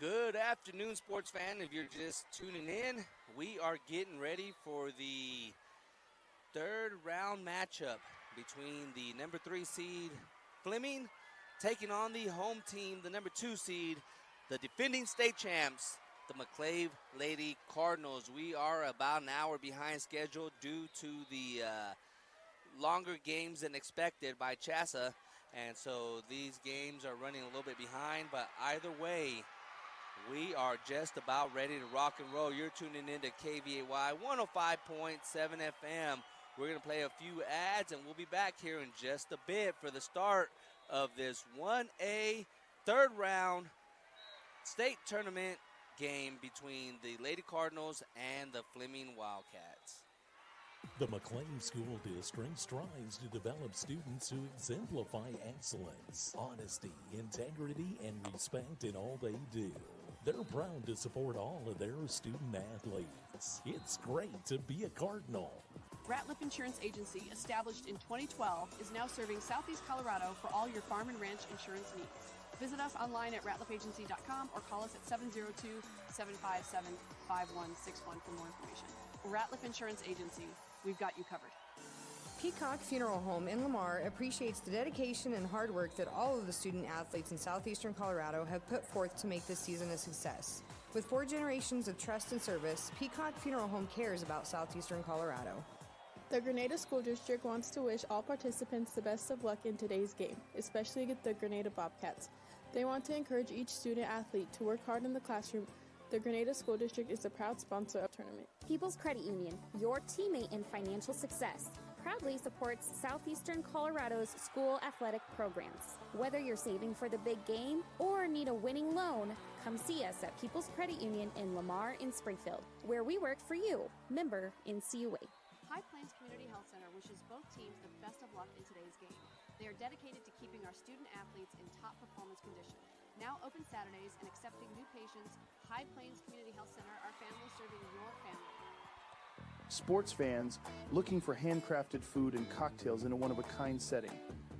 Good afternoon, sports fan. If you're just tuning in, we are getting ready for the third round matchup between the number 3 seed Fleming taking on the home team, the number 2 seed, the defending state champs, the McClave Lady Cardinals. We are about an hour behind schedule due to the longer games than expected by CHSAA, and so these games are running a little bit behind, but either way, we are just about ready to rock and roll. You're tuning in to KVAY 105.7 FM. We're going to play a few ads, and we'll be back here in just a bit for the start of this 1A third round state tournament game between the Lady Cardinals and the Fleming Wildcats. The McClave School District strives to develop students who exemplify excellence, honesty, integrity, and respect in all they do. They're proud to support all of their student athletes. It's great to be a Cardinal. Ratliff Insurance Agency, established in 2012, is now serving Southeast Colorado for all your farm and ranch insurance needs. Visit us online at ratliffagency.com or call us at 702-757-5161 for more information. Ratliff Insurance Agency, we've got you covered. Peacock Funeral Home in Lamar appreciates the dedication and hard work that all of the student athletes in southeastern Colorado have put forth to make this season a success. With 4 generations of trust and service, Peacock Funeral Home cares about southeastern Colorado. The Grenada School District wants to wish all participants the best of luck in today's game, especially the Grenada Bobcats. They want to encourage each student athlete to work hard in the classroom. The Grenada School District is a proud sponsor of the tournament. People's Credit Union, your teammate in financial success, proudly supports Southeastern Colorado's school athletic programs. Whether you're saving for the big game or need a winning loan, come see us at People's Credit Union in Lamar in Springfield, where we work for you. Member NCUA. High Plains Community Health Center wishes both teams the best of luck in today's game. They are dedicated to keeping our student athletes in top performance condition. Now open Saturdays and accepting new patients, High Plains Community Health Center, our family serving your family. Sports fans looking for handcrafted food and cocktails in a one-of-a-kind setting.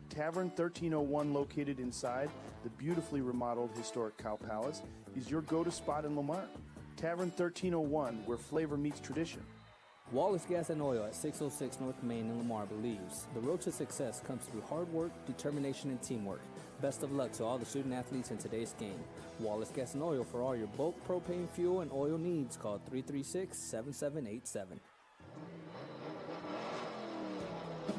Tavern 1301, located inside the beautifully remodeled historic Cow Palace, is your go-to spot in Lamar. Tavern 1301, where flavor meets tradition. Wallace Gas and Oil at 606 North Main in Lamar believes the road to success comes through hard work, determination, and teamwork. Best of luck to all the student athletes in today's game. Wallace Gas and Oil for all your bulk propane fuel and oil needs. Call 336-7787.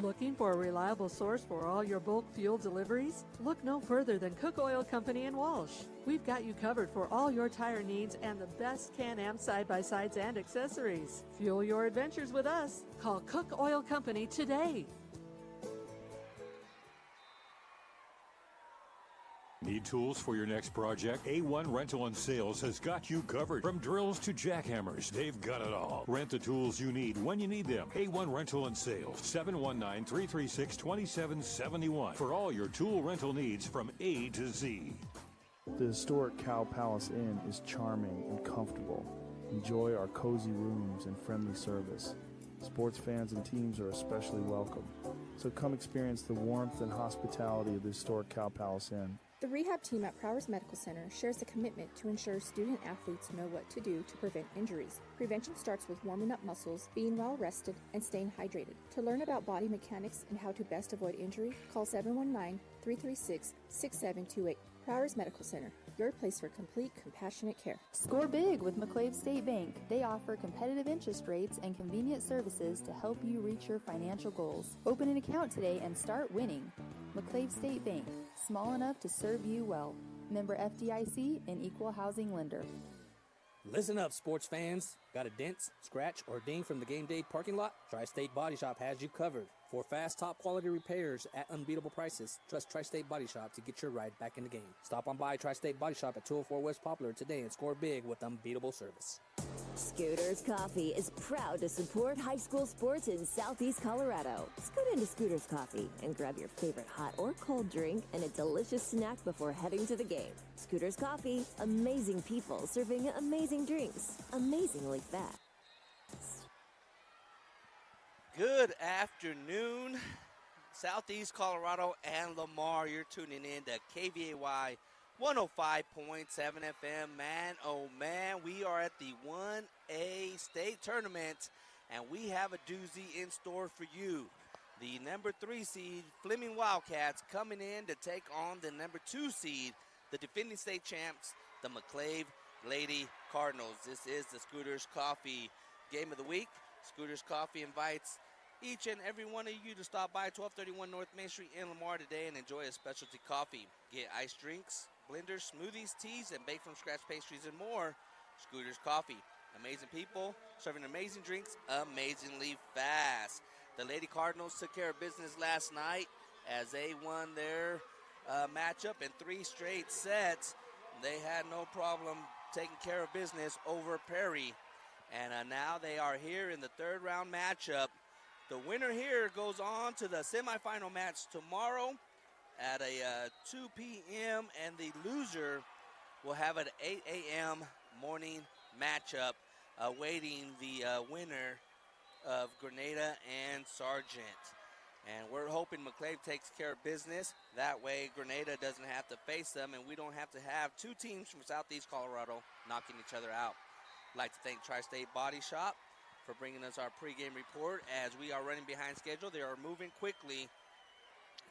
Looking for a reliable source for all your bulk fuel deliveries? Look no further than Cook Oil Company in Walsh. We've got you covered for all your tire needs and the best Can-Am side-by-sides and accessories. Fuel your adventures with us. Call Cook Oil Company today. Need tools for your next project? A1 Rental and Sales has got you covered. From drills to jackhammers, they've got it all. Rent the tools you need when you need them. A1 Rental and Sales, 719-336-2771 for all your tool rental needs from A to Z. The historic Cow Palace Inn is charming and comfortable. Enjoy our cozy rooms and friendly service. Sports fans and teams are especially welcome. So come experience the warmth and hospitality of the historic Cow Palace Inn. The rehab team at Prowers Medical Center shares a commitment to ensure student athletes know what to do to prevent injuries. Prevention starts with warming up muscles, being well rested, and staying hydrated. To learn about body mechanics and how to best avoid injury, call 719-336-6728. Prowers Medical Center, your place for complete, compassionate care. Score big with McClave State Bank. They offer competitive interest rates and convenient services to help you reach your financial goals. Open an account today and start winning. McClave State Bank, small enough to serve you well. Member FDIC and equal housing lender. Listen up, sports fans. Got a dent, scratch, or ding from the game day parking lot? Tri-State Body Shop has you covered. For fast, top-quality repairs at unbeatable prices, trust Tri-State Body Shop to get your ride back in the game. Stop on by Tri-State Body Shop at 204 West Poplar today and score big with unbeatable service. Scooters Coffee is proud to support high school sports in Southeast Colorado. Scoot into Scooters Coffee and grab your favorite hot or cold drink and a delicious snack before heading to the game. Scooters Coffee, amazing people serving amazing drinks, amazingly fast. Good afternoon, Southeast Colorado and Lamar. You're tuning in to KVAY 105.7 FM. Man, oh man, we are at the 1A state tournament, and we have a doozy in store for you. The number 3 seed, Fleming Wildcats, coming in to take on the number 2 seed, the defending state champs, the McClave Lady Cardinals. This is the Scooters Coffee Game of the Week. Scooters Coffee invites each and every one of you to stop by 1231 North Main Street in Lamar today and enjoy a specialty coffee. Get iced drinks, blenders, smoothies, teas, and baked from scratch pastries and more. Scooters Coffee. Amazing people, serving amazing drinks amazingly fast. The Lady Cardinals took care of business last night as they won their matchup in 3 straight sets. They had no problem taking care of business over Perry. And now they are here in the 3rd round matchup. The winner here goes on to the semifinal match tomorrow at a 2 p.m. and the loser will have an 8 a.m. morning matchup awaiting the winner of Grenada and Sargent. And we're hoping McClave takes care of business. That way Grenada doesn't have to face them and we don't have to have 2 teams from Southeast Colorado knocking each other out. I'd like to thank Tri-State Body Shop for bringing us our pregame report as we are running behind schedule. They are moving quickly.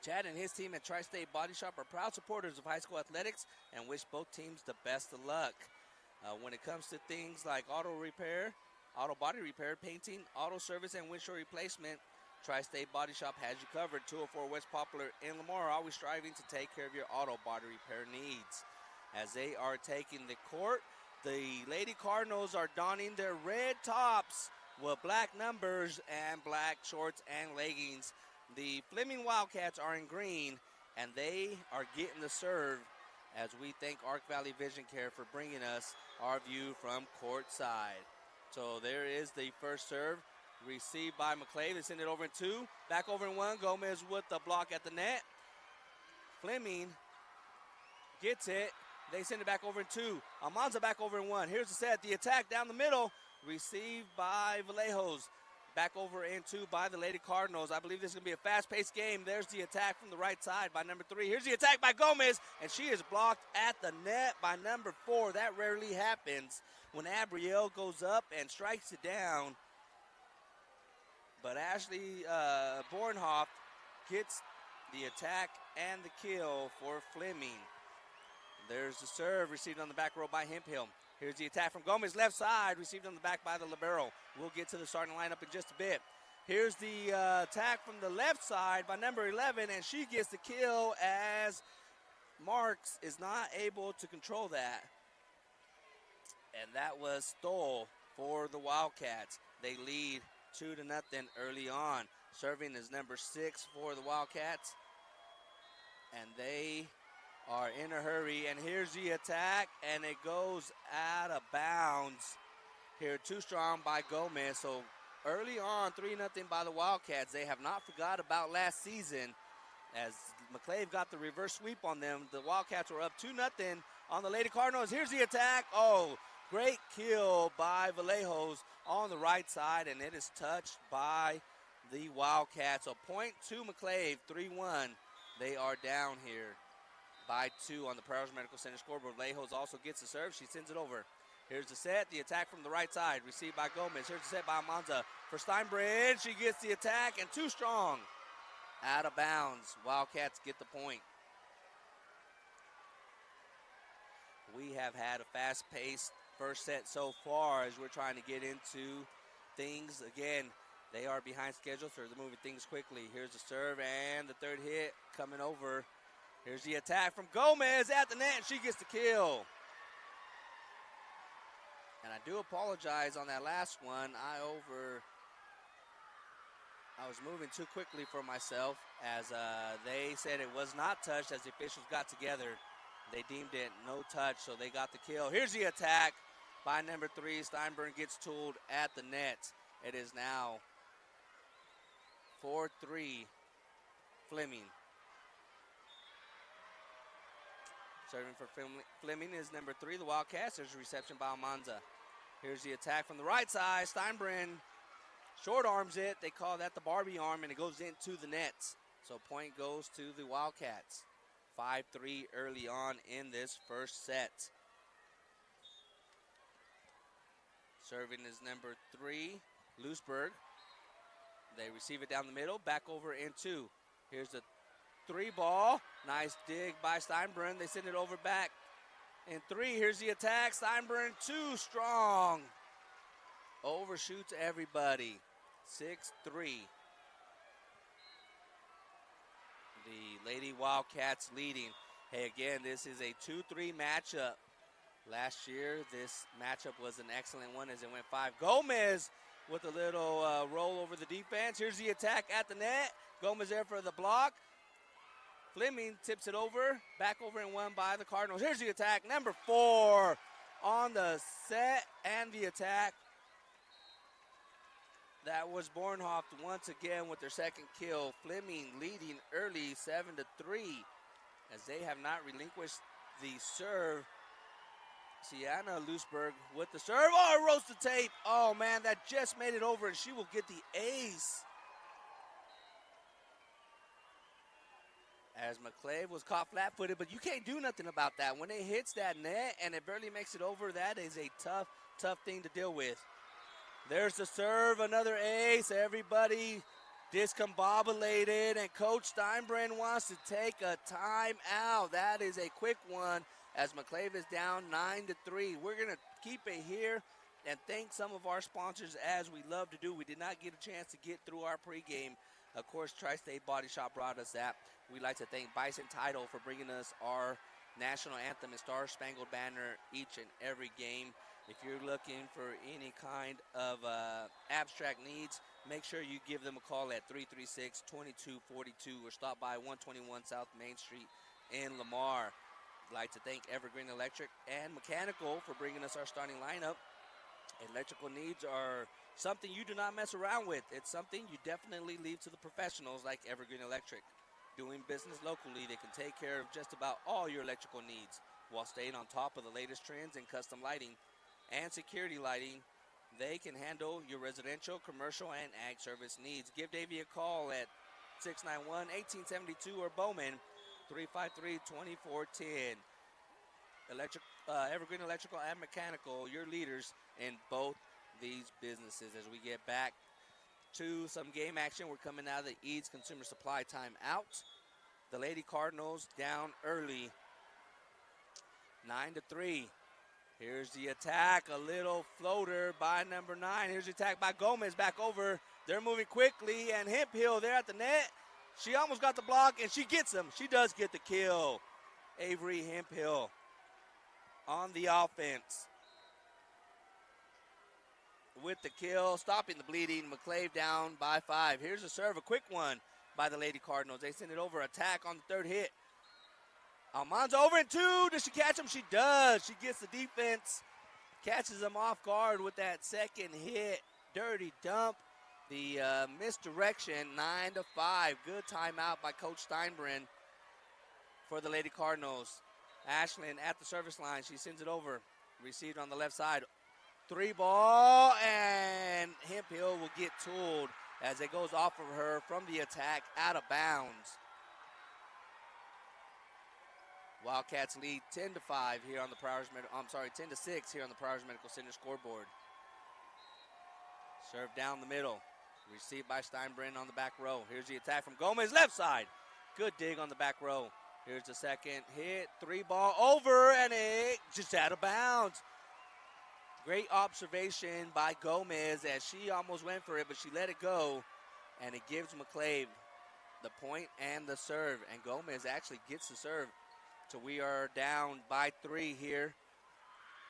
Chad and his team at Tri-State Body Shop are proud supporters of high school athletics and wish both teams the best of luck. When it comes to things like auto repair, auto body repair, painting, auto service, and windshield replacement, Tri-State Body Shop has you covered. 204 West Poplar in Lamar, always striving to take care of your auto body repair needs. As they are taking the court, the Lady Cardinals are donning their red tops with black numbers and black shorts and leggings. The Fleming Wildcats are in green, and they are getting the serve as we thank Arc Valley Vision Care for bringing us our view from courtside. So there is the first serve, received by McClave. They send it over in 2, back over in 1. Gomez with the block at the net. Fleming gets it. They send it back over in 2. Almanza back over in 1. Here's the set. The attack down the middle. Received by Vallejos. Back over in 2 by the Lady Cardinals. I believe this is going to be a fast-paced game. There's the attack from the right side by number 3. Here's the attack by Gomez, and she is blocked at the net by number 4. That rarely happens when Abrielle goes up and strikes it down. But Ashley Bornhoff gets the attack and the kill for Fleming. There's the serve received on the back row by Hemphill. Here's the attack from Gomez, left side, received on the back by the libero. We'll get to the starting lineup in just a bit. Here's the attack from the left side by number 11, and she gets the kill as Marks is not able to control that. And that was Stoll for the Wildcats. They lead 2-0 early on. Serving is number 6 for the Wildcats. And they are in a hurry, and here's the attack, and it goes out of bounds. Here, too strong by Gomez. So early on, 3-0 by the Wildcats. They have not forgot about last season as McClave got the reverse sweep on them. The Wildcats were up 2-0 on the Lady Cardinals. Here's the attack. Oh, great kill by Vallejos on the right side, and it is touched by the Wildcats. So point to McClave, 3-1. They are down here by 2 on the Prowers Medical Center scoreboard. Vallejos also gets the serve. She sends it over. Here's the set. The attack from the right side. Received by Gomez. Here's the set by Almanza for Steinbridge. She gets the attack, and too strong. Out of bounds. Wildcats get the point. We have had a fast-paced first set so far as we're trying to get into things. Again, they are behind schedule, so they're moving things quickly. Here's the serve and the third hit coming over. Here's the attack from Gomez at the net, and she gets the kill. And I do apologize on that last one. I was moving too quickly for myself as they said it was not touched as the officials got together. They deemed it no touch, so they got the kill. Here's the attack by number 3. Steinberg gets tooled at the net. It is now 4-3 Fleming. Serving for Fleming is number 3, the Wildcats. There's a reception by Almanza. Here's the attack from the right side. Steinbrenn short arms it. They call that the Barbie arm, and it goes into the nets. So point goes to the Wildcats. 5-3 early on in this first set. Serving is number 3, Lewisburg. They receive it down the middle, back over in 2. Here's the 3 ball. Nice dig by Steinbrunn. They send it over back in 3. Here's the attack. Steinbrunn, 2 strong. Overshoots everybody. 6-3. The Lady Wildcats leading. Hey, again, this is a 2-3 matchup. Last year, this matchup was an excellent one as it went 5. Gomez with a little roll over the defense. Here's the attack at the net. Gomez there for the block. Fleming tips it over. Back over and 1 by the Cardinals. Here's the attack. Number 4 on the set and the attack. That was Bornhoff once again with their second kill. Fleming leading early 7-3 as they have not relinquished the serve. Sienna Lewisburg with the serve. Oh, roast the tape. Oh, man, that just made it over, and she will get the ace. As McClave was caught flat-footed, but you can't do nothing about that. When it hits that net and it barely makes it over, that is a tough, tough thing to deal with. There's the serve, another ace. Everybody discombobulated, and Coach Steinbrunn wants to take a timeout. That is a quick one as McClave is down 9-3. We're going to keep it here and thank some of our sponsors as we love to do. We did not get a chance to get through our pregame. Of course, Tri-State Body Shop brought us that. We'd like to thank Bison Title for bringing us our national anthem and Star Spangled Banner each and every game. If you're looking for any kind of abstract needs, make sure you give them a call at 336-2242 or stop by 121 South Main Street in Lamar. I'd like to thank Evergreen Electric and Mechanical for bringing us our starting lineup. Electrical needs are something you do not mess around with. It's something you definitely leave to the professionals like Evergreen Electric. Doing business locally, they can take care of just about all your electrical needs while staying on top of the latest trends in custom lighting and security lighting. They can handle your residential, commercial, and ag service needs. Give Davey a call at 691-1872 or Bowman 353-2410. Evergreen Electrical and Mechanical, your leaders in both these businesses. As we get back to some game action, we're coming out of the Eads Consumer Supply timeout. The Lady Cardinals down early, 9-3. Here's the attack, a little floater by number 9. Here's the attack by Gomez, back over. They're moving quickly, and Hemphill there at the net. She almost got the block, and she gets him. She does get the kill. Avery Hemphill on the offense with the kill, stopping the bleeding. McClave down by 5. Here's a serve, a quick one by the Lady Cardinals. They send it over, attack on the third hit. Almanza over in 2. Does she catch him? She does. She gets the defense, catches them off guard with that second hit. Dirty dump. The misdirection, 9-5. Good timeout by Coach Steinbrunn for the Lady Cardinals. Ashland at the service line. She sends it over. Received on the left side. 3 ball, and Hemphill will get tooled as it goes off of her from the attack out of bounds. Wildcats lead 10-5 here on the 10-6 here on the Prowers Medical Center scoreboard. Serve down the middle. Received by Steinbrunn on the back row. Here's the attack from Gomez, left side. Good dig on the back row. Here's the second hit. 3 ball over, and it just out of bounds. Great observation by Gomez as she almost went for it, but she let it go, and it gives McClave the point and the serve, and Gomez actually gets the serve. So we are down by 3 here.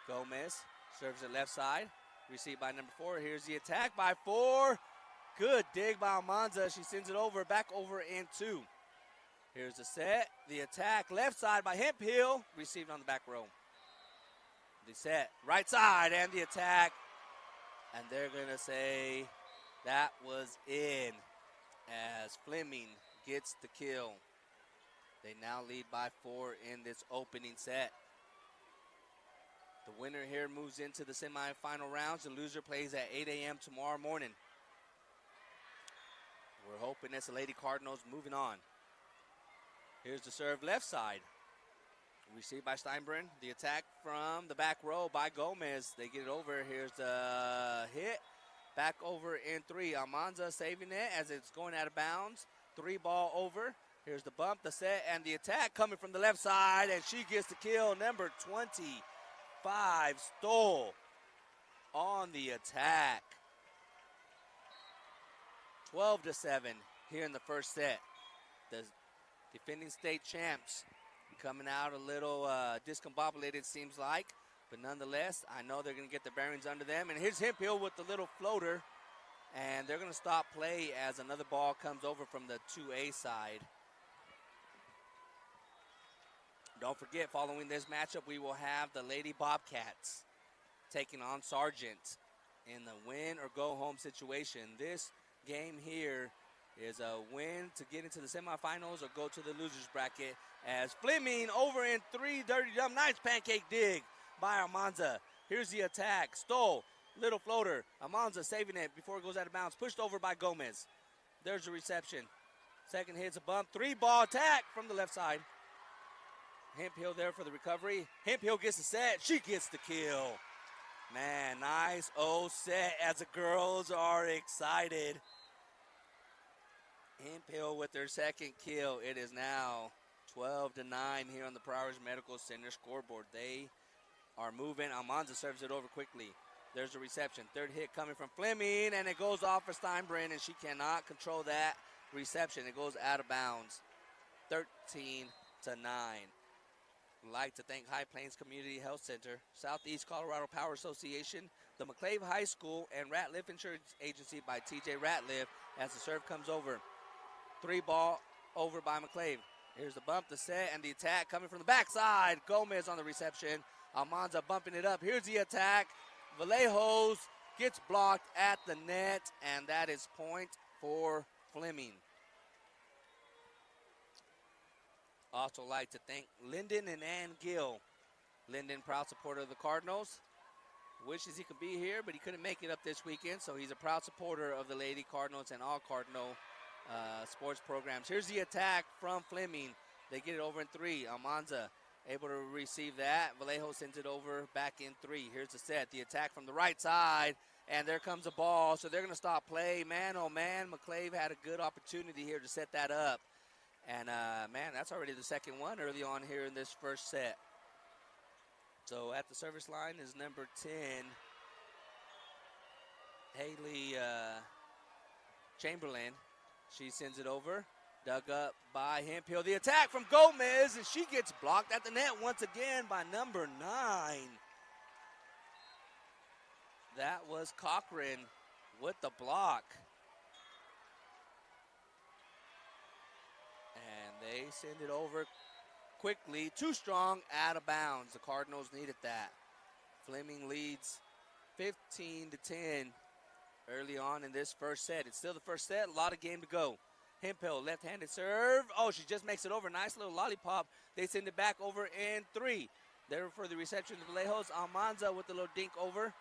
Gomez serves it left side. Received by number 4. Here's the attack by 4. Good dig by Almanza. She sends it over, back over in 2. Here's the set. The attack left side by Hemphill. Received on the back row. The set right side and the attack. And they're going to say that was in as Fleming gets the kill. They now lead by 4 in this opening set. The winner here moves into the semifinal rounds. The loser plays at 8 a.m. tomorrow morning. We're hoping it's the Lady Cardinals moving on. Here's the serve left side. Received by Steinbrenn. The attack from the back row by Gomez. They get it over. Here's the hit. Back over in 3. Almanza saving it as it's going out of bounds. 3 ball over. Here's the bump, the set, and the attack coming from the left side, and she gets the kill. Number 25, Stoll on the attack. 12-7 here in the first set. The defending state champs coming out a little discombobulated, seems like. But nonetheless, I know they're going to get the bearings under them. And here's Hemphill with the little floater. And they're going to stop play as another ball comes over from the 2A side. Don't forget, following this matchup, we will have the Lady Bobcats taking on Sargent in the win or go home situation. This game here is a win to get into the semifinals or go to the losers bracket, as Fleming over in 3, dirty dumb, nice pancake dig by Almanza. Here's the attack, Stoll, little floater. Almanza saving it before it goes out of bounds, pushed over by Gomez. There's the reception. Second hit's a bump, 3-ball attack from the left side. Hemphill there for the recovery. Hemphill gets the set, she gets the kill. Man, nice set as the girls are excited. Hemphill with their second kill. It is now 12-9 here on the Prowers Medical Center scoreboard. They are moving. Almanza serves it over quickly. There's the reception. Third hit coming from Fleming, and it goes off for Steinbrenn, and she cannot control that reception. It goes out of bounds. 13-9. We'd like to thank High Plains Community Health Center, Southeast Colorado Power Association, the McClave High School, and Ratliff Insurance Agency by TJ Ratliff as the serve comes over. 3-ball over by McClave. Here's the bump, the set, and the attack coming from the backside. Gomez on the reception. Almanza bumping it up. Here's the attack. Vallejos gets blocked at the net, and that is point for Fleming. Also like to thank Lyndon and Ann Gill. Lyndon, proud supporter of the Cardinals. Wishes he could be here, but he couldn't make it up this weekend, so he's a proud supporter of the Lady Cardinals and all Cardinal sports programs. Here's the attack from Fleming. They get it over in 3. Almanza able to receive that. Vallejo sends it over back in 3. Here's the set. The attack from the right side, and there comes a ball, so they're going to stop play. Man, oh man, McClave had a good opportunity here to set that up. And, man, that's already the second one early on here in this first set. So at the service line is number 10, Haley Chamberlain. She sends it over, dug up by Hemphill. The attack from Gomez, and she gets blocked at the net once again by number 9. That was Cochran with the block. They send it over quickly. Too strong, out of bounds. The Cardinals needed that. Fleming leads 15-10 early on in this first set. It's still the first set. A lot of game to go. Hemphill, left-handed serve. Oh, she just makes it over. Nice little lollipop. They send it back over in 3. There for the reception of Vallejos. Almanza with the little dink over.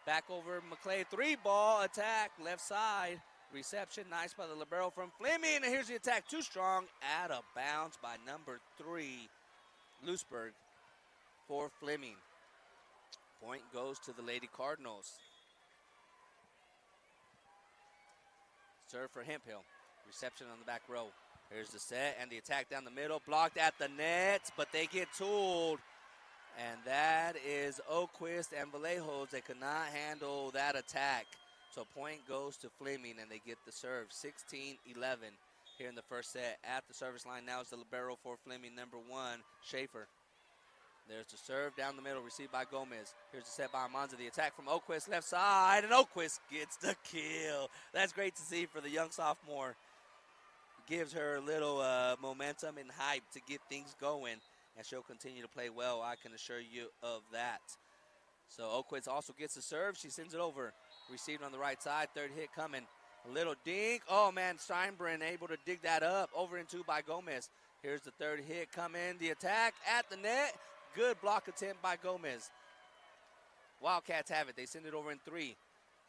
Back over McClave. 3-ball attack, left side. Reception, nice by the libero from Fleming, and here's the attack, too strong, out of bounds by number 3, Lewisburg for Fleming. Point goes to the Lady Cardinals. Serve for Hemphill, reception on the back row. Here's the set, and the attack down the middle, blocked at the net, but they get tooled. And that is Oquist and Vallejos. They could not handle that attack. So point goes to Fleming, and they get the serve. 16-11 here in the first set. At the service line now is the libero for Fleming, number 1, Schaefer. There's the serve down the middle, received by Gomez. Here's the set by Almanza. The attack from Oquist, left side, and Oquist gets the kill. That's great to see for the young sophomore. Gives her a little momentum and hype to get things going, and she'll continue to play well, I can assure you of that. So Oquist also gets the serve. She sends it over. Received on the right side. Third hit coming. A little dink. Oh, man, Steinbrenn able to dig that up. Over in 2 by Gomez. Here's the third hit coming. The attack at the net. Good block attempt by Gomez. Wildcats have it. They send it over in 3.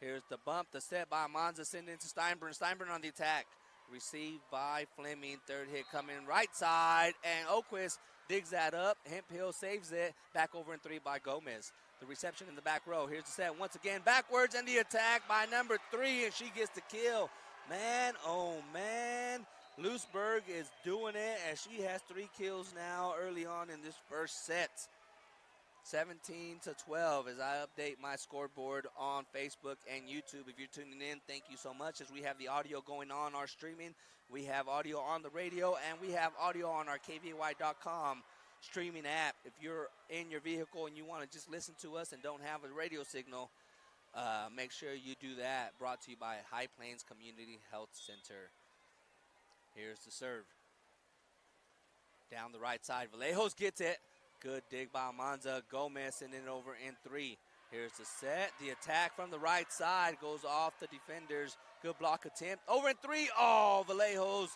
Here's the bump. The set by Almanza. Send it to Steinbrenn. Steinbrenn on the attack. Received by Fleming. Third hit coming right side, and Oquist digs that up. Hemp Hill saves it. Back over in 3 by Gomez. The reception in the back row. Here's the set once again. Backwards, and the attack by number 3, and she gets the kill. Man, oh man. Lewisburg is doing it, and she has 3 kills now early on in this first set. 17-12 as I update my scoreboard on Facebook and YouTube. If you're tuning in, thank you so much. As we have the audio going on our streaming, we have audio on the radio, and we have audio on our KVAY.com streaming app. If you're in your vehicle and you want to just listen to us and don't have a radio signal, make sure you do that. Brought to you by High Plains Community Health Center. Here's the serve. Down the right side, Vallejos gets it. Good dig by Almanza. Gomez sending it over in 3. Here's the set. The attack from the right side goes off the defenders. Good block attempt. Over in 3. Oh, Vallejos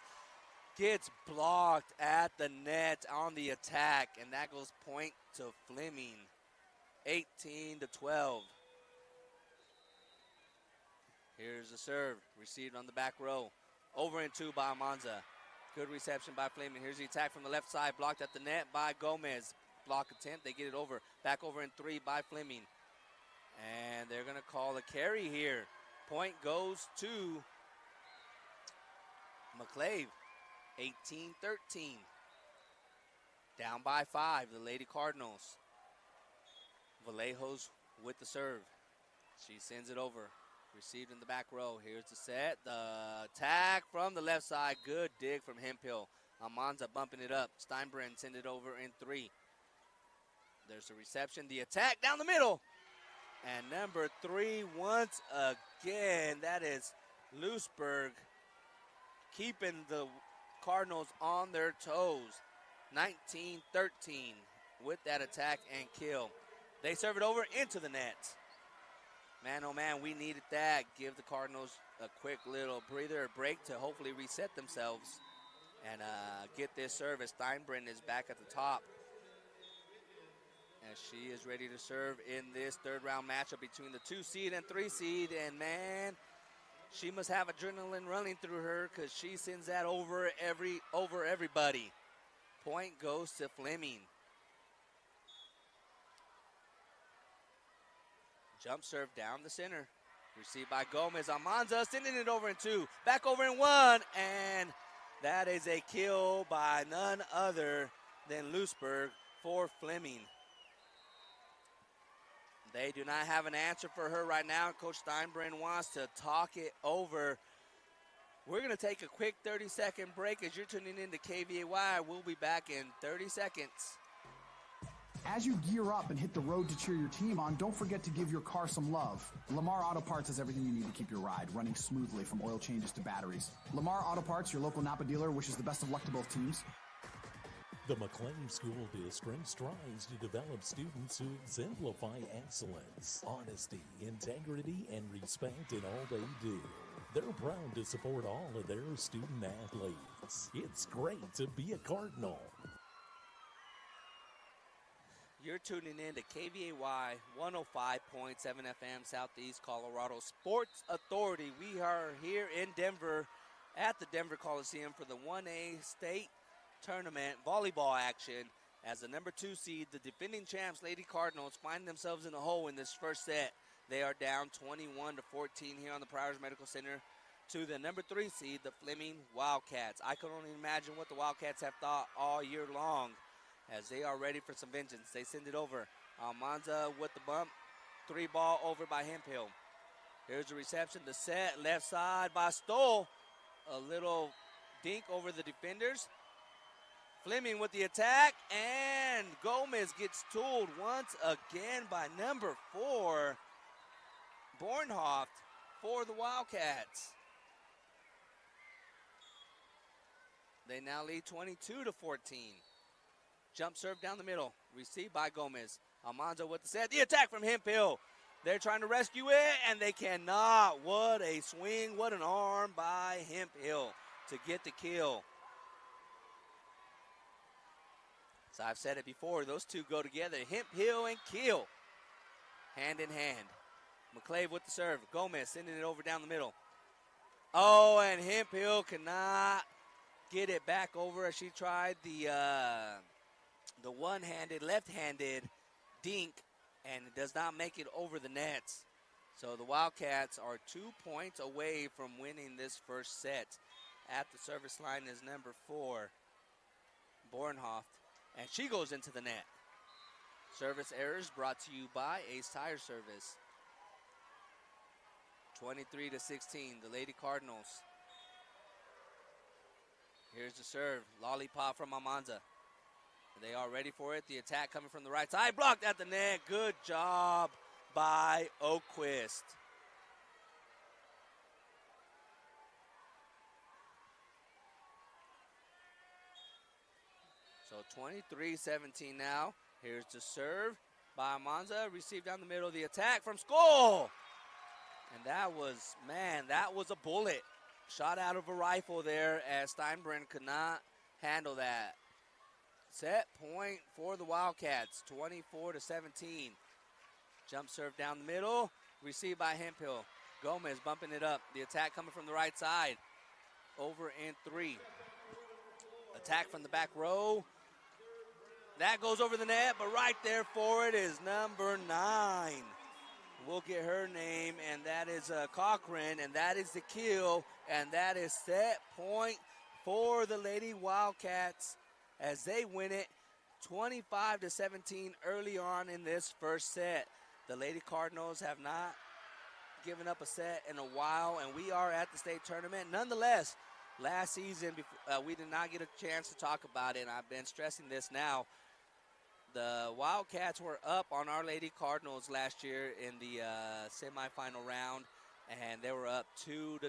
gets blocked at the net on the attack, and that goes point to Fleming. 18-12. Here's the serve. Received on the back row. Over in 2 by Almanza. Good reception by Fleming. Here's the attack from the left side. Blocked at the net by Gomez. Block attempt. They get it over. Back over in 3 by Fleming. And they're going to call a carry here. Point goes to McClave. 18-13. Down by 5, the Lady Cardinals. Vallejos with the serve. She sends it over. Received in the back row. Here's the set. The attack from the left side. Good dig from Hemphill. Almanza bumping it up. Steinbrenn send it over in 3. There's the reception. The attack down the middle. And number 3 once again. That is Lewisburg keeping the Cardinals on their toes. 19-13 with that attack and kill. They serve it over into the net. Man, oh man, we needed that. Give the Cardinals a quick little breather, a break to hopefully reset themselves and get this service. Steinbrenn is back at the top as she is ready to serve in this third round matchup between the 2 seed and 3 seed. And man, she must have adrenaline running through her because she sends that over everybody. Point goes to Fleming. Jump serve down the center. Received by Gomez. Almanza sending it over in 2. Back over in 1. And that is a kill by none other than Lewisburg for Fleming. They do not have an answer for her right now. Coach Steinbrenn wants to talk it over. We're going to take a quick 30-second break as you're tuning in to KVAY. We'll be back in 30 seconds. As you gear up and hit the road to cheer your team on, don't forget to give your car some love. Lamar Auto Parts has everything you need to keep your ride running smoothly, from oil changes to batteries. Lamar Auto Parts, your local Napa dealer, wishes the best of luck to both teams. The McClave School District strives to develop students who exemplify excellence, honesty, integrity, and respect in all they do. They're proud to support all of their student athletes. It's great to be a Cardinal. You're tuning in to KVAY 105.7 FM, Southeast Colorado Sports Authority. We are here in Denver at the Denver Coliseum for the 1A state tournament volleyball action as the number 2 seed, the defending champs Lady Cardinals, find themselves in a hole in this first set. They are down 21-14 here on the Prowers Medical Center to the number 3 seed, the Fleming Wildcats. I can only imagine what the Wildcats have thought all year long as they are ready for some vengeance. They send it over. Almanza with the bump. 3 ball over by Hemphill. Here's the reception. The set left side by Stoll. A little dink over the defenders. Fleming with the attack, and Gomez gets tooled once again by number 4, Bornhoft, for the Wildcats. They now lead 22-14. Jump serve down the middle, received by Gomez. Almanza with the set, the attack from Hemphill. They're trying to rescue it, and they cannot. What a swing, what an arm by Hemphill to get the kill. So I've said it before, those two go together. Hemphill and Kill, hand in hand. McClave with the serve. Gomez sending it over down the middle. Oh, and Hemphill cannot get it back over as she tried the one-handed, left-handed dink, and it does not make it over the nets. So the Wildcats are 2 points away from winning this first set. At the service line is number 4, Bornhoft, and she goes into the net. Service errors brought to you by Ace Tire Service. 23-16, the Lady Cardinals. Here's the serve, lollipop from Almanza. They are ready for it. The attack coming from the right side, blocked at the net. Good job by Oquist. So 23-17 now. Here's the serve by Almanza, received down the middle. The attack from Skoll. And that was a bullet. Shot out of a rifle there as Steinbrenner could not handle that. Set point for the Wildcats, 24-17. Jump serve down the middle, received by Hemphill. Gomez bumping it up. The attack coming from the right side. Over in 3. Attack from the back row. That goes over the net, but right there for it is number 9. We'll get her name, and that is Cochran, and that is the kill, and that is set point for the Lady Wildcats as they win it 25-17 early on in this first set. The Lady Cardinals have not given up a set in a while, and we are at the state tournament. Nonetheless, last season we did not get a chance to talk about it, and I've been stressing this now. The Wildcats were up on Our Lady Cardinals last year in the semifinal round, and they were up 2-0,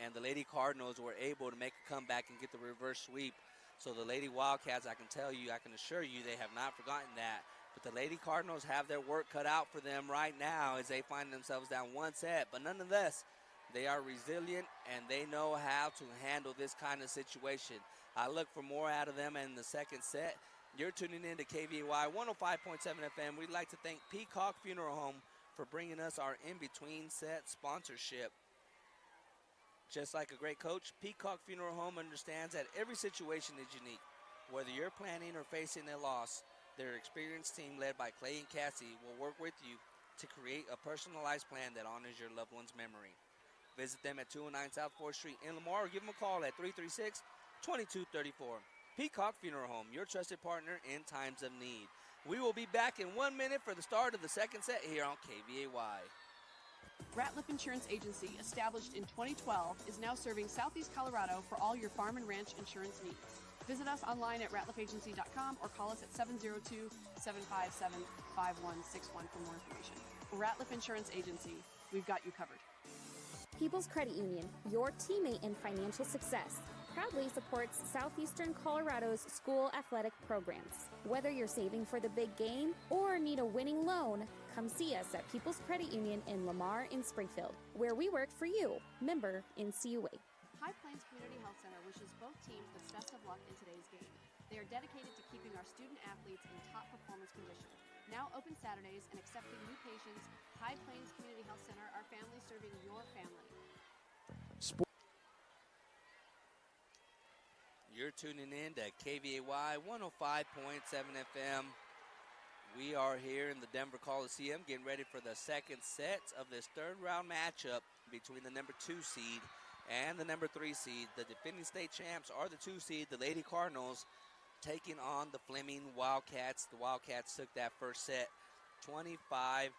and the Lady Cardinals were able to make a comeback and get the reverse sweep. So the Lady Wildcats, I can tell you, I can assure you, they have not forgotten that. But the Lady Cardinals have their work cut out for them right now as they find themselves down 1 set. But nonetheless, they are resilient, and they know how to handle this kind of situation. I look for more out of them in the second set. You're tuning in to KVAY 105.7 FM. We'd like to thank Peacock Funeral Home for bringing us our in-between set sponsorship. Just like a great coach, Peacock Funeral Home understands that every situation is unique. Whether you're planning or facing a loss, their experienced team led by Clay and Cassie will work with you to create a personalized plan that honors your loved one's memory. Visit them at 209 South 4th Street in Lamar or give them a call at 336-2234. Peacock Funeral Home, your trusted partner in times of need. We will be back in 1 minute for the start of the second set here on KVAY. Ratliff Insurance Agency, established in 2012, is now serving Southeast Colorado for all your farm and ranch insurance needs. Visit us online at ratliffagency.com or call us at 702-757-5161 for more information. Ratliff Insurance Agency, we've got you covered. People's Credit Union, your teammate in financial success, proudly supports Southeastern Colorado's school athletic programs. Whether you're saving for the big game or need a winning loan, come see us at People's Credit Union in Lamar in Springfield, where we work for you. Member NCUA. High Plains Community Health Center wishes both teams the best of luck in today's game. They are dedicated to keeping our student athletes in top performance condition. Now open Saturdays and accepting new patients, High Plains Community Health Center, our family serving your family. You're tuning in to KVAY 105.7 FM. We are here in the Denver Coliseum getting ready for the second set of this third round matchup between the number 2 seed and the number 3 seed. The defending state champs are the 2 seed, the Lady Cardinals, taking on the Fleming Wildcats. The Wildcats took that first set 25-17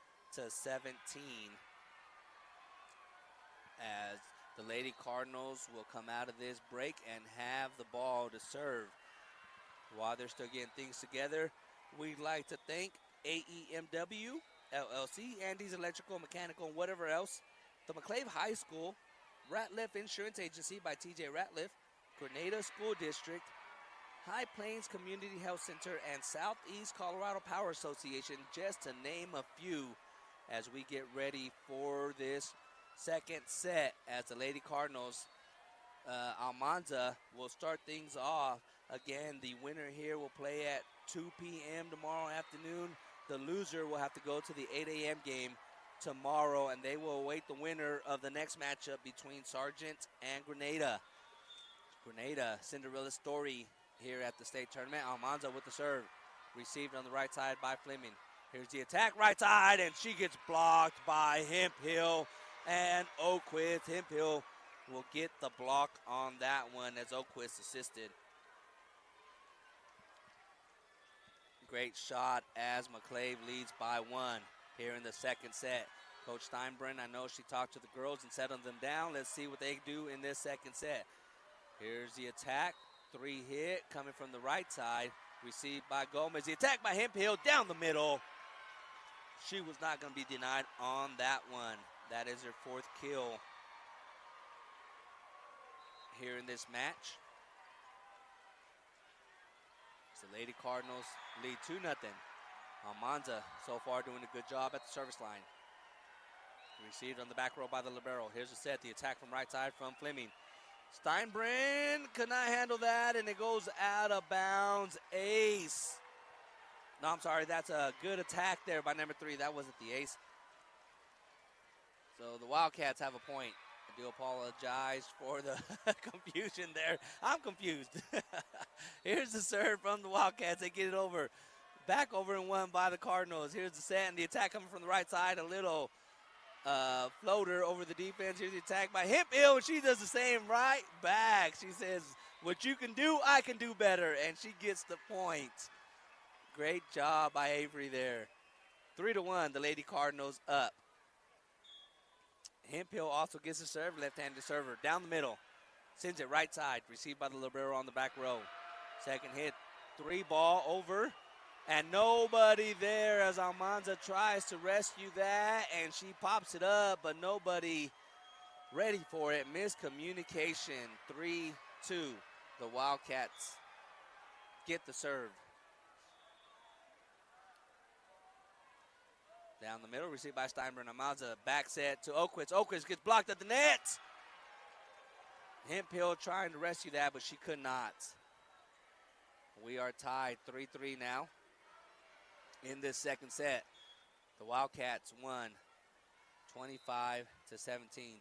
as the Lady Cardinals will come out of this break and have the ball to serve. While they're still getting things together, we'd like to thank AEMW, LLC, Andy's Electrical, Mechanical, and whatever else, the McClave High School, Ratliff Insurance Agency by TJ Ratliff, Grenada School District, High Plains Community Health Center, and Southeast Colorado Power Association, just to name a few, as we get ready for this second set, as the Lady Cardinals, Almanza will start things off. Again, the winner here will play at 2 p.m. tomorrow afternoon. The loser will have to go to the 8 a.m. game tomorrow, and they will await the winner of the next matchup between Sargent and Grenada. Grenada, Cinderella story here at the state tournament. Almanza with the serve. Received on the right side by Fleming. Here's the attack, right side, and she gets blocked by Hemphill and Oquist. Hemphill will get the block on that one as Oquist assisted. Great shot as McClave leads by 1 here in the second set. Coach Steinbrenn, I know she talked to the girls and settled them down. Let's see what they do in this second set. Here's the attack, 3 hit coming from the right side. Received by Gomez. The attack by Hemphill down the middle. She was not going to be denied on that one. That is her 4th kill here in this match. So Lady Cardinals lead 2-0. Almanza so far doing a good job at the service line. Received on the back row by the libero. Here's the set. The attack from right side from Fleming. Steinbrenn could not handle that, and it goes out of bounds. Ace. No, I'm sorry. That's a good attack there by number 3. That wasn't the ace. So the Wildcats have a point. I do apologize for the confusion there. I'm confused. Here's the serve from the Wildcats. They get it over. Back over and 1 by the Cardinals. Here's the set, and the attack coming from the right side. A little floater over the defense. Here's the attack by Hemphill, and she does the same right back. She says, what you can do, I can do better, and she gets the point. Great job by Avery there. 3-1, the Lady Cardinals up. Hemphill also gets a serve, left-handed server, down the middle. Sends it right side, received by the libero on the back row. Second hit, 3-ball over. And nobody there as Almanza tries to rescue that, and she pops it up, but nobody ready for it. Miscommunication, 3-2. The Wildcats get the serve. Down the middle, received by Steinbrenn. Almanza back set to Oquist. Oquist gets blocked at the net. Hemphill trying to rescue that, but she could not. We are tied 3-3 now in this second set. The Wildcats won 25-17.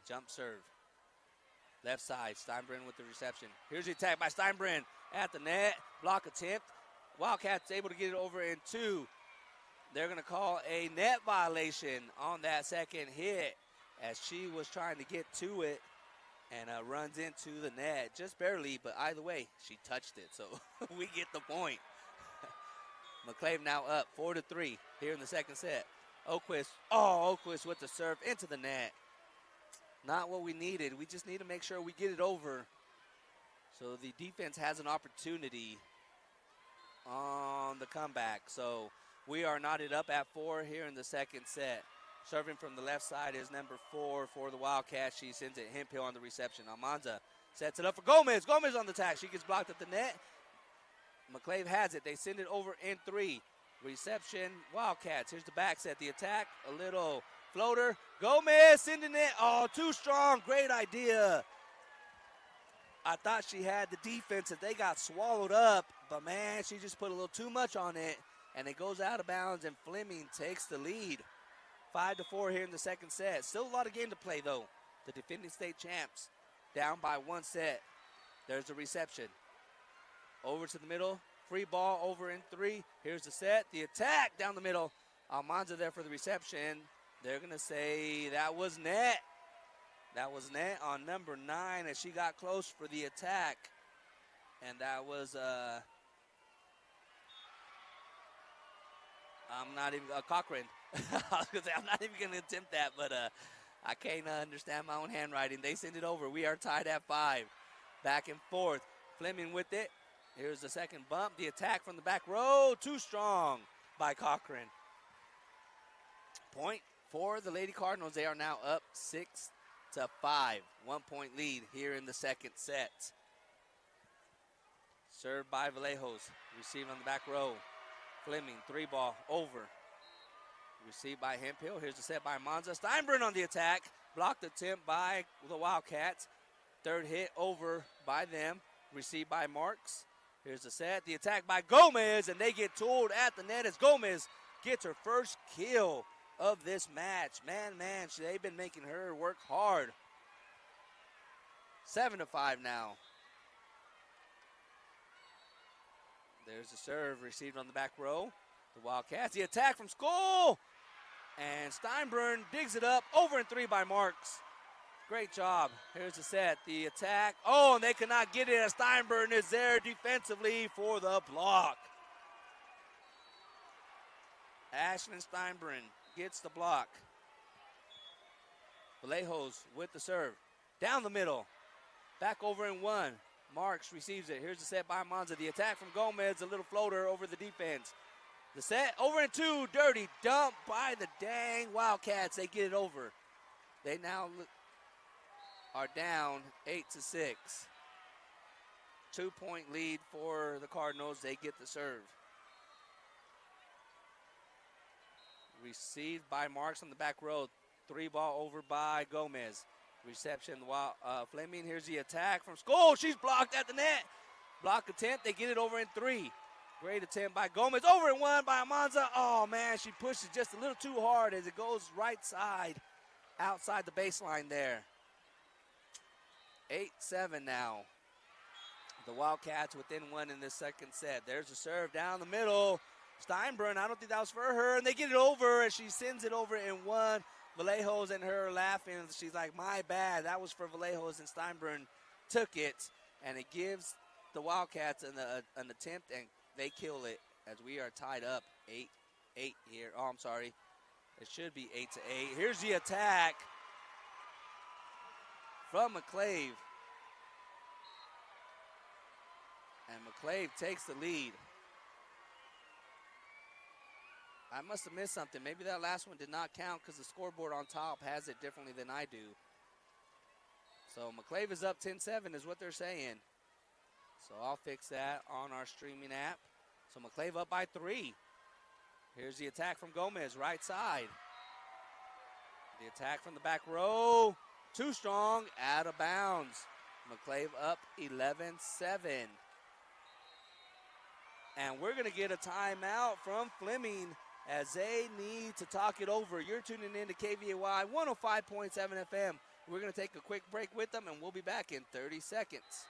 Jump serve. Left side, Steinbrenn with the reception. Here's the attack by Steinbrenn at the net. Block attempt. Wildcats able to get it over in 2. They're going to call a net violation on that second hit as she was trying to get to it and runs into the net. Just barely, but either way, she touched it. So we get the point. McClave now up 4-3 here in the second set. Oquist with the serve into the net. Not what we needed. We just need to make sure we get it over so the defense has an opportunity on the comeback. So we are knotted up at 4 here in the second set. Serving from the left side is number 4 for the Wildcats. She sends it Hemphill on the reception. Almanza sets it up for Gomez. Gomez on the attack. She gets blocked at the net. McClave has it. They send it over in 3. Reception, Wildcats. Here's the back set. The attack, a little floater. Gomez sending it. Oh, too strong. Great idea. I thought she had the defense and they got swallowed up. But, man, she just put a little too much on it. And it goes out of bounds, and Fleming takes the lead. 5-4 here in the second set. Still a lot of game to play, though. The defending state champs down by 1 set. There's the reception. Over to the middle. Free ball over in 3. Here's the set. The attack down the middle. Almanza there for the reception. They're going to say that was net. That was net on number 9 as she got close for the attack. And that was Cochran. I was going to say, I'm not even going to attempt that, but I can't understand my own handwriting. They send it over. We are tied at 5. Back and forth. Fleming with it. Here's the second bump. The attack from the back row. Too strong by Cochran. Point for the Lady Cardinals. They are now up 6-5. 1-point lead here in the second set. Served by Vallejos. Received on the back row. Fleming, 3-ball over. Received by Hemphill. Here's the set by Almanza. Steinbrenn on the attack. Blocked attempt by the Wildcats. Third hit over by them. Received by Marks. Here's the set. The attack by Gomez, and they get tooled at the net as Gomez gets her first kill of this match. Man, they've been making her work hard. 7-5 now. There's the serve received on the back row. The Wildcats, the attack from Skoll. And Steinbrunn digs it up. Over and 3 by Marks. Great job. Here's the set. The attack. Oh, and they cannot get it as Steinbrunn is there defensively for the block. Ashlyn Steinbrunn gets the block. Vallejos with the serve. Down the middle. Back over in 1. Marks receives it. Here's the set by Monza. The attack from Gomez. A little floater over the defense. The set over in 2. Dirty dump by the dang Wildcats. They get it over. They now are down 8-6. 2-point lead for the Cardinals. They get the serve. Received by Marks on the back row. 3 ball over by Gomez. Reception, Fleming. Here's the attack from Skoll. She's blocked at the net. Block attempt. They get it over in 3. Great attempt by Gomez. Over in 1 by Amanza. Oh, man, she pushes just a little too hard as it goes right side, outside the baseline there. 8-7 now. The Wildcats within 1 in this second set. There's a serve down the middle. Steinbrunn, I don't think that was for her, and they get it over, and she sends it over in 1. Vallejos and her laughing. She's like, my bad. That was for Vallejos, and Steinbrunn took it, and it gives the Wildcats an attempt, and they kill it as we are tied up 8-8 here. Oh, I'm sorry. It should be 8-8. Here's the attack from McClave. And McClave takes the lead. I must have missed something. Maybe that last one did not count because the scoreboard on top has it differently than I do. So McClave is up 10-7 is what they're saying. So I'll fix that on our streaming app. So McClave up by 3. Here's the attack from Gomez, right side. The attack from the back row. Too strong, out of bounds. McClave up 11-7. And we're going to get a timeout from Fleming as they need to talk it over. You're tuning in to KVAY 105.7 FM. We're going to take a quick break with them, and we'll be back in 30 seconds.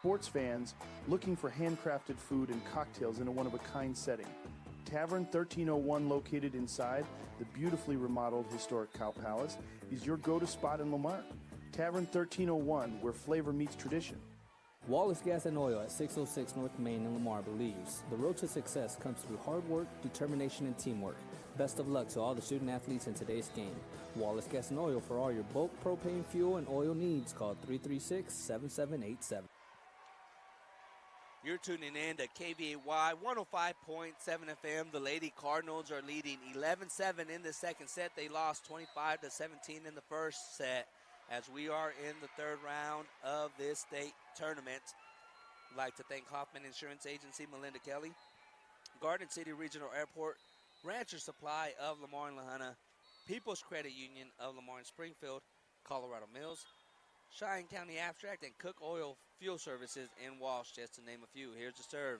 Sports fans looking for handcrafted food and cocktails in a one-of-a-kind setting. Tavern 1301, located inside the beautifully remodeled historic Cow Palace, is your go-to spot in Lamar. Tavern 1301, where flavor meets tradition. Wallace Gas and Oil at 606 North Main in Lamar believes the road to success comes through hard work, determination, and teamwork. Best of luck to all the student athletes in today's game. Wallace Gas and Oil, for all your bulk propane fuel and oil needs, call 336-7787. You're tuning in to KVAY 105.7 FM. The Lady Cardinals are leading 11-7 in the second set. They lost 25-17 in the first set. As we are in the third round of this state tournament, I'd like to thank Hoffman Insurance Agency, Melinda Kelly, Garden City Regional Airport, Rancher Supply of Lamar and Lahana, People's Credit Union of Lamar and Springfield, Colorado Mills, Cheyenne County Abstract, and Cook Oil Fuel Services in Walsh, just to name a few. Here's the serve.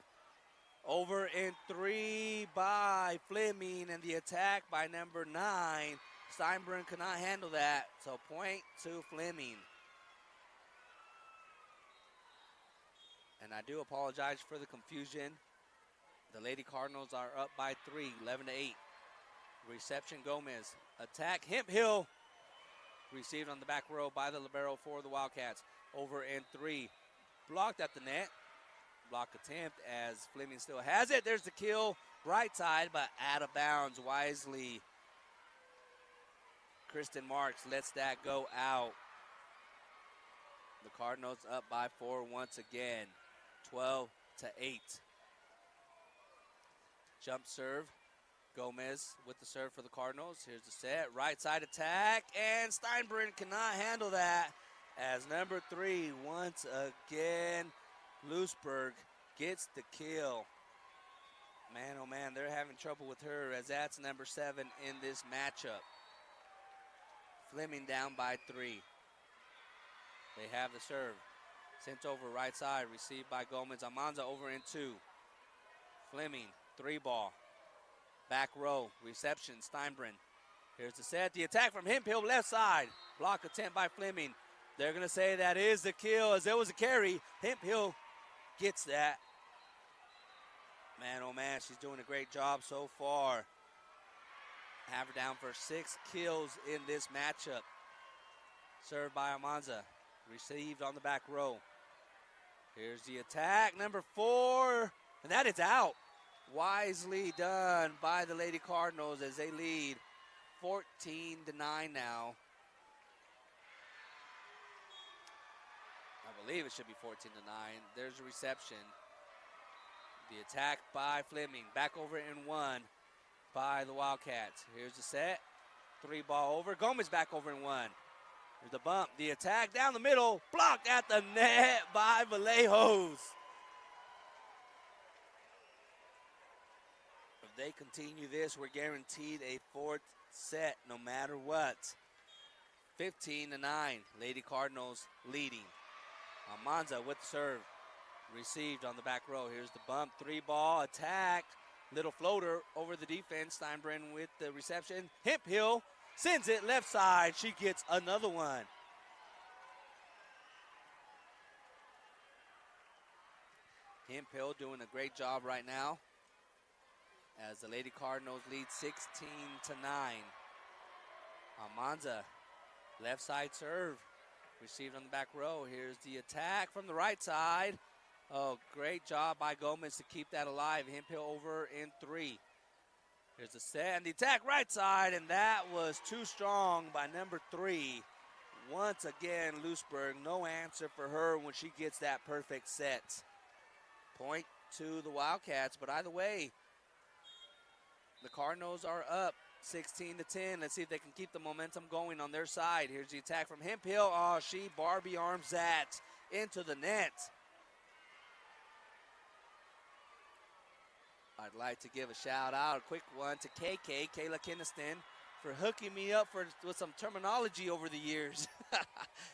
Over in 3 by Fleming, and the attack by number 9. Steinbrunn could not handle that, so point to Fleming. And I do apologize for the confusion. The Lady Cardinals are up by 3, 11-8. Reception, Gomez. Attack, Hemphill. Received on the back row by the libero for the Wildcats. Over in 3. Blocked at the net. Block attempt as Fleming still has it. There's the kill. Right side, but out of bounds wisely. Kristen Marks lets that go out. The Cardinals up by 4 once again, 12-8. Jump serve, Gomez with the serve for the Cardinals. Here's the set, right side attack, and Steinbrunn cannot handle that as number 3, once again, Lewisburg gets the kill. Man, oh man, they're having trouble with her as that's number 7 in this matchup. Fleming down by 3. They have the serve. Sent over right side, received by Gomez. Amanza over in 2. Fleming, 3 ball. Back row, reception, Steinbrunn. Here's the set. The attack from Hemphill, left side. Block attempt by Fleming. They're going to say that is the kill as there was a carry. Hemphill gets that. Man, oh man, she's doing a great job so far. Have her down for 6 kills in this matchup. Served by Almanza. Received on the back row. Here's the attack, number 4. And that is out. Wisely done by the Lady Cardinals as they lead 14-9 now. I believe it should be 14-9. There's a reception. The attack by Fleming. Back over in 1 by the Wildcats. Here's the set. 3 ball over. Gomez back over in 1. Here's the bump. The attack down the middle. Blocked at the net by Vallejos. If they continue this, we're guaranteed a 4th set no matter what. 15-9. Lady Cardinals leading. Almanza with the serve. Received on the back row. Here's the bump. 3 ball attack. Little floater over the defense. Steinbrenner with the reception. Hemphill sends it left side. She gets another one. Hemphill doing a great job right now as the Lady Cardinals lead 16-9. Almanza, left side serve. Received on the back row. Here's the attack from the right side. Oh, great job by Gomez to keep that alive. Hemphill over in 3. Here's the set and the attack right side, and that was too strong by number 3. Once again, Looseburg, no answer for her when she gets that perfect set. Point to the Wildcats, but either way, the Cardinals are up 16-10. Let's see if they can keep the momentum going on their side. Here's the attack from Hemphill. Oh, she Barbie arms that into the net. I'd like to give a shout out, a quick one to KK, Kayla Kinniston, for hooking me up with some terminology over the years.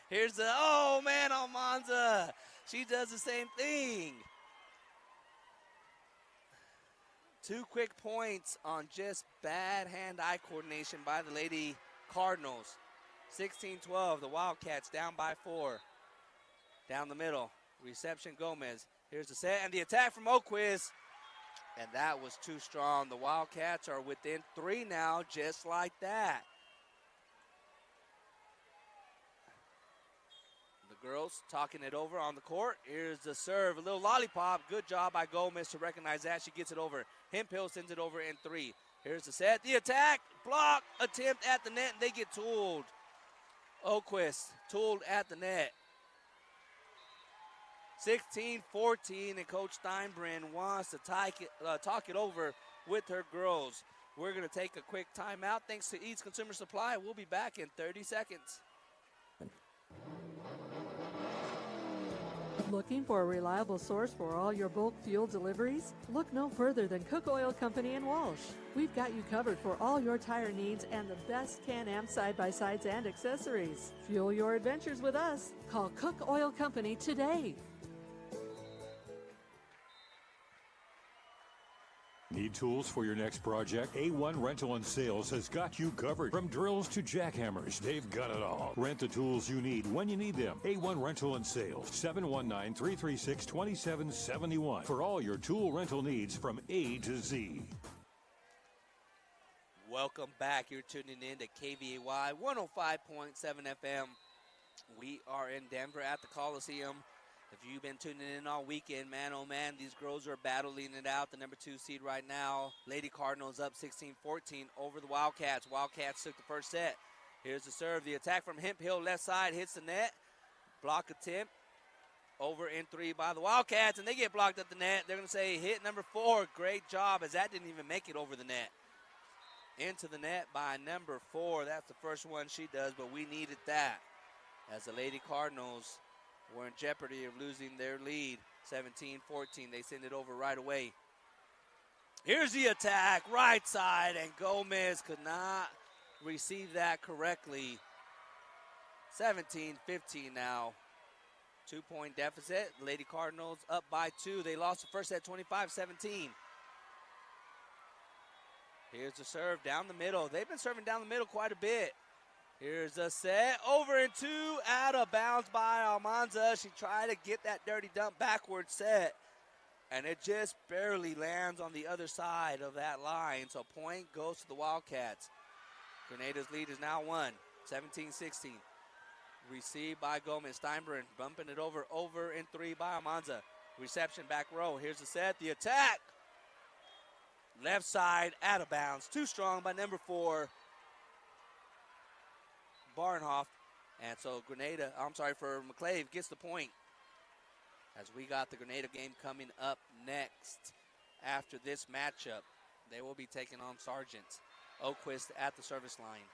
Here's the, oh man, Almanza. She does the same thing. 2 quick points on just bad hand-eye coordination by the Lady Cardinals. 16-12, the Wildcats down by 4. Down the middle, reception Gomez. Here's the set and the attack from O'Quiz. And that was too strong. The Wildcats are within 3 now, just like that. The girls talking it over on the court. Here's the serve, a little lollipop. Good job by Gomez to recognize that. She gets it over. Hemphill sends it over in 3. Here's the set, the attack, block, attempt at the net, and they get tooled. O'Quist tooled at the net. 16-14, and Coach Steinbrenner wants to talk it over with her girls. We're going to take a quick timeout. Thanks to Eats Consumer Supply. We'll be back in 30 seconds. Looking for a reliable source for all your bulk fuel deliveries? Look no further than Cook Oil Company in Walsh. We've got you covered for all your tire needs and the best Can-Am side-by-sides and accessories. Fuel your adventures with us. Call Cook Oil Company today. Need tools for your next project? A1 Rental and Sales has got you covered. From drills to jackhammers, they've got it all. Rent the tools you need when you need them. A1 Rental and Sales, 719-336-2771 for all your tool rental needs from A to Z. Welcome back. You're tuning in to KVAY 105.7 FM. We are in Denver at the Coliseum. If you've been tuning in all weekend, man, oh man, these girls are battling it out. The number 2 seed right now. Lady Cardinals up 16-14 over the Wildcats. Wildcats took the first set. Here's the serve. The attack from Hemphill, left side, hits the net. Block attempt. Over in 3 by the Wildcats, and they get blocked at the net. They're going to say hit number 4. Great job, as that didn't even make it over the net. Into the net by number 4. That's the first one she does, but we needed that. As the Lady Cardinals were in jeopardy of losing their lead, 17-14. They send it over right away. Here's the attack, right side, and Gomez could not receive that correctly. 17-15 now. 2-point deficit. Lady Cardinals up by 2. They lost the first set 25-17. Here's the serve down the middle. They've been serving down the middle quite a bit. Here's the set. Over and two. Out of bounds by Almanza. She tried to get that dirty dump backward set. And it just barely lands on the other side of that line. So point goes to the Wildcats. Grenada's lead is now 17-16. Received by Gomez. Steinbrenner bumping it over and three by Almanza. Reception back row. Here's the set. The attack. Left side out of bounds. Too strong by number 4. Barnhoff. And so for McClave gets the point. As we got the Grenada game coming up next after this matchup. They will be taking on Sargent. Oquist at the service line.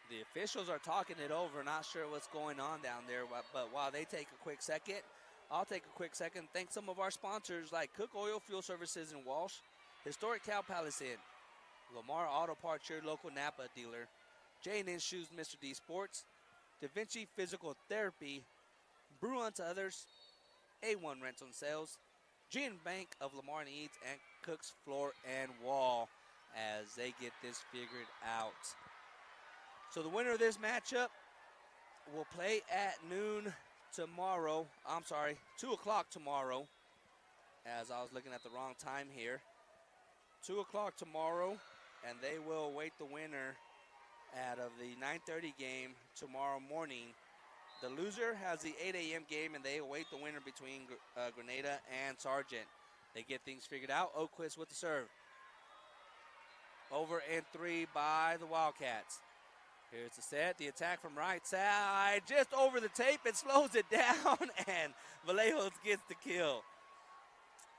The officials are talking it over, not sure what's going on down there, but while they take a quick second, I'll take a quick second and thank some of our sponsors like Cook Oil Fuel Services in Walsh, Historic Cow Palace Inn, Lamar Auto Parts, your local Napa dealer, J&N Shoes, Mr. D Sports, Da Vinci Physical Therapy, Brew Unto Others, A1 Rental and Sales, G&N Bank of Lamar and Eads, and Cook's Floor and Wall as they get this figured out. So the winner of this matchup will play at 2 o'clock tomorrow, as I was looking at the wrong time here. 2 o'clock tomorrow, and they will await the winner out of the 9:30 game tomorrow morning. The loser has the 8 a.m. game, and they await the winner between Grenada and Sargent. They get things figured out. Oquist with the serve. Over and three by the Wildcats. Here's the set. The attack from right side. Just over the tape. It slows it down, and Vallejos gets the kill.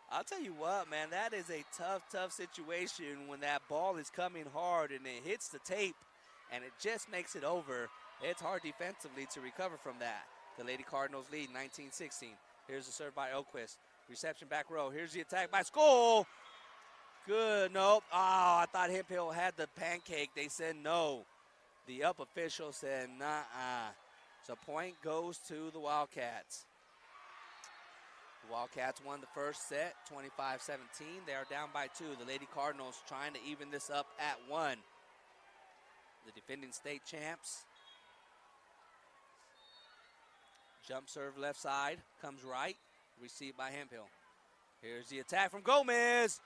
I'll tell you what, man, that is a tough situation when that ball is coming hard and it hits the tape and it just makes it over. It's hard defensively to recover from that. The Lady Cardinals lead 19-16. Here's the serve by Oquist. Reception back row. Here's the attack by Skoll. Good. Nope. Oh, I thought Hip Hill had the pancake. They said no. The up official said nah. So point goes to the Wildcats. The Wildcats won the first set, 25-17. They are down by 2. The Lady Cardinals trying to even this up at 1. The defending state champs. Jump serve left side, comes right, received by Hemphill. Here's the attack from Gomez.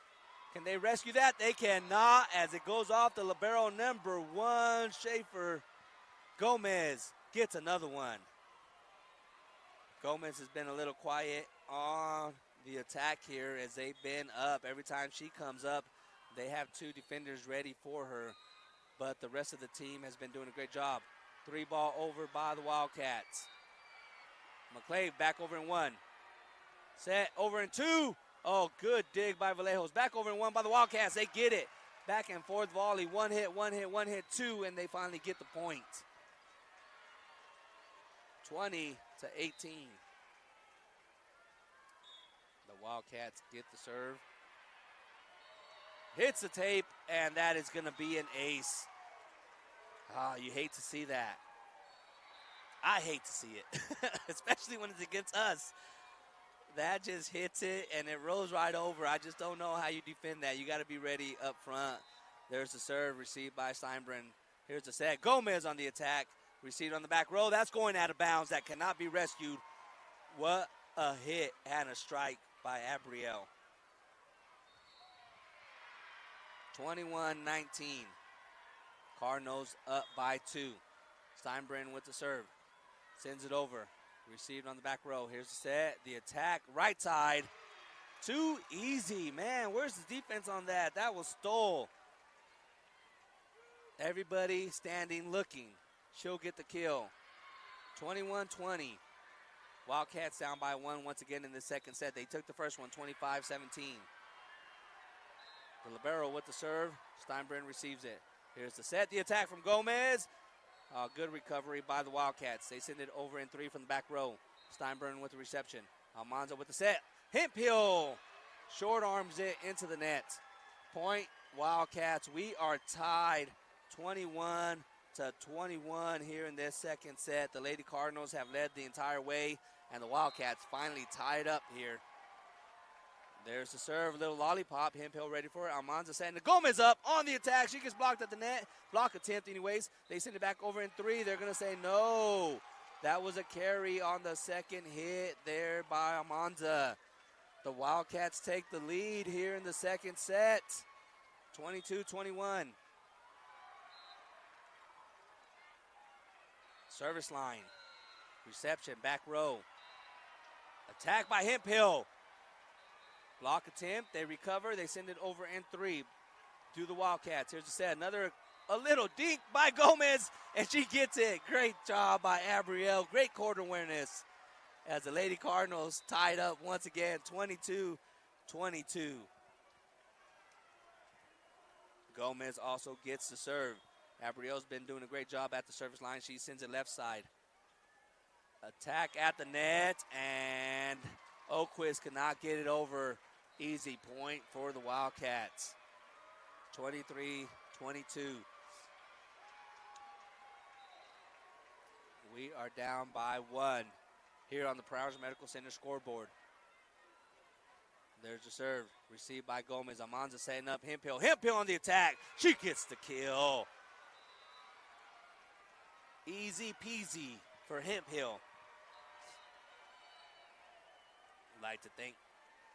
Can they rescue that? They cannot, as it goes off the libero number 1, Schaefer. Gomez gets another one. Gomez has been a little quiet on the attack here as they've been up. Every time she comes up, they have 2 defenders ready for her, but the rest of the team has been doing a great job. 3 ball over by the Wildcats. McClave back over in 1. Set over in 2. Oh, good dig by Vallejos. Back over in 1 by the Wildcats. They get it. Back and forth volley. One hit, 2, and they finally get the point. 20-18. The Wildcats get the serve. Hits the tape, and that is going to be an ace. Ah, you hate to see that. I hate to see it, especially when it's against us. That just hits it, and it rolls right over. I just don't know how you defend that. You got to be ready up front. There's the serve received by Steinbrenner. Here's the set. Gomez on the attack. Received on the back row. That's going out of bounds. That cannot be rescued. What a hit and a strike by Abriel. 21-19. Cardinals up by 2. Steinbrenner with the serve. Sends it over. Received on the back row. Here's the set. The attack. Right side. Too easy. Man, where's the defense on that? That was Stoll. Everybody standing looking. She'll get the kill. 21-20. Wildcats down by 1 once again in the second set. They took the first one 25-17. The libero with the serve. Steinbrenner receives it. Here's the set. The attack from Gomez. Good recovery by the Wildcats. They send it over in 3 from the back row. Steinbrenner with the reception. Almanza with the set. Hemphill short arms it into the net. Point Wildcats. We are tied 21-21 here in this second set. The Lady Cardinals have led the entire way, and the Wildcats finally tied up here. There's the serve, a little lollipop. Hemphill ready for it. Almanza setting the Gomez up on the attack. She gets blocked at the net. Block attempt anyways. They send it back over in 3. They're going to say no. That was a carry on the second hit there by Almanza. The Wildcats take the lead here in the second set. 22-21. Service line. Reception, back row. Attack by Hemphill. Block attempt, they recover, they send it over in 3 to the Wildcats. Here's the set, a little dink by Gomez, and she gets it. Great job by Abrielle, great court awareness as the Lady Cardinals tied up once again, 22-22. Gomez also gets the serve. Abrielle's been doing a great job at the service line. She sends it left side. Attack at the net, and Oquist cannot get it over. Easy point for the Wildcats. 23-22. We are down by 1 here on the Prowers Medical Center scoreboard. There's the serve, received by Gomez. Almanza setting up Hemphill. Hemphill on the attack. She gets the kill. Easy peasy for Hemphill. Like to thank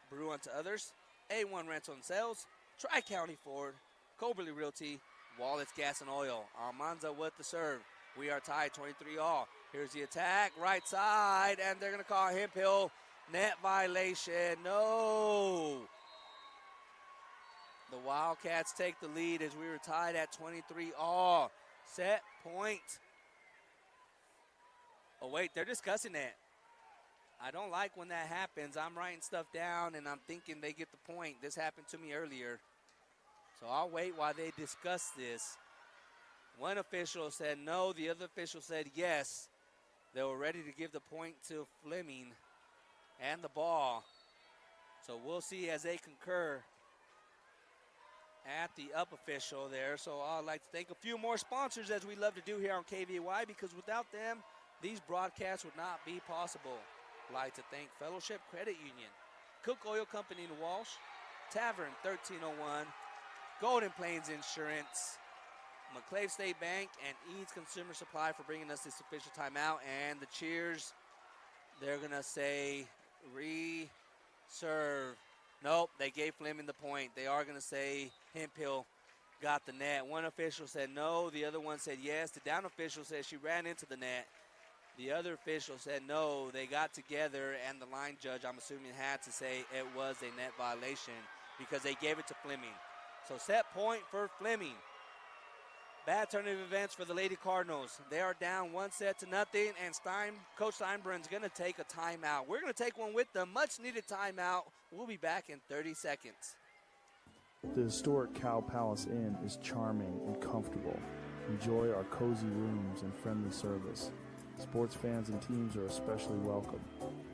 Brew Unto Others, A1 Rental and Sales, Tri-County Ford, Coberly Realty, Wallace Gas and Oil. Almanza with the serve. We are tied 23-all. Here's the attack, right side, and they're going to call Hemphill net violation. No. The Wildcats take the lead as we were tied at 23-all. Set point. Oh, wait, they're discussing that. I don't like when that happens. I'm writing stuff down, and I'm thinking they get the point. This happened to me earlier. So I'll wait while they discuss this. One official said no. The other official said yes. They were ready to give the point to Fleming and the ball. So we'll see as they concur at the up official there. So I'd like to thank a few more sponsors, as we love to do here on KVY, because without them, these broadcasts would not be possible. Like to thank Fellowship Credit Union, Cook Oil Company in Walsh, Tavern 1301, Golden Plains Insurance, McClave State Bank, and Eads Consumer Supply for bringing us this official timeout. And the cheers, they're going to say serve. Nope, they gave Fleming the point. They are going to say Hemphill got the net. One official said no. The other one said yes. The down official said she ran into the net. The other official said no. They got together, and the line judge, I'm assuming, had to say it was a net violation because they gave it to Fleming. So set point for Fleming. Bad turn of events for the Lady Cardinals. They are down 1-0, and Coach Steinbrun's going to take a timeout. We're going to take one with them. Much-needed timeout. We'll be back in 30 seconds. The historic Cow Palace Inn is charming and comfortable. Enjoy our cozy rooms and friendly service. Sports fans and teams are especially welcome.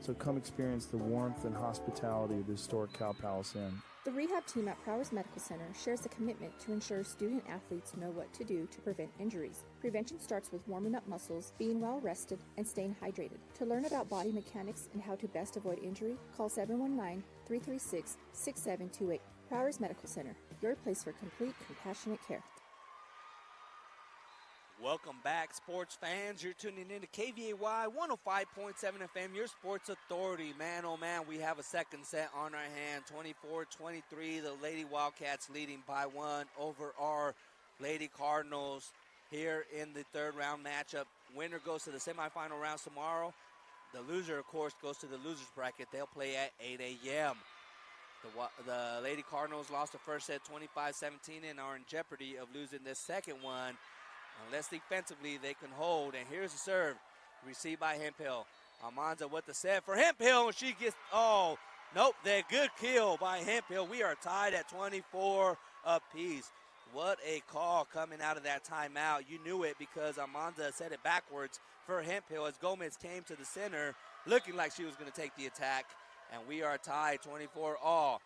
So come experience the warmth and hospitality of the historic Cow Palace Inn. The rehab team at Prowers Medical Center shares a commitment to ensure student athletes know what to do to prevent injuries. Prevention starts with warming up muscles, being well rested, and staying hydrated. To learn about body mechanics and how to best avoid injury, call 719-336-6728. Prowers Medical Center, your place for complete, compassionate care. Welcome back, sports fans. You're tuning in to KVAY 105.7 FM, your sports authority. Man, oh man, we have a second set on our hand. 24-23, the Lady Wildcats leading by 1 over our Lady Cardinals here in the third round matchup. Winner goes to the semifinal rounds tomorrow. The loser, of course, goes to the loser's bracket. They'll play at 8 a.m. The Lady Cardinals lost the first set 25-17 and are in jeopardy of losing this second one, unless defensively they can hold. And here's the serve, received by Hemphill. Almanza with the set for Hemphill, and she gets, nope, that good kill by Hemphill. We are tied at 24 apiece. What a call coming out of that timeout. You knew it because Almanza set it backwards for Hemphill as Gomez came to the center, looking like she was going to take the attack. And we are tied 24-all.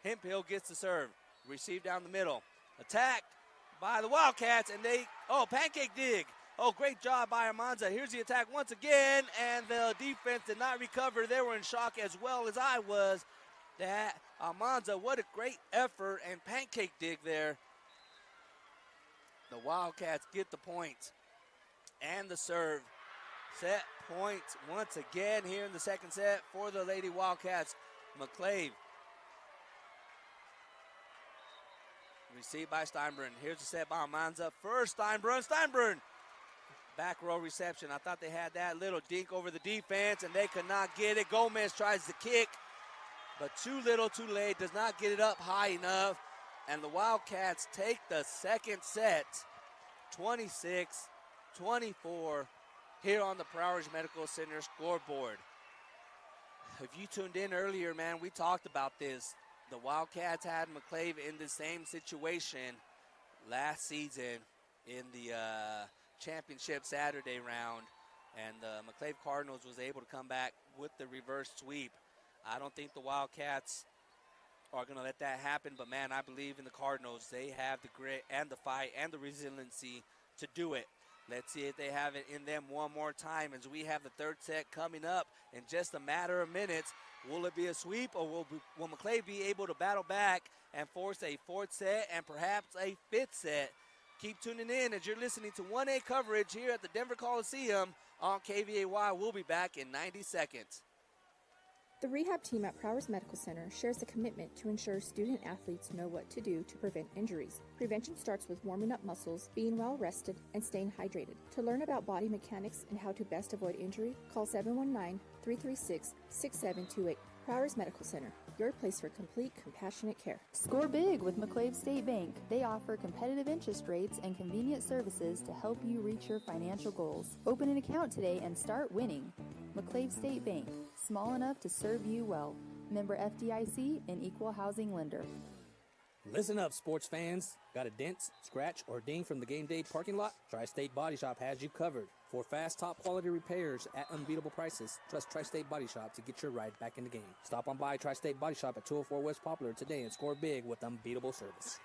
Hemphill gets the serve, received down the middle. Attacked by the Wildcats, and pancake dig. Great job by Almanza. Here's the attack once again, and the defense did not recover. They were in shock as well as I was. that. Almanza, what a great effort and pancake dig there. The Wildcats get the point and the serve. Set point once again here in the second set for the Lady Wildcats. McClave. Received by Steinbrunn. Here's the set by Almanza. First Steinbrunn. Steinbrunn. Back row reception. I thought they had that little dink over the defense, and they could not get it. Gomez tries to kick, but too little, too late. Does not get it up high enough. And the Wildcats take the second set, 26-24, here on the Prowers Medical Center scoreboard. If you tuned in earlier, man, we talked about this. The Wildcats had McClave in the same situation last season in the championship Saturday round, and the McClave Cardinals was able to come back with the reverse sweep. I don't think the Wildcats are going to let that happen, but, man, I believe in the Cardinals. They have the grit and the fight and the resiliency to do it. Let's see if they have it in them one more time as we have the third set coming up in just a matter of minutes. Will it be a sweep, or will McClave be able to battle back and force a fourth set and perhaps a fifth set? Keep tuning in as you're listening to 1A coverage here at the Denver Coliseum on KVAY. We'll be back in 90 seconds. The rehab team at Prowers Medical Center shares a commitment to ensure student athletes know what to do to prevent injuries. Prevention starts with warming up muscles, being well rested, and staying hydrated. To learn about body mechanics and how to best avoid injury, call 719-336-6728. Prowers Medical Center, your place for complete, compassionate care. Score big with McClave State Bank. They offer competitive interest rates and convenient services to help you reach your financial goals. Open an account today and start winning. McClave State Bank, small enough to serve you well. Member FDIC, an equal housing lender. Listen up, sports fans. Got a dent, scratch, or ding from the game day parking lot? Tri-State Body Shop has you covered. For fast, top-quality repairs at unbeatable prices, trust Tri-State Body Shop to get your ride back in the game. Stop on by Tri-State Body Shop at 204 West Poplar today and score big with unbeatable service.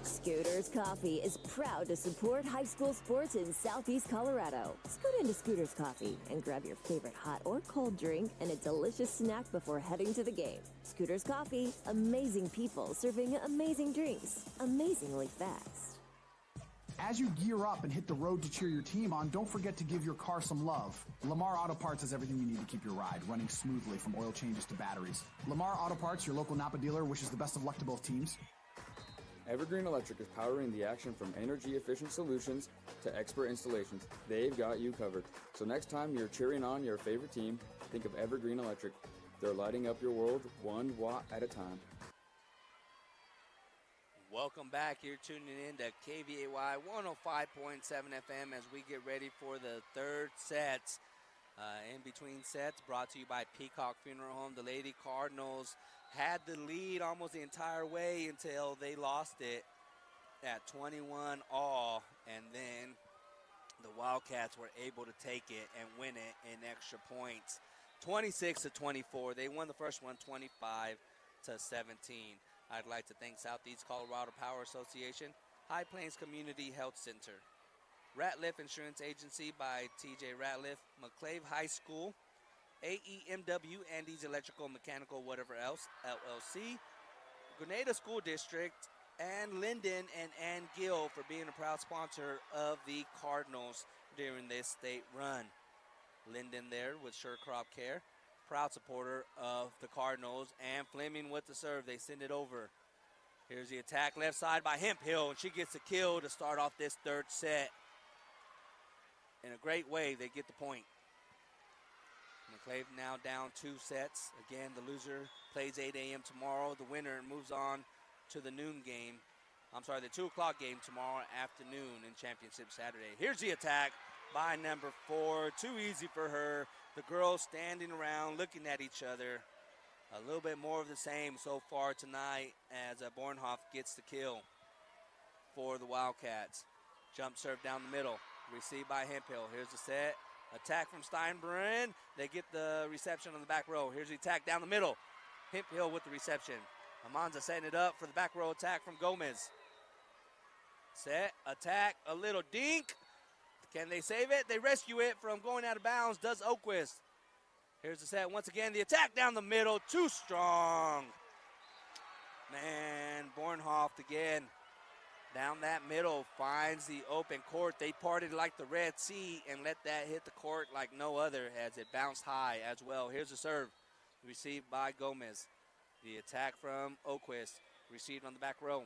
Scooters Coffee is proud to support high school sports in Southeast Colorado. Scoot into Scooters Coffee and grab your favorite hot or cold drink and a delicious snack before heading to the game. Scooters Coffee, amazing people serving amazing drinks, amazingly fast. As you gear up and hit the road to cheer your team on, don't forget to give your car some love. Lamar Auto Parts has everything you need to keep your ride running smoothly, from oil changes to batteries. Lamar Auto Parts, your local Napa dealer, wishes the best of luck to both teams. Evergreen Electric is powering the action from energy-efficient solutions to expert installations. They've got you covered. So next time you're cheering on your favorite team, think of Evergreen Electric. They're lighting up your world 1 watt at a time. Welcome back. You're tuning in to KVAY 105.7 FM as we get ready for the third set. In between sets, brought to you by Peacock Funeral Home. The Lady Cardinals had the lead almost the entire way until they lost it at 21-all, and then the Wildcats were able to take it and win it in extra points. 26-24. They won the first one 25-17. I'd like to thank Southeast Colorado Power Association, High Plains Community Health Center, Ratliff Insurance Agency by TJ Ratliff, McClave High School, AEMW, Andy's Electrical, Mechanical, whatever else, LLC, Grenada School District, and Linden and Ann Gill for being a proud sponsor of the Cardinals during this state run. Linden there with Sure Crop Care, proud supporter of the Cardinals, and Fleming with the serve. They send it over. Here's the attack left side by Hemphill, and she gets a kill to start off this third set. In a great way, they get the point. McClave now down 2 sets. Again, the loser plays 8 a.m. tomorrow. The winner moves on to the noon game. The 2 o'clock game tomorrow afternoon in Championship Saturday. Here's the attack by number 4. Too easy for her. The girls standing around looking at each other. A little bit more of the same so far tonight as Bornhoff gets the kill for the Wildcats. Jump serve down the middle. Received by Hemphill. Here's the set. Attack from Steinbrunn. They get the reception on the back row. Here's the attack down the middle. Hemphill with the reception. Amanza setting it up for the back row attack from Gomez. Set, attack, a little dink. Can they save it? They rescue it from going out of bounds. Does Oquist. Here's the set once again. The attack down the middle. Too strong. Man, Bornhoft again. Down that middle, finds the open court. They parted like the Red Sea and let that hit the court like no other as it bounced high as well. Here's a serve, received by Gomez. The attack from Oquist, received on the back row.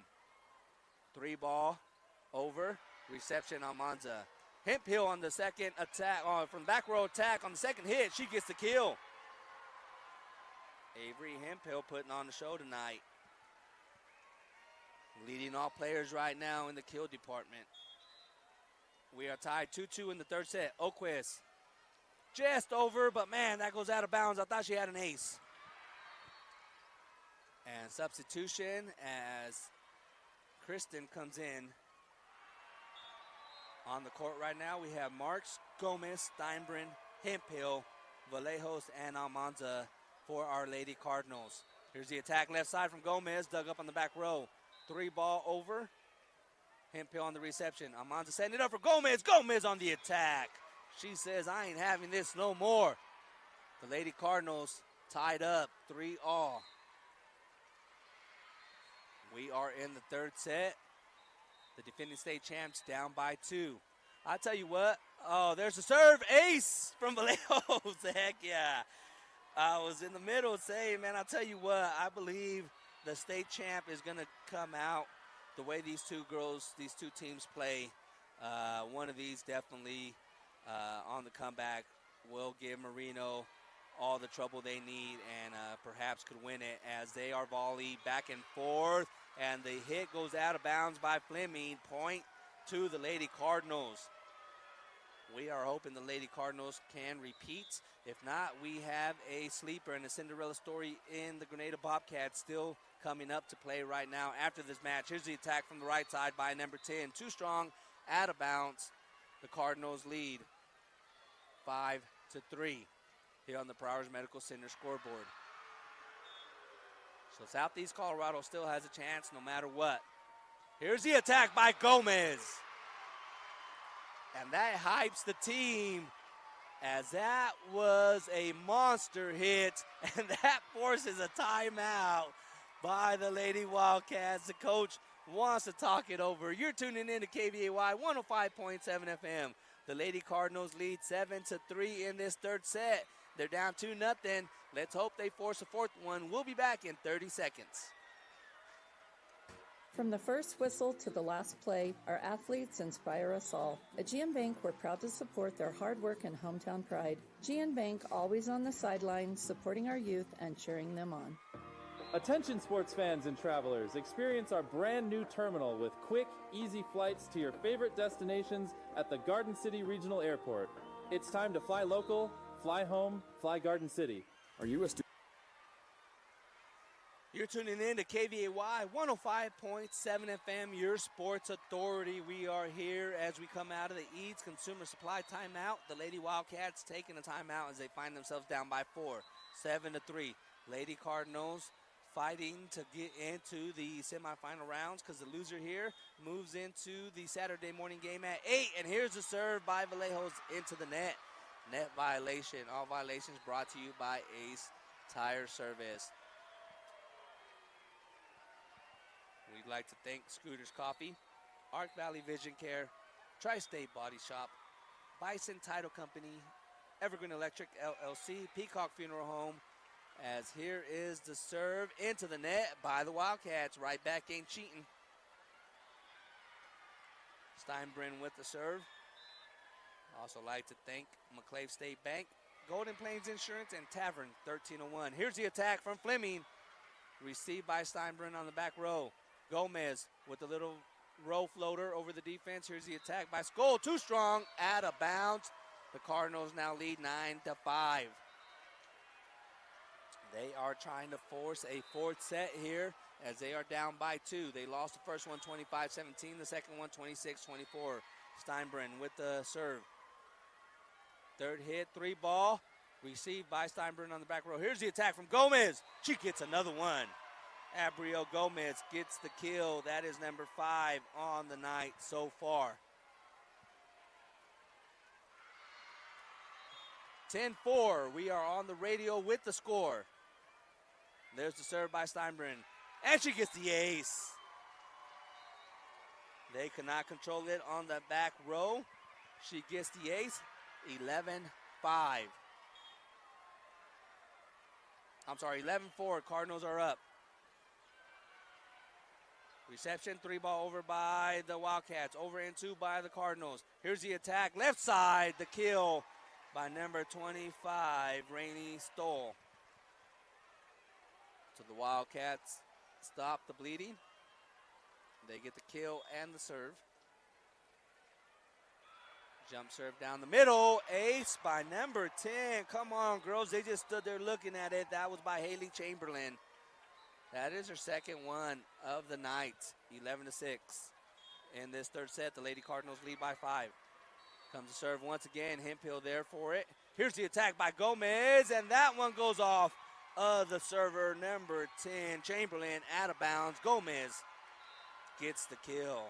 3-ball, over, reception Almanza. Hemphill on the second attack, from back row attack on the second hit. She gets the kill. Avery Hemphill putting on the show tonight. Leading all players right now in the kill department. We are tied 2-2 in the third set. Oquist just over, but man, that goes out of bounds. I thought she had an ace. And substitution as Kristen comes in. On the court right now, we have Marks, Gomez, Steinbrenn, Hemphill, Vallejos, and Almanza for Our Lady Cardinals. Here's the attack left side from Gomez, dug up on the back row. 3-ball over. Hemphill on the reception. Almanza setting it up for Gomez. Gomez on the attack. She says, I ain't having this no more. The Lady Cardinals tied up 3-all. We are in the third set. The defending state champs down by 2. I tell you what. Oh, there's a serve. Ace from Vallejos. Heck yeah. I was in the middle saying, man, I'll tell you what. I believe the state champ is going to come out the way these two teams play. One of these definitely on the comeback will give Marino all the trouble they need and perhaps could win it as they are volleyed back and forth. And the hit goes out of bounds by Fleming. Point to the Lady Cardinals. We are hoping the Lady Cardinals can repeat. If not, we have a sleeper and a Cinderella story in the Grenada Bobcats still coming up to play right now after this match. Here's the attack from the right side by number 10. Too strong, out of bounds. The Cardinals lead 5-3 here on the Prowers Medical Center scoreboard. So Southeast Colorado still has a chance no matter what. Here's the attack by Gomez. And that hypes the team as that was a monster hit, and that forces a timeout by the Lady Wildcats. The coach wants to talk it over. You're tuning in to KVAY 105.7 FM. The Lady Cardinals lead 7-3 in this third set. They're down 2-0. Let's hope they force a fourth one. We'll be back in 30 seconds. From the first whistle to the last play, our athletes inspire us all. At GM Bank, we're proud to support their hard work and hometown pride. GM Bank, always on the sidelines, supporting our youth and cheering them on. Attention sports fans and travelers, experience our brand new terminal with quick, easy flights to your favorite destinations at the Garden City Regional Airport. It's time to fly local, fly home, fly Garden City. Are you a student? You're tuning in to KVAY 105.7 FM, your sports authority. We are here as we come out of the Eads Consumer Supply timeout. The Lady Wildcats taking a timeout as they find themselves down by 4, 7-3. Lady Cardinals fighting to get into the semifinal rounds because the loser here moves into the Saturday morning game at 8. And here's a serve by Vallejos into the net. Net violation. All violations brought to you by Ace Tire Service. We'd like to thank Scooters Coffee, Arc Valley Vision Care, Tri-State Body Shop, Bison Title Company, Evergreen Electric LLC, Peacock Funeral Home, as here is the serve into the net by the Wildcats. Right back ain't cheating. Steinbrenn with the serve. Also like to thank McClave State Bank, Golden Plains Insurance, and Tavern 1301. Here's the attack from Fleming. Received by Steinbrenn on the back row. Gomez with a little row floater over the defense. Here's the attack by Skoll. Too strong, out of bounds. The Cardinals now lead 9-5. They are trying to force a fourth set here as they are down by 2. They lost the first one 25-17, the second one 26-24. Steinbrenn with the serve. Third hit, 3-ball. Received by Steinbrenn on the back row. Here's the attack from Gomez. She gets another one. Abriel Gomez gets the kill. That is number 5 on the night so far. 10-4. We are on the radio with the score. There's the serve by Steinbrenn. And she gets the ace. They could not control it on the back row. She gets the ace, 11-5. I'm sorry, 11-4. Cardinals are up. Reception, 3-ball over by the Wildcats. Over and 2 by the Cardinals. Here's the attack. Left side, the kill by number 25, Rainey Stoll. So the Wildcats stop the bleeding. They get the kill and the serve. Jump serve down the middle. Ace by number 10. Come on, girls. They just stood there looking at it. That was by Haley Chamberlain. That is her second one of the night. 11-6. In this third set, the Lady Cardinals lead by 5. Comes the serve once again. Hemphill there for it. Here's the attack by Gomez, and that one goes off of the server, number 10, Chamberlain, out of bounds. Gomez gets the kill.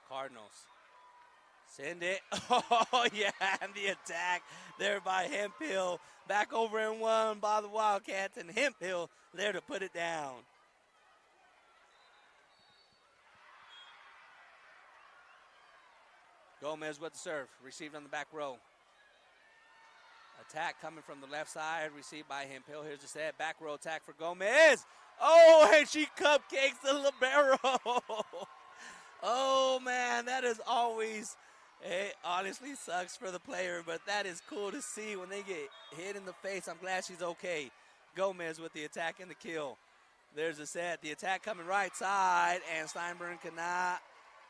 Cardinals send it. Oh, yeah, and the attack there by Hemphill. Back over and 1 by the Wildcats, and Hemphill there to put it down. Gomez with the serve, received on the back row. Attack coming from the left side, received by Hemphill. Here's the set, back row attack for Gomez. Oh, and she cupcakes the libero. Oh, man, that is always, it honestly sucks for the player, but that is cool to see when they get hit in the face. I'm glad she's okay. Gomez with the attack and the kill. There's the set, the attack coming right side, and Steinbrenner cannot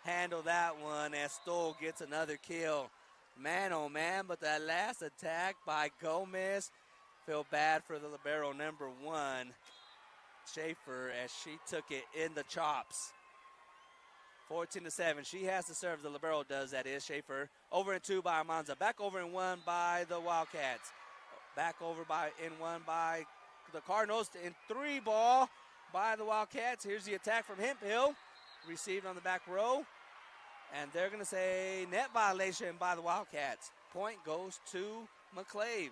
handle that one as Stoll gets another kill. Man, oh man, but that last attack by Gomez, feel bad for the libero number 1, Schaefer, as she took it in the chops. 14-7. She has to serve. The libero does, that is, Schaefer. Over and 2 by Almanza. Back over and 1 by the Wildcats. Back over by in 1 by the Cardinals. In 3-ball by the Wildcats. Here's the attack from Hemphill. Received on the back row. And they're going to say net violation by the Wildcats. Point goes to McClave.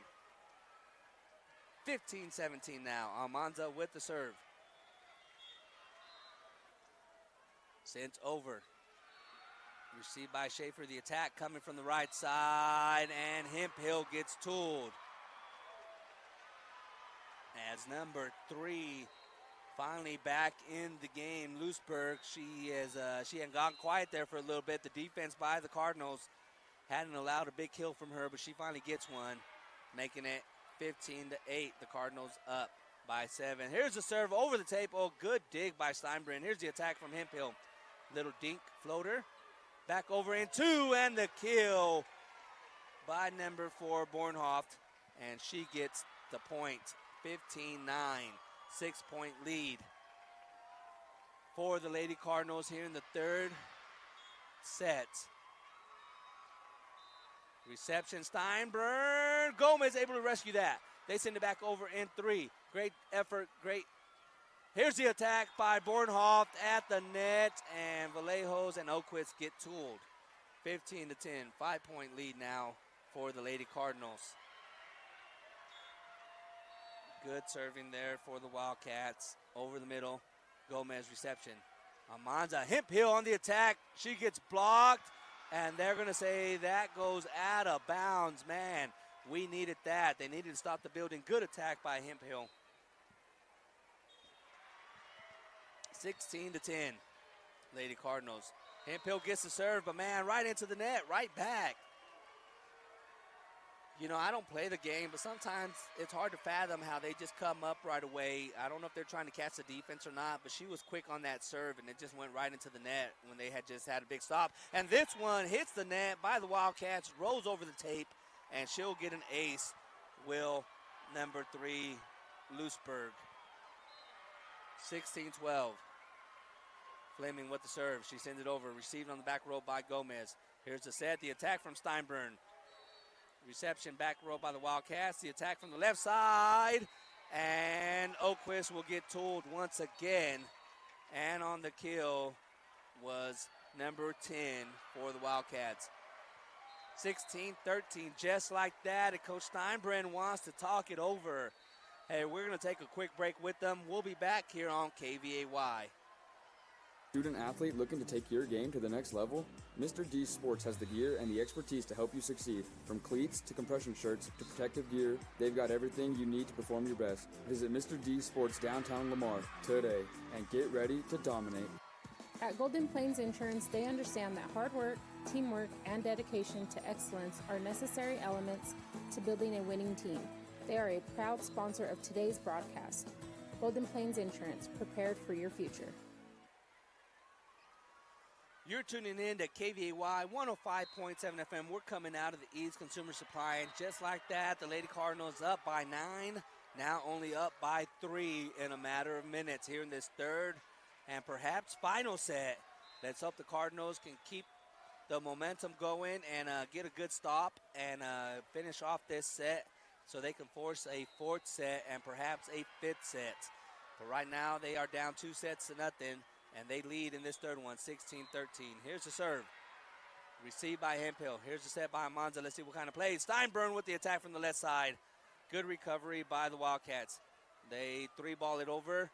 15-17 now. Almanza with the serve. Sent over. Received by Schaefer. The attack coming from the right side. And Hemphill gets tooled. As number 3 finally back in the game, Lewisburg, she hadn't gone quiet there for a little bit. The defense by the Cardinals hadn't allowed a big kill from her, but she finally gets one, making it 15-8. The Cardinals up by 7. Here's the serve over the tape. Oh, good dig by Steinbrenner. Here's the attack from Hemphill. Little dink floater. Back over in 2, and the kill by number 4, Bornhoft. And she gets the point. 15-9. 6-point lead for the Lady Cardinals here in the third set. Reception, Steinbrenner. Gomez able to rescue that. They send it back over in 3. Great effort, great. Here's the attack by Bornhoft at the net, and Vallejos and Oquist get tooled. 15-10, 5-point lead now for the Lady Cardinals. Good serving there for the Wildcats. Over the middle, Gomez reception. Almanza, Hemphill on the attack. She gets blocked, and they're going to say that goes out of bounds. Man, we needed that. They needed to stop the building. Good attack by Hemphill. 16-10, Lady Cardinals. Hemphill gets the serve, but man, right into the net, right back. You know, I don't play the game, but sometimes it's hard to fathom how they just come up right away. I don't know if they're trying to catch the defense or not, but she was quick on that serve, and it just went right into the net when they had just had a big stop. And this one hits the net by the Wildcats, rolls over the tape, and she'll get an ace. Will number 3, Lewisburg. 16-12. Fleming with the serve. She sends it over. Received on the back row by Gomez. Here's the set. The attack from Steinbrenner. Reception back row by the Wildcats. The attack from the left side. And Oquist will get tooled once again. And on the kill was number 10 for the Wildcats. 16-13, just like that. And Coach Steinbrenn wants to talk it over. Hey, we're going to take a quick break with them. We'll be back here on KVAY. Student athlete looking to take your game to the next level? Mr. D Sports has the gear and the expertise to help you succeed. From cleats to compression shirts to protective gear, they've got everything you need to perform your best. Visit Mr. D Sports downtown Lamar today and get ready to dominate. At Golden Plains Insurance, they understand that hard work, teamwork, and dedication to excellence are necessary elements to building a winning team. They are a proud sponsor of today's broadcast. Golden Plains Insurance, prepared for your future. You're tuning in to KVAY 105.7 FM. We're coming out of the East Consumer Supply, and just like that, the Lady Cardinals up by 9, now only up by 3 in a matter of minutes here in this third and perhaps final set. Let's hope the Cardinals can keep the momentum going and get a good stop and finish off this set so they can force a fourth set and perhaps a fifth set. But right now, they are down 2-0, and they lead in this third one, 16-13. Here's the serve. Received by Hemphill. Here's the set by Monza. Let's see what kind of play. Steinbrenn with the attack from the left side. Good recovery by the Wildcats. They 3-ball it over.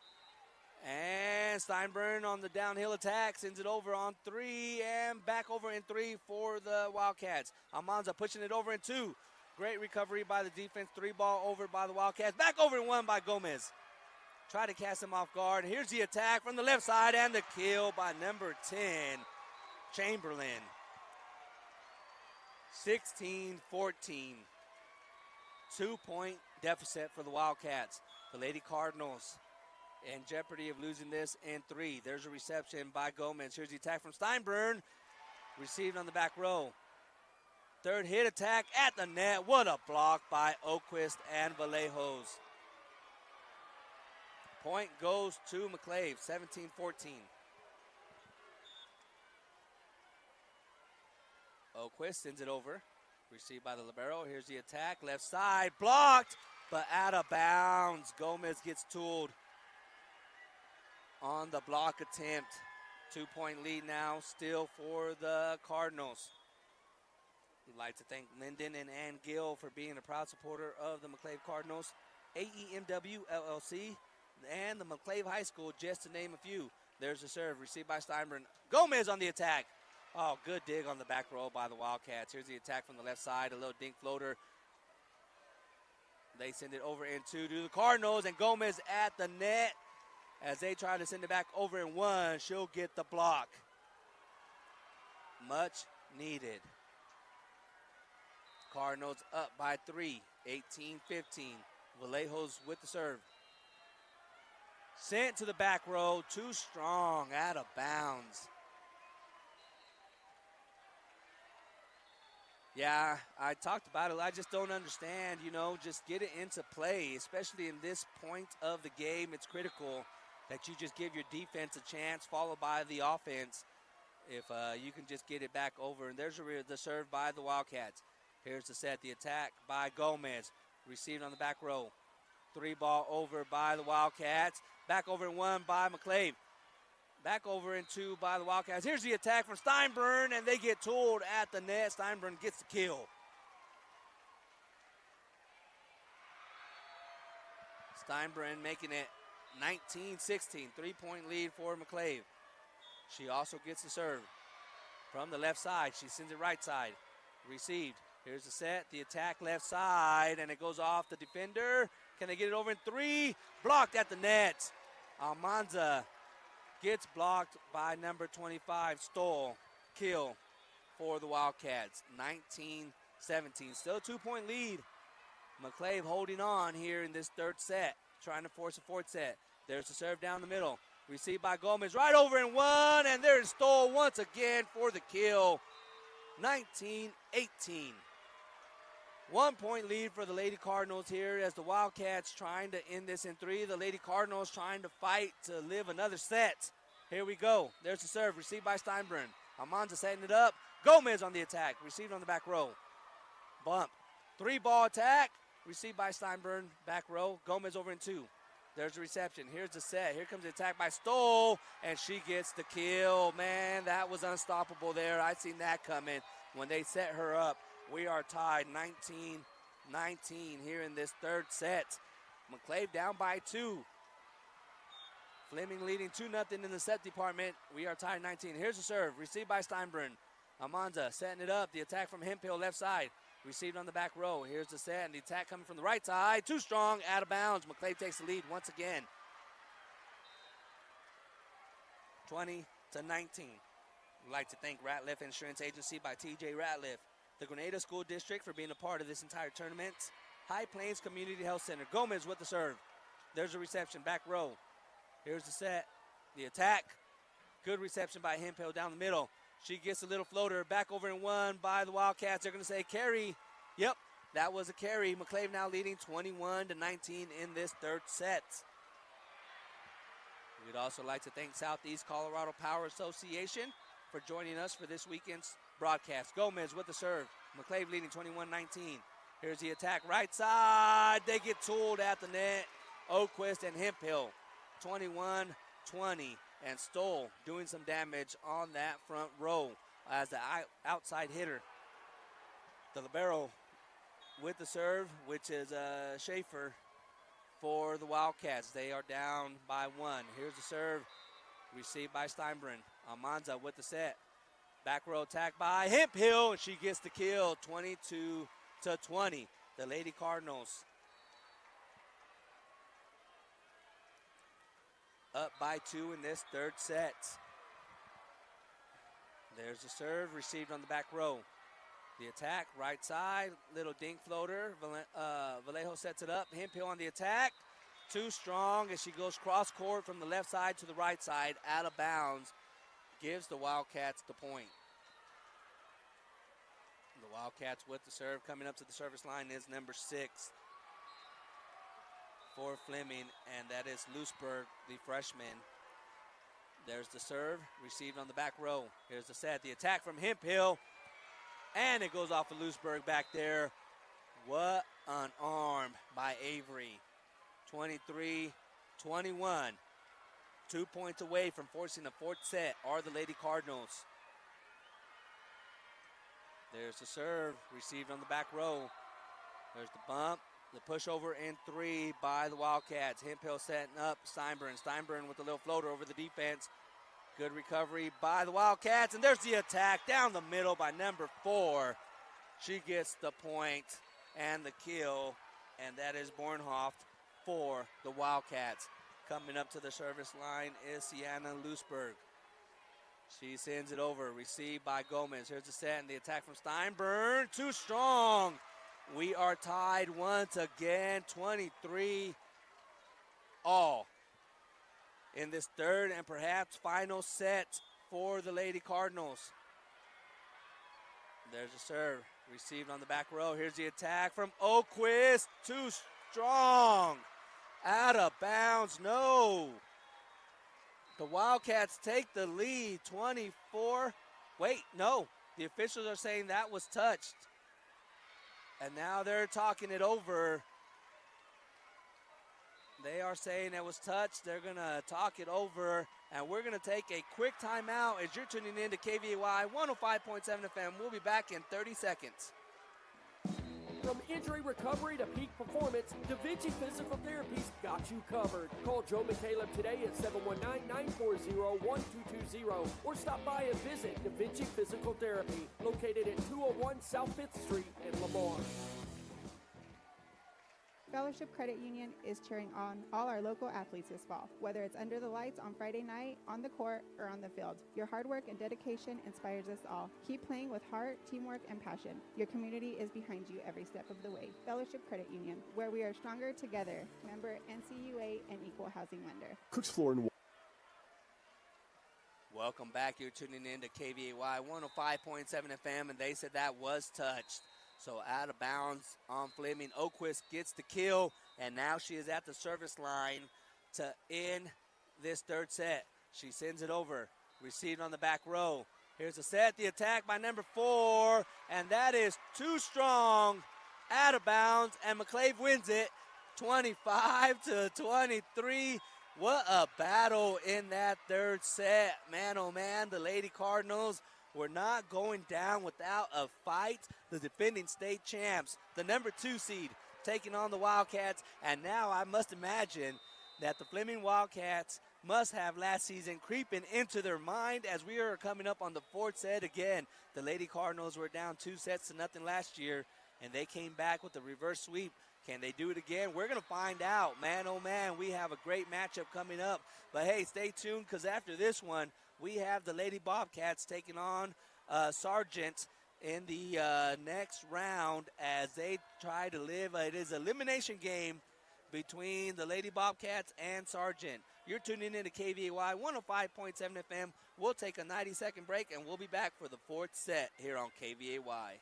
And Steinbrenn on the downhill attack sends it over on 3 and back over in 3 for the Wildcats. Almanza pushing it over in 2. Great recovery by the defense. 3-ball over by the Wildcats. Back over in 1 by Gomez. Try to cast him off guard. Here's the attack from the left side and the kill by number 10, Chamberlain. 16-14. 2-point deficit for the Wildcats. The Lady Cardinals in jeopardy of losing this in 3. There's a reception by Gomez. Here's the attack from Steinbrenn. Received on the back row. Third hit attack at the net. What a block by Oquist and Vallejos. Point goes to McClave, 17-14. Oquist sends it over. Received by the libero. Here's the attack. Left side. Blocked, but out of bounds. Gomez gets tooled on the block attempt. 2-point lead now still for the Cardinals. We'd like to thank Lyndon and Ann Gill for being a proud supporter of the McClave Cardinals, AEMW LLC, and the McClave High School, just to name a few. There's the serve, received by Steinbrenn. Gomez on the attack. Oh, good dig on the back row by the Wildcats. Here's the attack from the left side, a little dink floater. They send it over in 2 to the Cardinals, and Gomez at the net. As they try to send it back over in 1, she'll get the block. Much needed. Cardinals up by 3, 18-15. Vallejos with the serve. Sent to the back row, too strong, out of bounds. Yeah, I talked about it. I just don't understand, just get it into play, especially in this point of the game. It's critical that you just give your defense a chance, followed by the offense, if you can just get it back over. And there's the serve by the Wildcats. Here's the set, the attack by Gomez. Received on the back row. 3-ball over by the Wildcats. Back over in 1 by McClave. Back over in 2 by the Wildcats. Here's the attack from Steinbrenn, and they get tooled at the net. Steinbrenn gets the kill. Steinbrenn making it 19-16, 3-point lead for McClave. She also gets the serve from the left side. She sends it right side. Received. Here's the set, the attack left side, and it goes off the defender. Can they get it over in 3? Blocked at the net. Almanza gets blocked by number 25, Stoll. Kill for the Wildcats, 19-17. Still a 2-point lead. McClave holding on here in this third set, trying to force a fourth set. There's the serve down the middle. Received by Gomez, right over in 1, and there's Stoll once again for the kill. 19-18. 1-point lead for the Lady Cardinals here as the Wildcats trying to end this in 3. The Lady Cardinals trying to fight to live another set. Here we go. There's the serve, received by Steinbrenn. Almanza setting it up. Gomez on the attack, received on the back row. Bump. 3-ball attack, received by Steinbrenn, back row. Gomez over in 2. There's the reception. Here's the set. Here comes the attack by Stoll, and she gets the kill. Man, that was unstoppable there. I seen that coming when they set her up We are tied 19-19 here in this third set. McClave down by 2. Fleming leading 2-0 in the set department. We are tied 19. Here's the serve, received by Steinbrunn. Amanza setting it up. The attack from Hemphill, left side. Received on the back row. Here's the set, and the attack coming from the right side. Too strong, out of bounds. McClave takes the lead once again. 20-19. We'd like to thank Ratliff Insurance Agency by TJ Ratliff, the Grenada School District for being a part of this entire tournament. High Plains Community Health Center. Gomez with the serve. There's a reception, back row. Here's the set, the attack. Good reception by Hemphill down the middle. She gets a little floater, back over and one by the Wildcats. They're going to say carry. Yep, that was a carry. McClave now leading 21-19 in this third set. We'd also like to thank Southeast Colorado Power Association for joining us for this weekend's broadcast. Gomez with the serve. McClave leading 21-19. Here's the attack, right side. They get tooled at the net. Oquist and Hemphill, 21-20. And Stoll doing some damage on that front row as the outside hitter. The libero with the serve, which is Schaefer for the Wildcats. They are down by 1. Here's the serve, received by Steinbrunn. Almanza with the set. Back row attack by Hemphill, and she gets the kill, 22-20. The Lady Cardinals up by 2 in this third set. There's the serve, received on the back row. The attack, right side, little dink floater. Vallejo sets it up. Hemphill on the attack. Too strong as she goes cross court from the left side to the right side, out of bounds. Gives the Wildcats the point. The Wildcats with the serve. Coming up to the service line is number 6 for Fleming, and that is Lewisburg, the freshman. There's the serve, received on the back row. Here's the set, the attack from Hemphill, and it goes off of Lewisburg back there. What an arm by Avery. 23-21. 2 points away from forcing the fourth set are the Lady Cardinals. There's the serve, received on the back row. There's the bump. The pushover in 3 by the Wildcats. Hemphill setting up Steinbrunn. Steinbrunn with a little floater over the defense. Good recovery by the Wildcats. And there's the attack down the middle by number 4. She gets the point and the kill. And that is Bornhoff for the Wildcats. Coming up to the service line is Sienna Lewisburg. She sends it over. Received by Gomez. Here's the set and the attack from Steinbrunn. Too strong. We are tied once again, 23 all in this third and perhaps final set for the Lady Cardinals. There's a serve, received on the back row. Here's the attack from Oquist, too strong, out of bounds, no. The Wildcats take the lead, 24. Wait, no, the officials are saying that was touched. And now they're talking it over. They are saying it was touched. They're going to talk it over. And we're going to take a quick timeout as you're tuning in to KVAY 105.7 FM. We'll be back in 30 seconds. From injury recovery to peak performance, Da Vinci Physical Therapy's got you covered. Call Joe McCaleb today at 719-940-1220 or stop by and visit Da Vinci Physical Therapy, located at 201 South 5th Street in Lamar. Fellowship Credit Union is cheering on all our local athletes this fall, whether it's under the lights on Friday night, on the court, or on the field. Your hard work and dedication inspires us all. Keep playing with heart, teamwork, and passion. Your community is behind you every step of the way. Fellowship Credit Union, where we are stronger together. Member NCUA and Equal Housing Lender. Cooks Floor and Welcome back. You're tuning in to KVAY 105.7 FM, and they said that was touched. So out of bounds on Fleming. Oquist gets the kill, and now she is at the service line to end this third set. She sends it over, received on the back row. Here's the set, the attack by number 4, and that is too strong, out of bounds, and McClave wins it 25-23. What a battle in that third set. Man, oh man, the Lady Cardinals we're not going down without a fight. The defending state champs, the number 2 seed, taking on the Wildcats. And now I must imagine that the Fleming Wildcats must have last season creeping into their mind as we are coming up on the 4th set again. The Lady Cardinals were down 2-0 last year, and they came back with a reverse sweep. Can they do it again? We're going to find out. Man, oh man, we have a great matchup coming up. But hey, stay tuned, because after this one, we have the Lady Bobcats taking on Sargent in the next round as they try to live. It is an elimination game between the Lady Bobcats and Sargent. You're tuning in to KVAY 105.7 FM. We'll take a 90-second break, and we'll be back for the 4th set here on KVAY.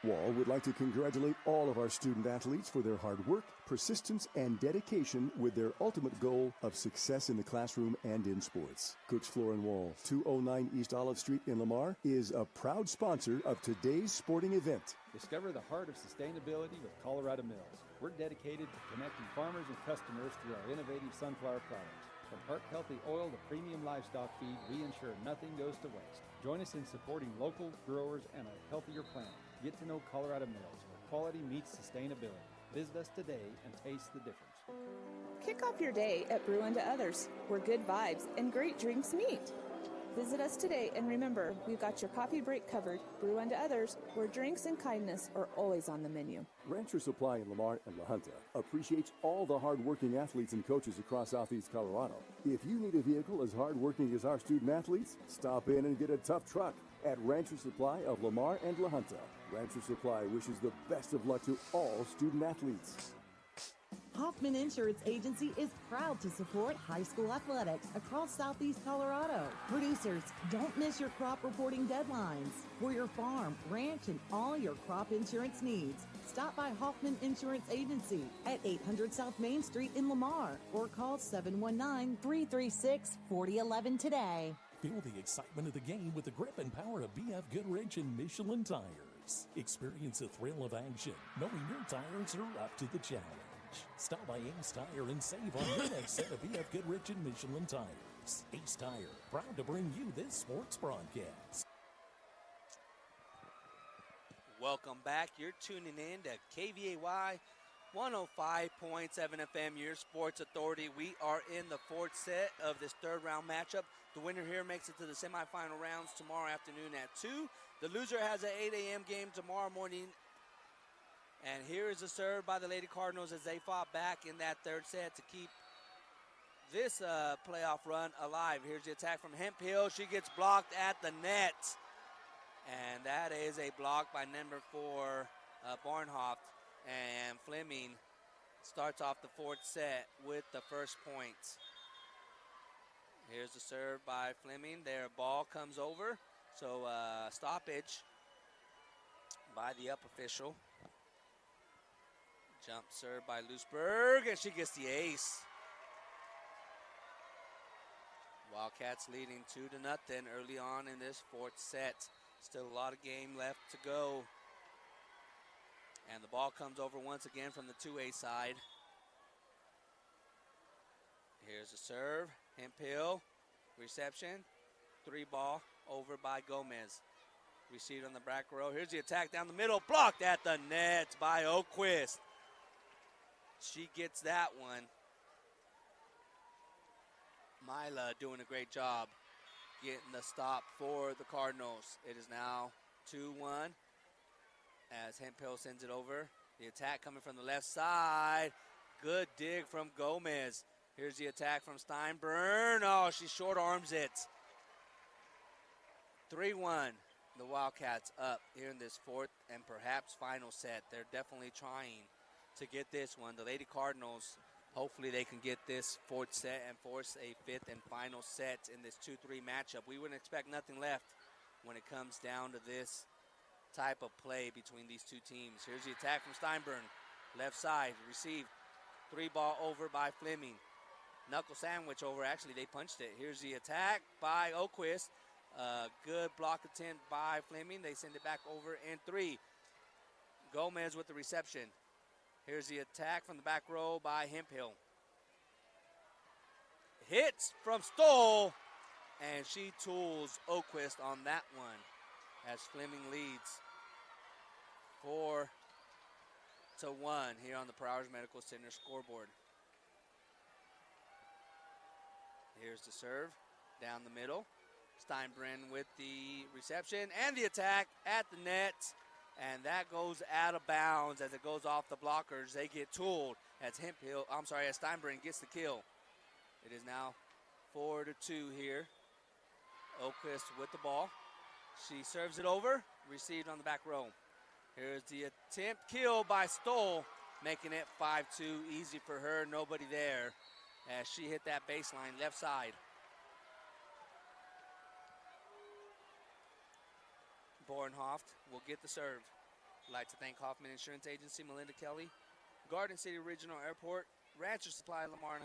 Wall would like to congratulate all of our student athletes for their hard work, persistence, and dedication with their ultimate goal of success in the classroom and in sports. Cook's Floor and Wall, 209 East Olive Street in Lamar, is a proud sponsor of today's sporting event. Discover the heart of sustainability with Colorado Mills. We're dedicated to connecting farmers and customers through our innovative sunflower products. From Heart Healthy Oil to premium livestock feed, we ensure nothing goes to waste. Join us in supporting local growers and a healthier planet. Get to know Colorado Mills, where quality meets sustainability. Visit us today and taste the difference. Kick off your day at Brew Unto Others, where good vibes and great drinks meet. Visit us today and remember, we've got your coffee break covered. Brew Unto Others, where drinks and kindness are always on the menu. Rancher Supply in Lamar and La Junta appreciates all the hard-working athletes and coaches across Southeast Colorado. If you need a vehicle as hard-working as our student athletes, stop in and get a tough truck at Rancher Supply of Lamar and La Junta. Rancher Supply wishes the best of luck to all student athletes. Hoffman Insurance Agency is proud to support high school athletics across Southeast Colorado. Producers, don't miss your crop reporting deadlines. For your farm, ranch, and all your crop insurance needs, stop by Hoffman Insurance Agency at 800 South Main Street in Lamar or call 719-336-4011 today. Feel the excitement of the game with the grip and power of BF Goodrich and Michelin tires. Experience the thrill of action, knowing your tires are up to the challenge. Stop by Ace Tire and save on your next set of BF Goodrich and Michelin tires. Ace Tire, proud to bring you this sports broadcast. Welcome back. You're tuning in to KVAY 105.7 FM, your sports authority. We are in the 4th set of this 3rd round matchup. The winner here makes it to the semifinal rounds tomorrow afternoon at 2. The loser has an 8 a.m. game tomorrow morning. And here is a serve by the Lady Cardinals as they fought back in that 3rd set to keep this playoff run alive. Here's the attack from Hemphill. She gets blocked at the net. And that is a block by number 4, Barnhoft. And Fleming starts off the 4th set with the first point. Here's the serve by Fleming. Their ball comes over. So stoppage by the up official. Jump serve by Lewisburg, and she gets the ace. Wildcats leading 2-0 early on in this 4th set. Still a lot of game left to go. And the ball comes over once again from the 2A side. Here's the serve. Hemphill, reception. 3-ball over by Gomez. Received on the back row. Here's the attack down the middle. Blocked at the net by O'Quist. She gets that one. Mila doing a great job getting the stop for the Cardinals. It is now 2-1 as Hemphill sends it over. The attack coming from the left side. Good dig from Gomez. Here's the attack from Steinburn. Oh, she short arms it. 3-1. The Wildcats up here in this 4th and perhaps final set. They're definitely trying to get this one. The Lady Cardinals, hopefully they can get this 4th set and force a 5th and final set in this 2-3 matchup. We wouldn't expect nothing left when it comes down to this type of play between these two teams. Here's the attack from Steinburn. Left side, received. 3-ball over by Fleming. Knuckle sandwich over. Actually, they punched it. Here's the attack by O'Quist. Good block attempt by Fleming. They send it back over in 3. Gomez with the reception. Here's the attack from the back row by Hemphill. Hits from Stoll. and she tools Oquist on that one as Fleming leads 4-1 here on the Prowers Medical Center scoreboard. Here's the serve down the middle. Steinbrenn with the reception and the attack at the net. And that goes out of bounds as it goes off the blockers. They get tooled as Steinbrenn gets the kill. It is now 4-2 here. Oquist with the ball. She serves it over, received on the back row. Here's the attempt kill by Stoll, making it 5-2, easy for her, nobody there as she hit that baseline left side. Bornhoft will get the serve. I'd like to thank Hoffman Insurance Agency, Melinda Kelly, Garden City Regional Airport, Rancher Supply, Lamar and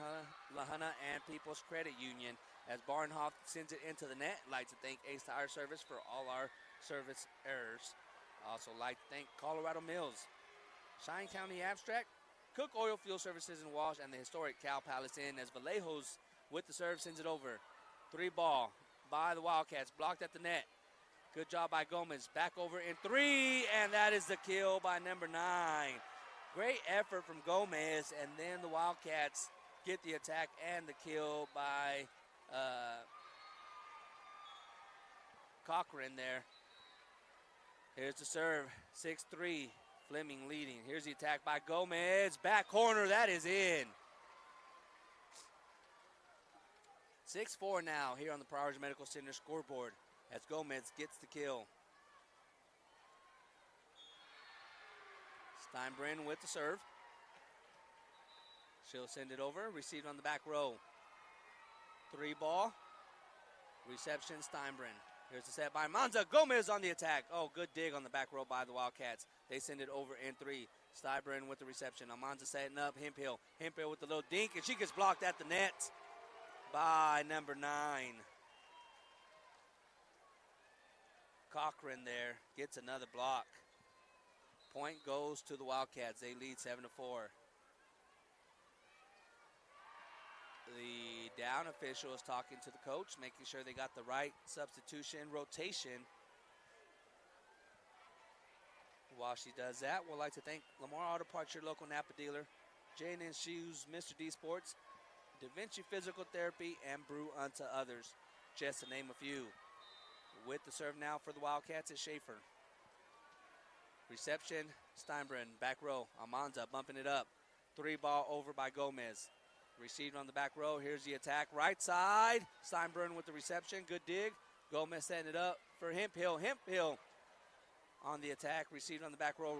Lahana, and People's Credit Union. As Barnhoff sends it into the net, I'd like to thank Ace Tire Service for all our service errors. Also like to thank Colorado Mills, Cheyenne County Abstract, Cook Oil Fuel Services in Walsh, and the historic Cow Palace Inn as Vallejos with the serve sends it over. 3-ball by the Wildcats, blocked at the net. Good job by Gomez. Back over in 3, and that is the kill by number 9. Great effort from Gomez, and then the Wildcats get the attack and the kill by Cochran there. Here's the serve, 6-3, Fleming leading. Here's the attack by Gomez. Back corner, that is in. 6-4 now here on the Prowers Medical Center scoreboard as Gomez gets the kill. Steinbrenn with the serve. She'll send it over, received on the back row. 3-ball, reception Steinbrenn. Here's the set by Manza. Gomez on the attack. Oh, good dig on the back row by the Wildcats. They send it over in 3. Steinbrenn with the reception. Almanza setting up. Hemphill. Hemphill with the little dink, and she gets blocked at the net by number 9. Cochran there gets another block. Point goes to the Wildcats. They lead 7-4. The down official is talking to the coach, making sure they got the right substitution rotation. While she does that, we'd like to thank Lamar Auto Parts, your local Napa dealer, J&N Shoes, Mr. D Sports, Da Vinci Physical Therapy, and Brew Unto Others, just to name a few. With the serve now for the Wildcats is Schaefer. Reception, Steinbrenn, back row. Almanza bumping it up. 3-ball over by Gomez. Received on the back row. Here's the attack. Right side. Steinbrenn with the reception. Good dig. Gomez setting it up for Hemphill. Hemphill on the attack. Received on the back row.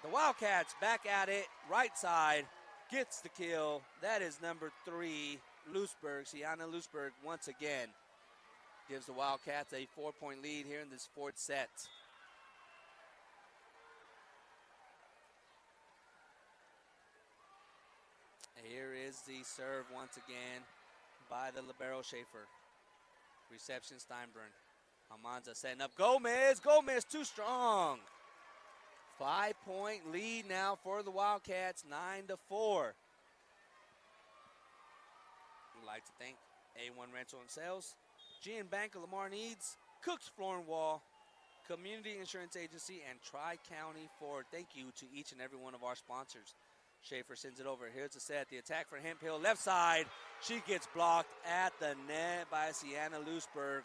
The Wildcats back at it. Right side. Gets the kill. That is number 3, Lewisburg. Sienna Lewisburg once again gives the Wildcats a 4-point lead here in this 4th set. Here is the serve once again by the libero Schaefer. Reception Steinbrenn. Almanza setting up Gomez. Gomez too strong. 5-point lead now for the Wildcats, 9-4. I'd like to thank A1 Rental and Sales, GN Bank of Lamar Needs, Cook's Floor and Wall, Community Insurance Agency, and Tri-County Ford. Thank you to each and every one of our sponsors. Schaefer sends it over. Here's the set. The attack for Hemphill. Left side. She gets blocked at the net by Sienna Lewisburg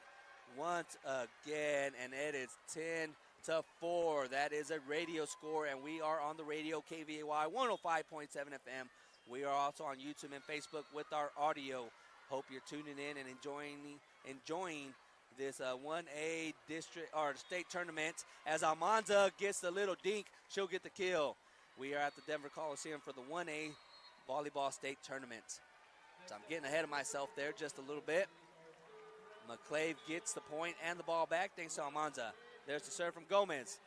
once again, and it is 10-4. That is a radio score, and we are on the radio, KVAY 105.7 FM. We are also on YouTube and Facebook with our audio. Hope you're tuning in and enjoying this 1A district or state tournament. As Almanza gets the little dink, she'll get the kill. We are at the Denver Coliseum for the 1A volleyball state tournament. So I'm getting ahead of myself there just a little bit. McClave gets the point and the ball back thanks to Almanza. There's the serve from Gomez.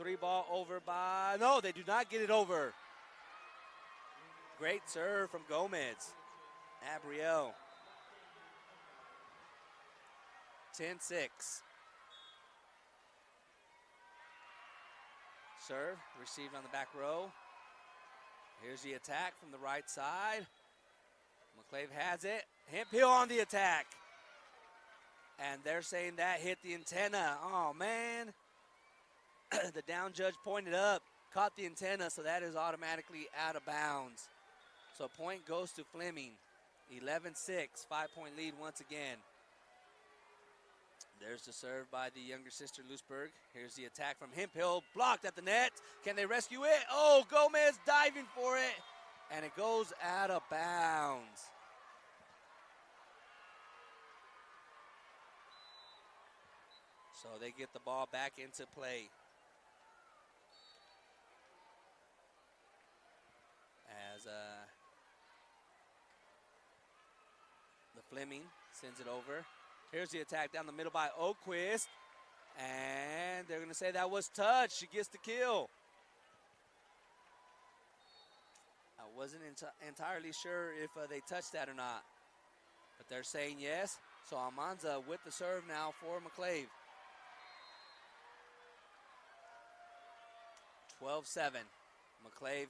3-ball over by, no, they do not get it over. Great serve from Gomez. Abriel. 10-6. Serve, received on the back row. Here's the attack from the right side. McClave has it. Hemphill on the attack. And they're saying that hit the antenna. Oh, man. The down judge pointed up, caught the antenna, so that is automatically out of bounds. So point goes to Fleming. 11-6, 5-point lead once again. There's the serve by the younger sister, Lewisburg. Here's the attack from Hemphill, blocked at the net. Can they rescue it? Oh, Gomez diving for it, and it goes out of bounds. So they get the ball back into play. As the Fleming sends it over. Here's the attack down the middle by Oquist. And they're going to say that was touch. She gets the kill. I wasn't entirely sure if they touched that or not. But they're saying yes. So Almanza with the serve now for McClave. 12-7. McClave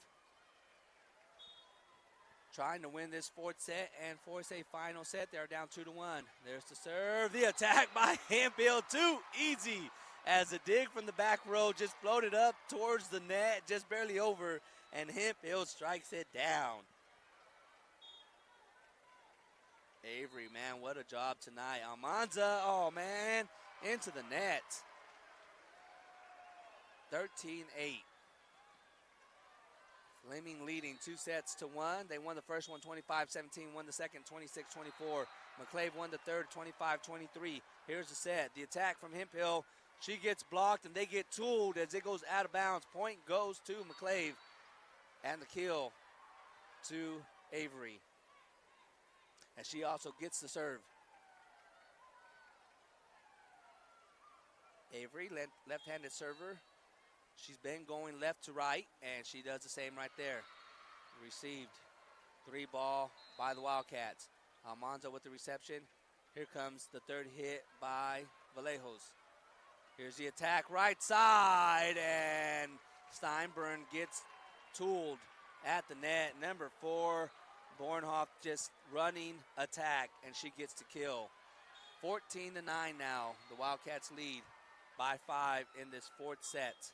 trying to win this fourth set and force a final set. They're down 2-1. There's the serve. The attack by Hemphill. Too easy as a dig from the back row just floated up towards the net, just barely over, and Hemphill strikes it down. Avery, man, what a job tonight. Almanza, oh, man, into the net. 13-8. Fleming leading 2-1. They won the first one 25-17, won the second 26-24. McClave won the third 25-23. Here's the set. The attack from Hemphill. She gets blocked and they get tooled as it goes out of bounds. Point goes to McClave. And the kill to Avery. And she also gets the serve. Avery, left-handed server. She's been going left to right, and she does the same right there. Received. 3-ball by the Wildcats. Almanza with the reception. Here comes the third hit by Vallejos. Here's the attack right side, and Steinbrunn gets tooled at the net. Number 4, Bornhoff just running attack, and she gets the kill. 14-9 now. The Wildcats lead by 5 in this fourth set.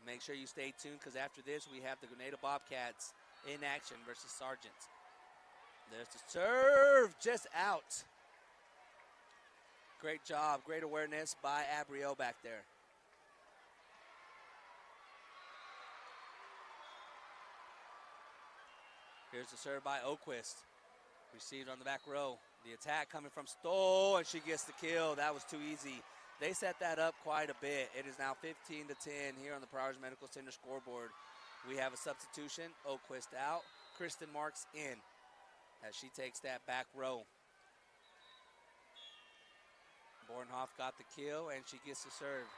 Make sure you stay tuned because after this we have the Grenada Bobcats in action versus Sargents. There's the serve, just out. Great job, great awareness by Abriel back there. Here's the serve by Oquist. Received on the back row. The attack coming from Stoll, and she gets the kill. That was too easy. They set that up quite a bit. It is now 15-10 here on the Prowers Medical Center scoreboard. We have a substitution. Oquist out. Kristen Marks in as she takes that back row. Bornhoff got the kill, and she gets the serve.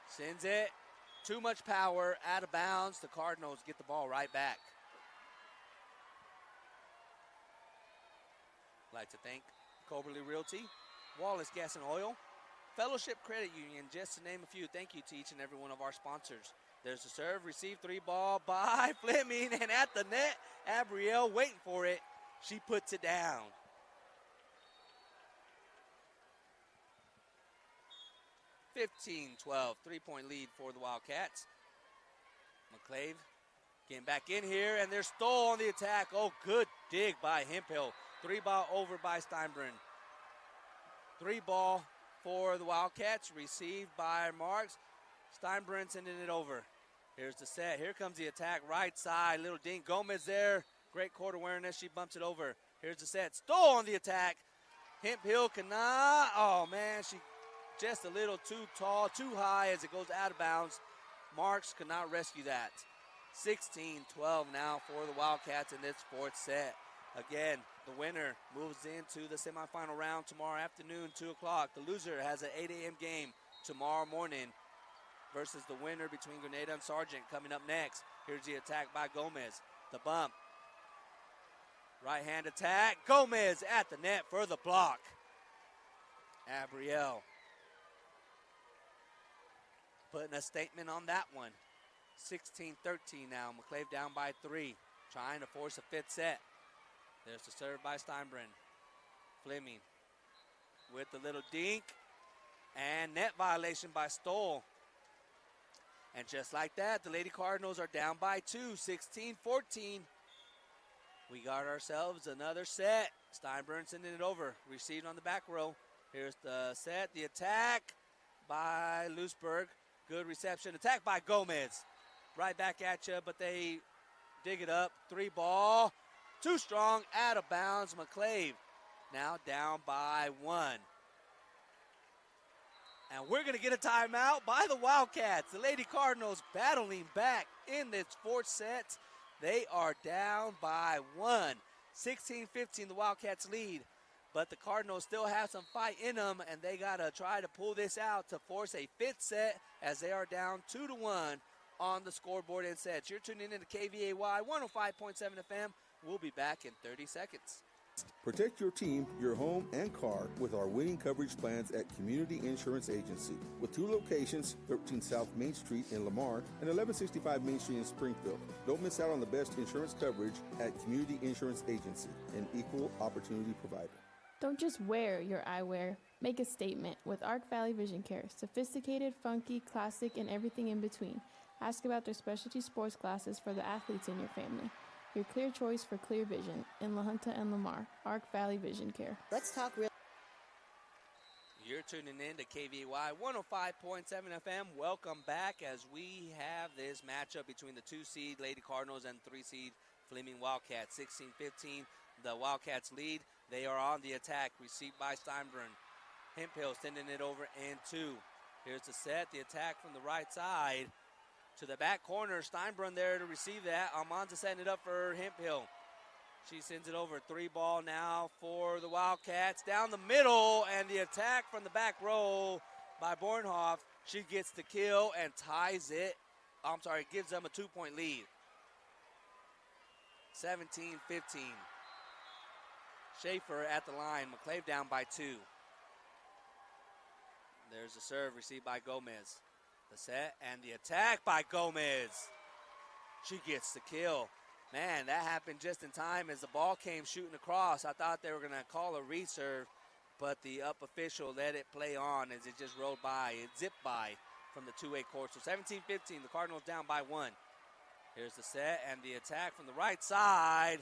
Sends it. Too much power. Out of bounds. The Cardinals get the ball right back. I'd like to thank Coberly Realty, Wallace Gas and Oil, Fellowship Credit Union, just to name a few. Thank you to each and every one of our sponsors. There's the serve, received 3-ball by Fleming, and at the net, Abriel waiting for it. She puts it down. (15-12), 3-point lead for the Wildcats. McClave getting back in here, and they're Stoll on the attack. Oh, good dig by Hemphill. 3-ball over by Steinbrunn. 3-ball for the Wildcats, received by Marks. Steinbrunn sending it over. Here's the set. Here comes the attack, right side. Little dink. Gomez there. Great court awareness. She bumps it over. Here's the set. Stoll on the attack. Hemphill cannot. Oh, man. She just a little too tall, too high as it goes out of bounds. Marks could not rescue that. 16-12 now for the Wildcats in this fourth set. Again, the winner moves into the semifinal round tomorrow afternoon, 2 o'clock. The loser has an 8 a.m. game tomorrow morning versus the winner between Grenada and Sargent coming up next. Here's the attack by Gomez. The bump. Right-hand attack. Gomez at the net for the block. Abriel putting a statement on that one. 16-13 now. McClave down by 3. Trying to force a fifth set. There's the serve by Steinbrunn. Fleming with the little dink. And net violation by Stoll. And just like that, the Lady Cardinals are down by 2, 16-14. We got ourselves another set. Steinbrenner sending it over. Received on the back row. Here's the set. The attack by Lewisburg. Good reception. Attack by Gomez. Right back at you, but they dig it up. 3 ball. Too strong. Out of bounds. McClave now down by 1. And we're going to get a timeout by the Wildcats. The Lady Cardinals battling back in this 4th set. They are down by 1. 16-15, the Wildcats lead. But the Cardinals still have some fight in them, and they got to try to pull this out to force a 5th set as they are down 2-1 on the scoreboard and sets. You're tuning in to KVAY 105.7 FM. We'll be back in 30 seconds. Protect your team, your home, and car with our winning coverage plans at Community Insurance Agency. With 2 locations, 13 South Main Street in Lamar and 1165 Main Street in Springfield. Don't miss out on the best insurance coverage at Community Insurance Agency, an equal opportunity provider. Don't just wear your eyewear. Make a statement with Arc Valley Vision Care. Sophisticated, funky, classic, and everything in between. Ask about their specialty sports glasses for the athletes in your family. Your clear choice for clear vision in La Junta and Lamar. Arc Valley Vision Care. Let's talk real. You're tuning in to KVAY 105.7 FM. Welcome back as we have this matchup between the 2-seed Lady Cardinals and 3-seed Fleming Wildcats. 16-15, the Wildcats lead. They are on the attack. Received by Steinbrenner. Hemphill sending it over and 2. Here's the set. The attack from the right side. To the back corner, Steinbrunn there to receive that. Almanza setting it up for Hemphill. She sends it over. 3 ball now for the Wildcats. Down the middle, and the attack from the back row by Bornhoff. She gets the kill and ties it. Gives them a 2-point lead. 17-15. Schaefer at the line. McClave down by 2. There's the serve received by Gomez. The set and the attack by Gomez. She gets the kill. Man, that happened just in time as the ball came shooting across. I thought they were going to call a reserve, but the up official let it play on as it just rolled by. It zipped by from the 2-way court. So 17-15, the Cardinals down by 1. Here's the set and the attack from the right side.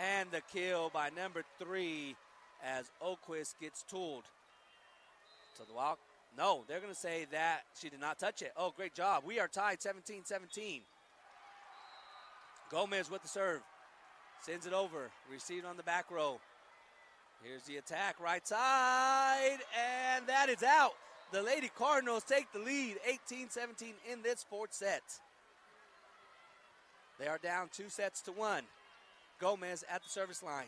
And the kill by number 3 as Oquist gets tooled. So the Wildcats. No, they're going to say that she did not touch it. Oh, great job. We are tied 17-17. Gomez with the serve. Sends it over. Received on the back row. Here's the attack. Right side. And that is out. The Lady Cardinals take the lead 18-17 in this 4th set. They are down 2-1. Gomez at the service line.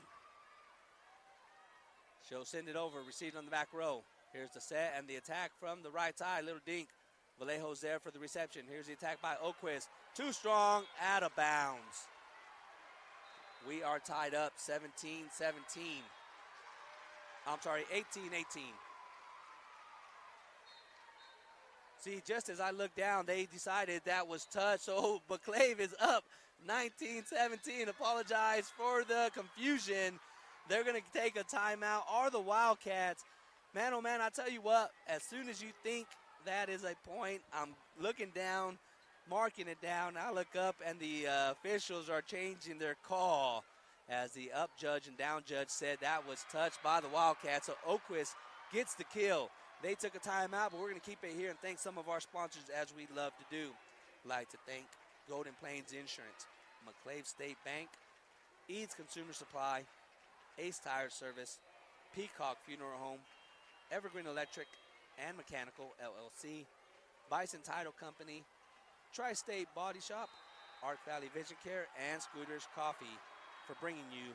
She'll send it over. Received on the back row. Here's the set and the attack from the right side. Little dink. Vallejo's there for the reception. Here's the attack by Oquist. Too strong, out of bounds. We are tied up 17-17. 18-18. See, just as I looked down, they decided that was touch. So McClave is up 19-17. Apologize for the confusion. They're going to take a timeout. Are the Wildcats. Man, oh man, I tell you what, as soon as you think that is a point, I'm looking down, marking it down. I look up, and the officials are changing their call as the up judge and down judge said that was touched by the Wildcats. So Oquist gets the kill. They took a timeout, but we're going to keep it here and thank some of our sponsors as we love to do. I'd like to thank Golden Plains Insurance, McClave State Bank, Eads Consumer Supply, Ace Tire Service, Peacock Funeral Home, Evergreen Electric and Mechanical, LLC, Bison Title Company, Tri-State Body Shop, Arc Valley Vision Care, and Scooters Coffee for bringing you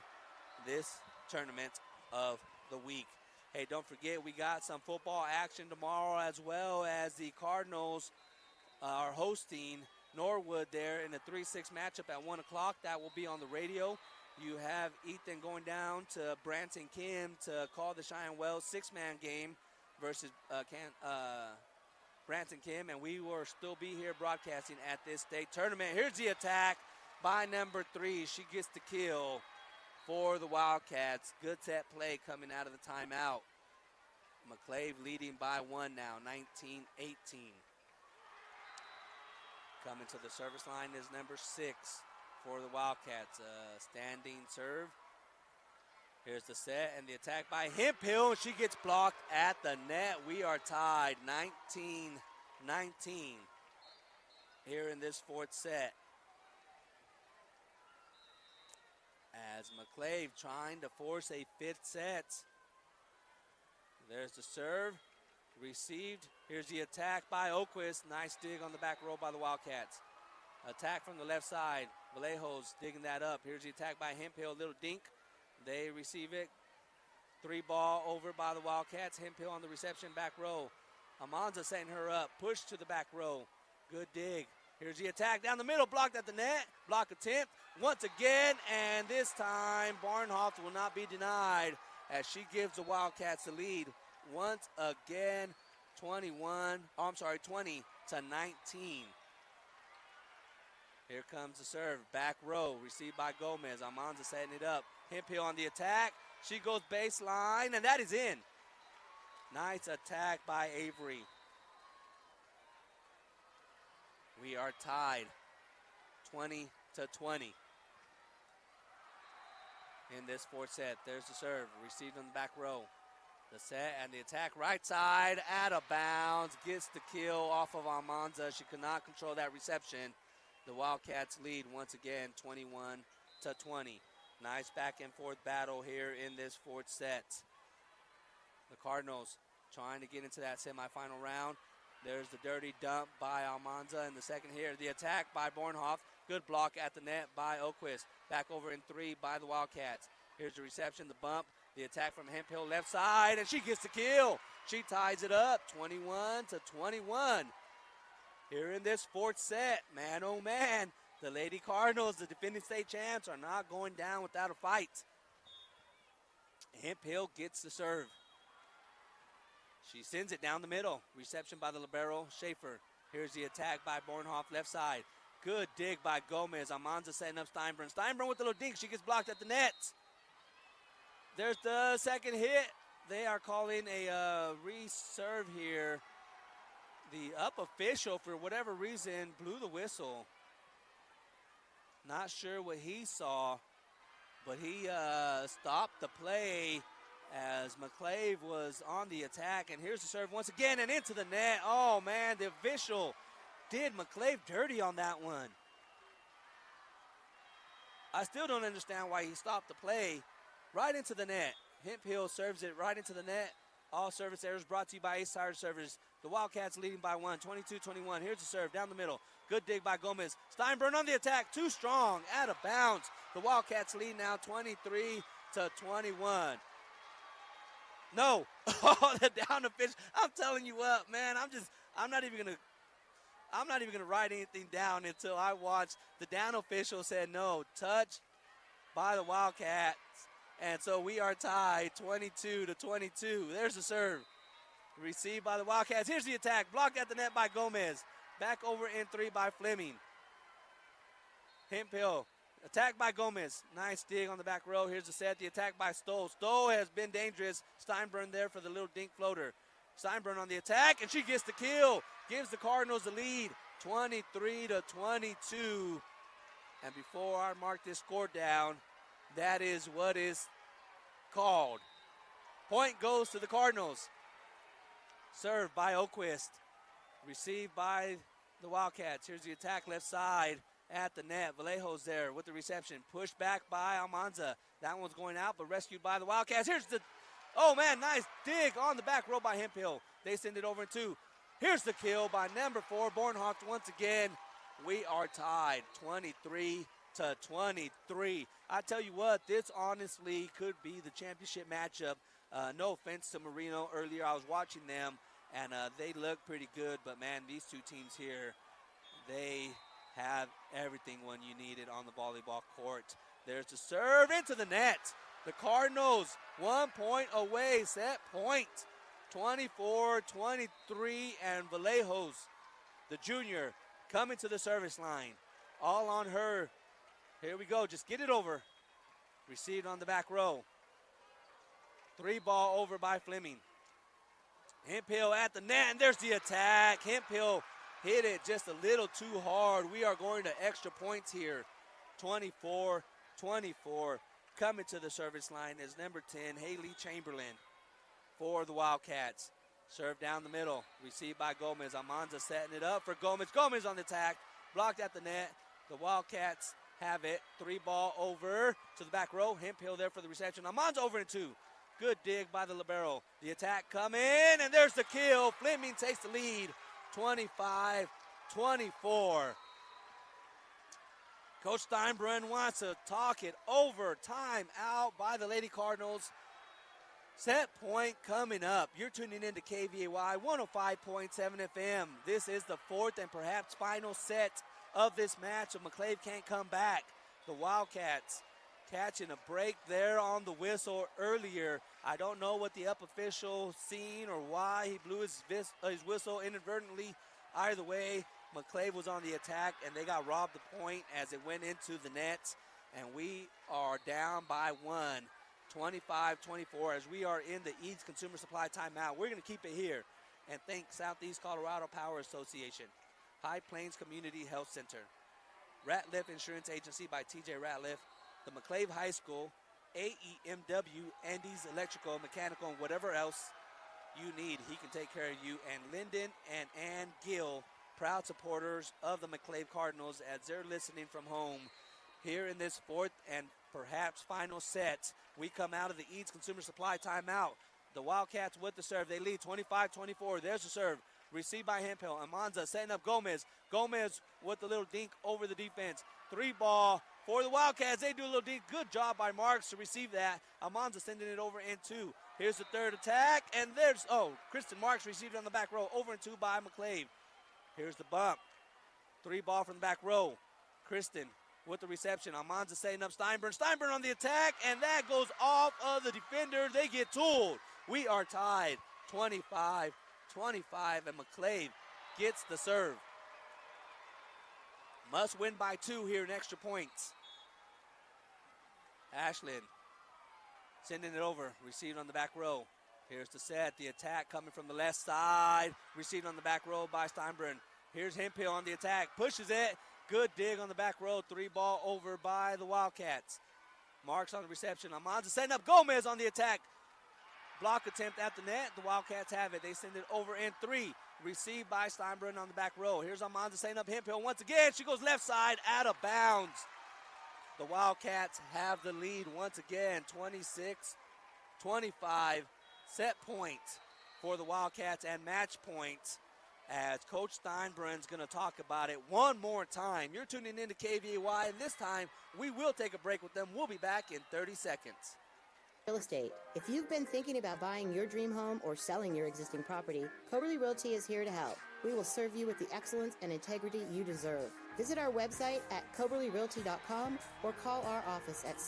this tournament of the week. Hey, don't forget, we got some football action tomorrow as well as the Cardinals are hosting Norwood there in a 3-6 matchup at 1 o'clock. That will be on the radio. You have Ethan going down to Branson Kim to call the Cheyenne Wells 6-man game versus Branson Kim, and we will still be here broadcasting at this state tournament. Here's the attack by number 3. She gets the kill for the Wildcats. Good set play coming out of the timeout. McClave leading by 1 now, 19-18. Coming to the service line is number 6 for the Wildcats. Standing serve. Here's the set and the attack by Hemphill. She gets blocked at the net. We are tied 19-19 here in this fourth set. As McClave trying to force a fifth set. There's the serve. Received. Here's the attack by Oquist. Nice dig on the back row by the Wildcats. Attack from the left side. Vallejo's digging that up. Here's the attack by Hemphill. Little dink. They receive it. 3-ball over by the Wildcats. Hemphill on the reception, back row. Amanza setting her up. Push to the back row. Good dig. Here's the attack down the middle. Blocked at the net. Block attempt once again. And this time, Barnhoff will not be denied as she gives the Wildcats the lead. Once again, 20 to 19. Here comes the serve. Back row. Received by Gomez. Almanza setting it up. Hemphill on the attack. She goes baseline, and that is in. Nice attack by Avery. We are tied 20 to 20 in this fourth set. There's the serve. Received on the back row. The set and the attack right side, out of bounds, gets the kill off of Almanza. She could not control that reception. The Wildcats lead once again, 21 to 20. Nice back and forth battle here in this fourth set. The Cardinals trying to get into that semifinal round. There's the dirty dump by Almanza in the second here. The attack by Bornhoff. Good block at the net by Oquist. Back over in 3 by the Wildcats. Here's the reception, the bump. The attack from Hemphill left side, and she gets the kill. She ties it up, 21 to 21. Here in this fourth set, man, oh man, the Lady Cardinals, the defending state champs, are not going down without a fight. Hemphill gets the serve. She sends it down the middle. Reception by the libero, Schaefer. Here's the attack by Bornhoff left side. Good dig by Gomez. Almanza setting up Steinbrunn. Steinbrunn with the little dink. She gets blocked at the net. There's the second hit. They are calling a reserve here. The up official, for whatever reason, blew the whistle. Not sure what he saw, but he stopped the play as McClave was on the attack. And here's the serve once again and into the net. Oh, man, the official did McClave dirty on that one. I still don't understand why he stopped the play. Right into the net. Hemphill serves it right into the net. All service errors brought to you by Ace Tire Servers. The Wildcats leading by 1, 22-21. Here's the serve down the middle. Good dig by Gomez. Steinbrunn on the attack. Too strong. Out of bounds. The Wildcats lead now 23 to 21. No. Oh, the down the pitch. I'm telling you what, man. I'm not even gonna write anything down until I watch the down official said no. Touch by the Wildcats. And so we are tied 22 to 22. There's the serve. Received by the Wildcats. Here's the attack. Blocked at the net by Gomez. Back over in 3 by Fleming. Hemphill. Attack by Gomez. Nice dig on the back row. Here's the set. The attack by Stoll. Stoll has been dangerous. Steinbrunn there for the little dink floater. Steinbrunn on the attack, and she gets the kill. Gives the Cardinals the lead, 23 to 22. And before I mark this score down, that is what is called. Point goes to the Cardinals. Served by Oquist. Received by the Wildcats. Here's the attack left side at the net. Vallejo's there with the reception. Pushed back by Almanza. That one's going out, but rescued by the Wildcats. Here's the, oh man, nice dig on the back row by Hemphill. They send it over in 2. Here's the kill by number 4, Bornhoff once again. We are tied 23 to 23. I tell you what, this honestly could be the championship matchup. No offense to Marino earlier. I was watching them, and they look pretty good. But, man, these two teams here, they have everything when you need it on the volleyball court. There's the serve into the net. The Cardinals 1 point away, set point. 24-23, and Vallejos, the junior, coming to the service line. All on her. Here we go. Just get it over. Received on the back row. 3-ball over by Fleming. Hemphill at the net, and there's the attack. Hemphill hit it just a little too hard. We are going to extra points here. 24-24. Coming to the service line is number 10, Haley Chamberlain for the Wildcats. Serve down the middle. Received by Gomez. Almanza setting it up for Gomez. Gomez on the attack. Blocked at the net. The Wildcats have it. 3-ball over to the back row. Hemphill there for the reception. Almanza over in 2. Good dig by the libero. The attack coming, and there's the kill. Fleming takes the lead, 25-24. Coach Steinbrunn wants to talk it over. Time out by the Lady Cardinals. Set point coming up. You're tuning in to KVAY 105.7 FM. This is the 4th and perhaps final set of this match. So McClave can't come back. The Wildcats catching a break there on the whistle earlier. I don't know what the up official seen or why he blew his whistle inadvertently. Either way, McClave was on the attack, and they got robbed the point as it went into the nets. And we are down by 1, 25-24, as we are in the Eads Consumer Supply timeout. We're going to keep it here and thank Southeast Colorado Power Association, High Plains Community Health Center, Ratliff Insurance Agency by TJ Ratliff, the McClave High School, AEMW, Andy's Electrical, Mechanical, and whatever else you need, he can take care of you. And Lyndon and Ann Gill, proud supporters of the McClave Cardinals as they're listening from home. Here in this 4th and perhaps final set, we come out of the Eads Consumer Supply timeout. The Wildcats with the serve. They lead 25-24. There's the serve. Received by Hemphill. Almanza setting up Gomez. Gomez with the little dink over the defense. 3-ball for the Wildcats. They do a little dink. Good job by Marks to receive that. Almanza sending it over in 2. Here's the third attack. And there's, Kristen Marks received it on the back row. Over in 2 by McClave. Here's the bump. 3-ball from the back row. Kristen with the reception. Almanza setting up Steinburn. Steinburn on the attack, and that goes off of the defender. They get tooled. We are tied 25-25, and McClave gets the serve. Must win by 2 here in extra points. Ashlyn sending it over. Received on the back row. Here's the set. The attack coming from the left side. Received on the back row by Steinbrunn. Here's Hemphill on the attack. Pushes it. Good dig on the back row. 3-ball over by the Wildcats. Marks on the reception. Almanza setting up Gomez on the attack. Block attempt at the net. The Wildcats have it. They send it over in 3. Received by Steinbrunn on the back row. Here's Almanza setting up Hemphill once again. She goes left side, out of bounds. The Wildcats have the lead once again, 26-25. Set point for the Wildcats and match points as Coach Steinbrunn's going to talk about it one more time. You're tuning in to KVAY, and this time we will take a break with them. We'll be back in 30 seconds. Real estate. If you've been thinking about buying your dream home or selling your existing property, Coberly Realty is here to help. We will serve you with the excellence and integrity you deserve. Visit our website at coberlyrealty.com or call our office at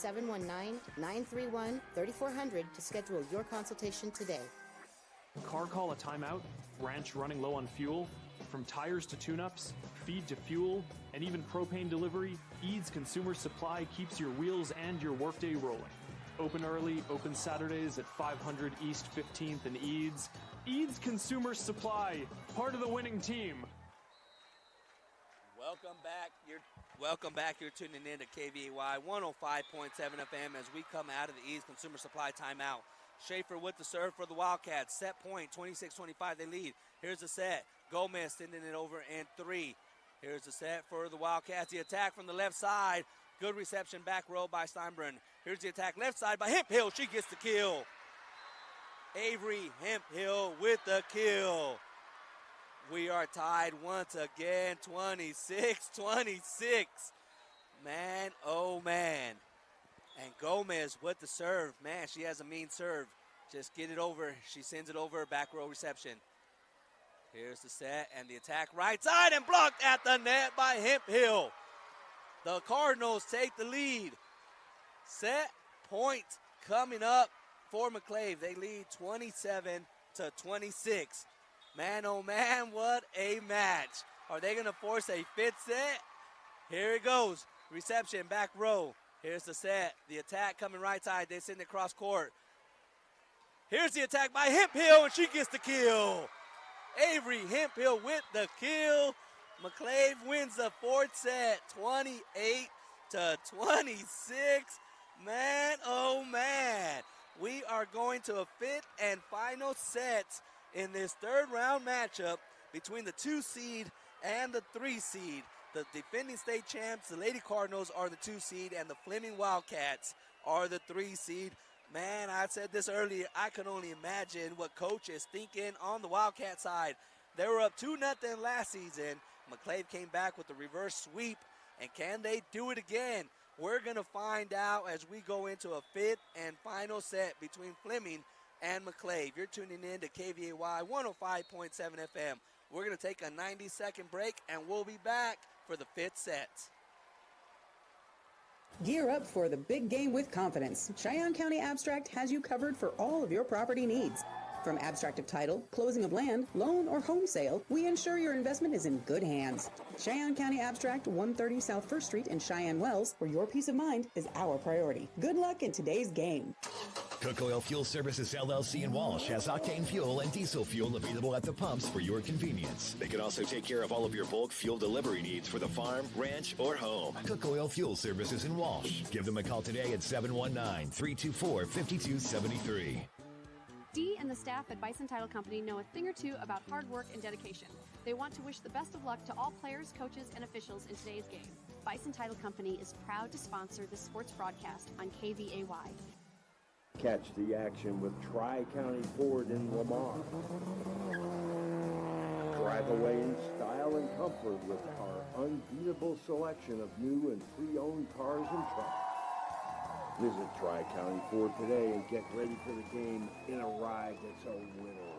719-931-3400 to schedule your consultation today. Car call a timeout, ranch running low on fuel, from tires to tune-ups, feed to fuel, and even propane delivery, Eads Consumer Supply keeps your wheels and your workday rolling. Open early, open Saturdays at 500 East 15th and Eads. Eads Consumer Supply, part of the winning team. Welcome back. You're tuning in to KVAY 105.7 FM as we come out of the Eads Consumer Supply timeout. Schaefer with the serve for the Wildcats. Set point, 26-25, they lead. Here's the set. Gomez sending it over in 3. Here's the set for the Wildcats. The attack from the left side. Good reception back row by Steinbrunn. Here's the attack left side by Hemphill. She gets the kill. Avery Hemphill with the kill. We are tied once again, 26-26. Man, oh man. And Gomez with the serve. Man, she has a mean serve. Just get it over. She sends it over, back row reception. Here's the set and the attack right side and blocked at the net by Hemphill. The Cardinals take the lead. Set point coming up for McClave. They lead 27-26. Man, oh man, what a match. Are they going to force a fifth set? Here it goes. Reception, back row. Here's the set. The attack coming right side. They send it across court. Here's the attack by Hemphill, and she gets the kill. Avery Hemphill with the kill. McClave wins the fourth set, 28-26. Man, oh man. We are going to a fifth and final set in this third round matchup between the 2 seed and the 3 seed. The defending state champs, the Lady Cardinals, are the 2 seed, and the Fleming Wildcats are the 3 seed. Man, I said this earlier, I can only imagine what coach is thinking on the Wildcat side. They were up 2-0 last season. McClave came back with a reverse sweep, and can they do it again? We're going to find out as we go into a fifth and final set between Fleming and McClave. You're tuning in to KVAY 105.7 FM. We're going to take a 90-second break, and we'll be back for the fifth set. Gear up for the big game with confidence. Cheyenne County Abstract has you covered for all of your property needs. From abstract of title, closing of land, loan, or home sale, we ensure your investment is in good hands. Cheyenne County Abstract, 130 South 1st Street in Cheyenne Wells, where your peace of mind is our priority. Good luck in today's game. Cook Oil Fuel Services LLC in Walsh has octane fuel and diesel fuel available at the pumps for your convenience. They can also take care of all of your bulk fuel delivery needs for the farm, ranch, or home. Cook Oil Fuel Services in Walsh. Give them a call today at 719-324-5273. Dee and the staff at Bison Title Company know a thing or two about hard work and dedication. They want to wish the best of luck to all players, coaches, and officials in today's game. Bison Title Company is proud to sponsor this sports broadcast on KVAY. Catch the action with Tri-County Ford in Lamar. Drive away in style and comfort with our unbeatable selection of new and pre-owned cars and trucks. Visit Tri-County Ford today and get ready for the game in a ride that's a winner.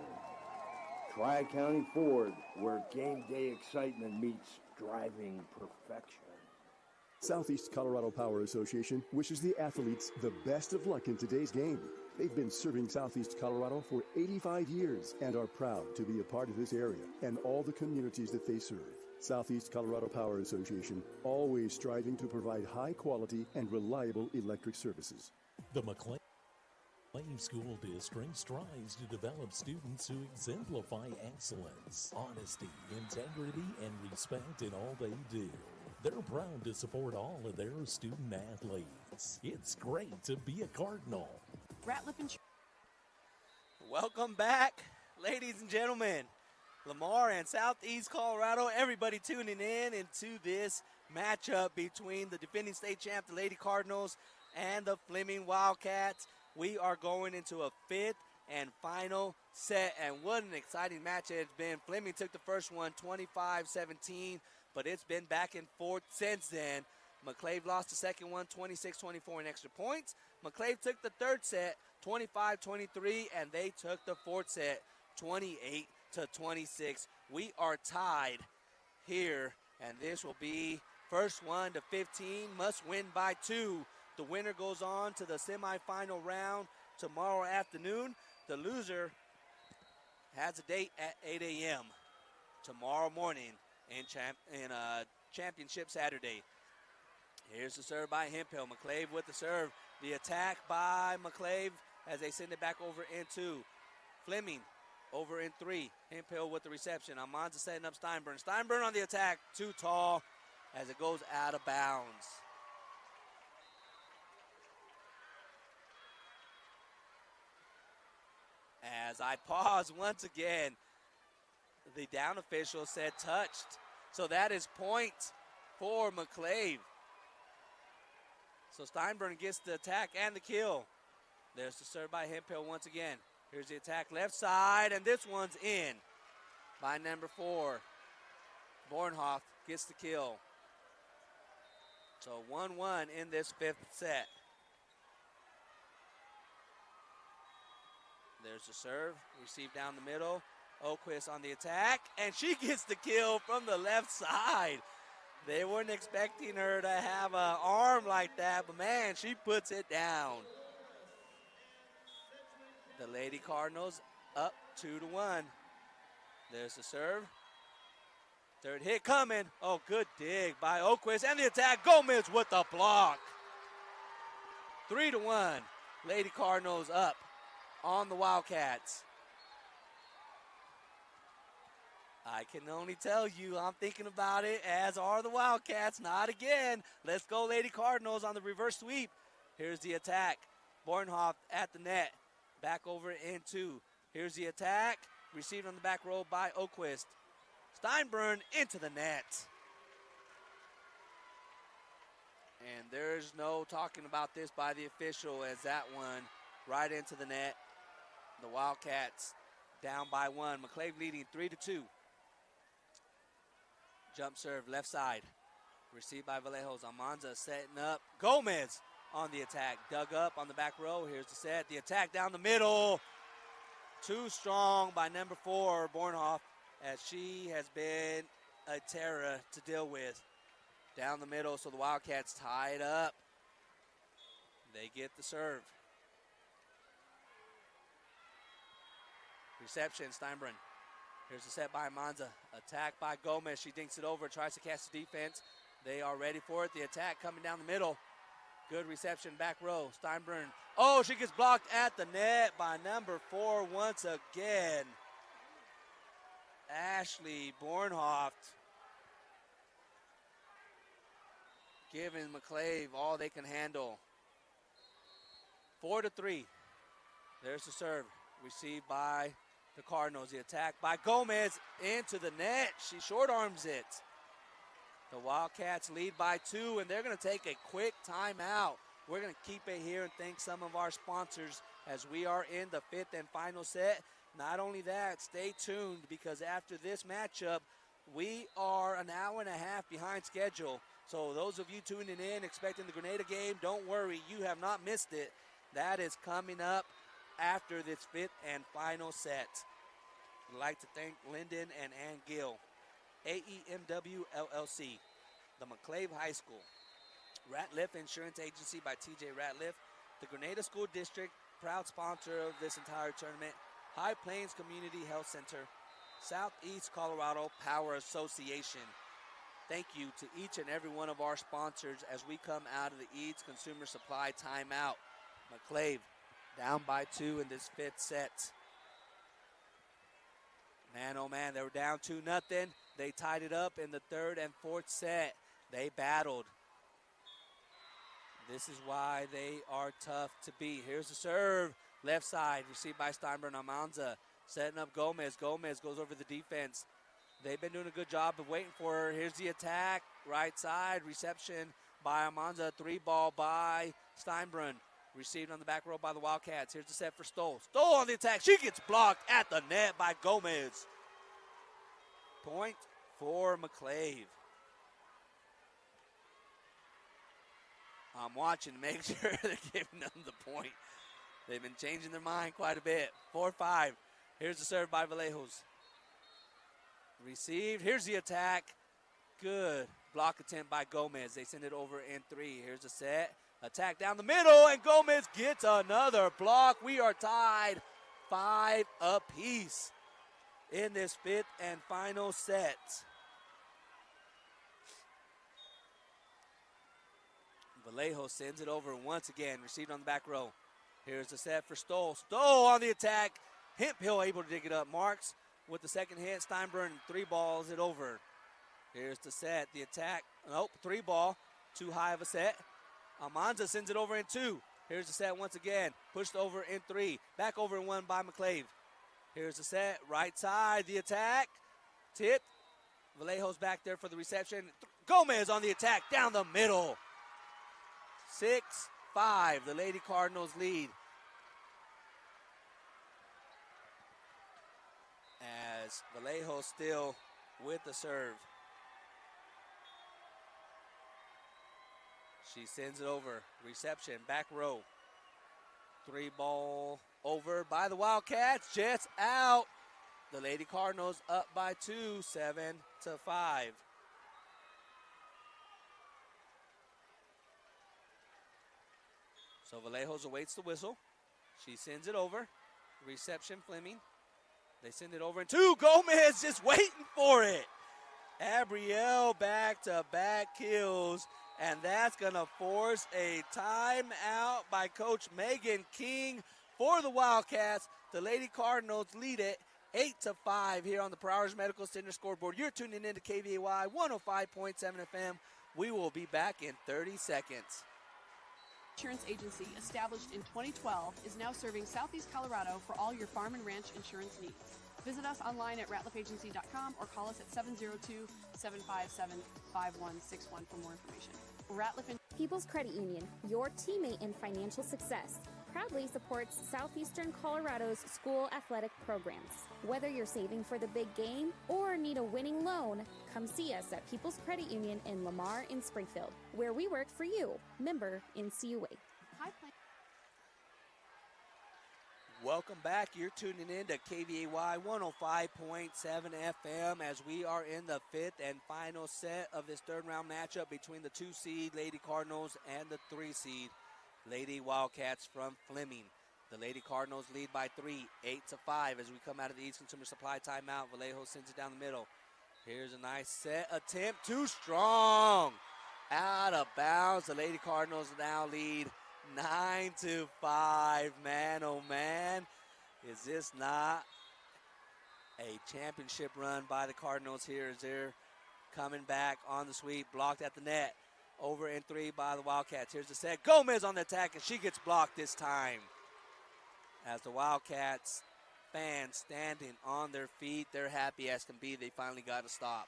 Tri-County Ford, where game day excitement meets driving perfection. Southeast Colorado Power Association wishes the athletes the best of luck in today's game. They've been serving Southeast Colorado for 85 years and are proud to be a part of this area and all the communities that they serve. Southeast Colorado Power Association, always striving to provide high quality and reliable electric services. The McClave School District strives to develop students who exemplify excellence, honesty, integrity, and respect in all they do. They're proud to support all of their student athletes. It's great to be a Cardinal. Ratlip and Welcome back, ladies and gentlemen. Lamar and Southeast Colorado, everybody tuning in into this matchup between the defending state champ, the Lady Cardinals, and the Fleming Wildcats. We are going into a fifth and final set, and what an exciting match it's been. Fleming took the first one 25-17, but it's been back and forth since then. McClave lost the second one 26-24 in extra points. McClave took the third set 25-23, and they took the fourth set 28-26. We are tied here, and this will be first one to 15, must win by 2. The winner goes on to the semifinal round tomorrow afternoon. The loser has a date at 8 a.m. tomorrow morning in Championship Saturday. Here's the serve by Hemphill. McClave with the serve. The attack by McClave as they send it back over into Fleming. Over in 3. Hemphill with the reception. Almanza setting up Steinburn. Steinburn on the attack. Too tall as it goes out of bounds. As I pause once again, the down official said touched. So that is point for McClave. So Steinburn gets the attack and the kill. There's the serve by Hemphill once again. Here's the attack left side, and this one's in by number 4. Bornhoff gets the kill. So 1-1 in this fifth set. There's the serve, received down the middle. Oquist on the attack, and she gets the kill from the left side. They weren't expecting her to have an arm like that, but man, she puts it down. The Lady Cardinals up 2-1. There's the serve. Third hit coming. Oh, good dig by Oquist. And the attack. Gomez with the block. 3-1. Lady Cardinals up on the Wildcats. I can only tell you I'm thinking about it, as are the Wildcats. Not again. Let's go, Lady Cardinals, on the reverse sweep. Here's the attack. Bornhoff at the net. Back over in 2. Here's the attack. Received on the back row by Oquist. Steinbrun into the net. And there's no talking about this by the official, as that one right into the net. The Wildcats down by 1. McClave leading 3-2. Jump serve left side. Received by Vallejos. Almanza setting up. Gomez on the attack. Dug up on the back row. Here's the set. The attack down the middle. Too strong by number 4, Bornhoff, as she has been a terror to deal with. Down the middle, so the Wildcats tie it up. They get the serve. Reception, Steinbrun. Here's the set by Almanza. Attack by Gomez. She dinks it over, tries to catch the defense. They are ready for it. The attack coming down the middle. Good reception, back row. Steinbrun. Oh, she gets blocked at the net by number 4 once again. Ashley Bornhoff giving McClave all they can handle. 4-3. There's the serve. Received by the Cardinals. The attack by Gomez into the net. She short arms it. The Wildcats lead by 2, and they're going to take a quick timeout. We're going to keep it here and thank some of our sponsors as we are in the 5th and final set. Not only that, stay tuned, because after this matchup, we are an hour and a half behind schedule. So those of you tuning in, expecting the Grenada game, don't worry, you have not missed it. That is coming up after this 5th and final set. I'd like to thank Lyndon and Ann Gill, AEMW LLC, the McClave High School, Ratliff Insurance Agency by TJ Ratliff, the Grenada School District, proud sponsor of this entire tournament, High Plains Community Health Center, Southeast Colorado Power Association. Thank you to each and every one of our sponsors as we come out of the Eads Consumer Supply timeout. McClave down by 2 in this 5th set. Man, oh man, they were down 2-0. They tied it up in the 3rd and 4th set. They battled. This is why they are tough to beat. Here's the serve. Left side, received by Steinbrun. Almanza setting up Gomez. Gomez goes over the defense. They've been doing a good job of waiting for her. Here's the attack. Right side, reception by Almanza. 3-ball by Steinbrun. Received on the back row by the Wildcats. Here's the set for Stoll. Stoll on the attack. She gets blocked at the net by Gomez. Point for McClave. I'm watching to make sure they're giving them the point. They've been changing their mind quite a bit. 4-5. Here's the serve by Vallejos. Received. Here's the attack. Good block attempt by Gomez. They send it over in 3. Here's the set. Attack down the middle, and Gomez gets another block. We are tied 5 apiece in this 5th and final set. Vallejo sends it over once again, received on the back row. Here's the set for Stoll. Stoll on the attack. Hemphill able to dig it up. Marks with the second hit. Steinbrun 3-balls it over. Here's the set. The attack. Nope, 3-ball. Too high of a set. Almanza sends it over in 2. Here's the set once again. Pushed over in 3. Back over in 1 by McClave. Here's the set. Right side. The attack. Tipped. Vallejo's back there for the reception. Gomez on the attack down the middle. 6-5. The Lady Cardinals lead. As Vallejo still with the serve. She sends it over. Reception, back row. 3-ball over by the Wildcats. Just out. The Lady Cardinals up by 2, 7-5. So Vallejos awaits the whistle. She sends it over. Reception, Fleming. They send it over in 2. Gomez just waiting for it. Abrielle back-to-back kills And that's going to force a timeout by Coach Megan King for the Wildcats. The Lady Cardinals lead it 8-5 here on the Prowers Medical Center scoreboard. You're tuning in to KVAY 105.7 FM. We will be back in 30 seconds. Insurance agency established in 2012 is now serving Southeast Colorado for all your farm and ranch insurance needs. Visit us online at ratliffAgency.com or call us at 702-757-5161 for more information. Ratliff People's Credit Union, your teammate in financial success, proudly supports Southeastern Colorado's school athletic programs. Whether you're saving for the big game or need a winning loan, come see us at People's Credit Union in Lamar and Springfield, where we work for you. Member NCUA. Welcome back. You're tuning in to KVAY 105.7 FM as we are in the fifth and final set of this third round matchup between the 2-seed Lady Cardinals and the 3-seed Lady Wildcats from Fleming. The Lady Cardinals lead by 3, 8-5 as we come out of the East Consumer Supply timeout. Vallejo sends it down the middle. Here's a nice set attempt. Too strong. Out of bounds. The Lady Cardinals now lead 9-5. Man, oh man. Is this not a championship run by the Cardinals here as they're coming back on the sweep. Blocked at the net. Over in 3 by the Wildcats. Here's the set. Gomez on the attack, and she gets blocked this time. As the Wildcats fans standing on their feet, they're happy as can be. They finally got a stop.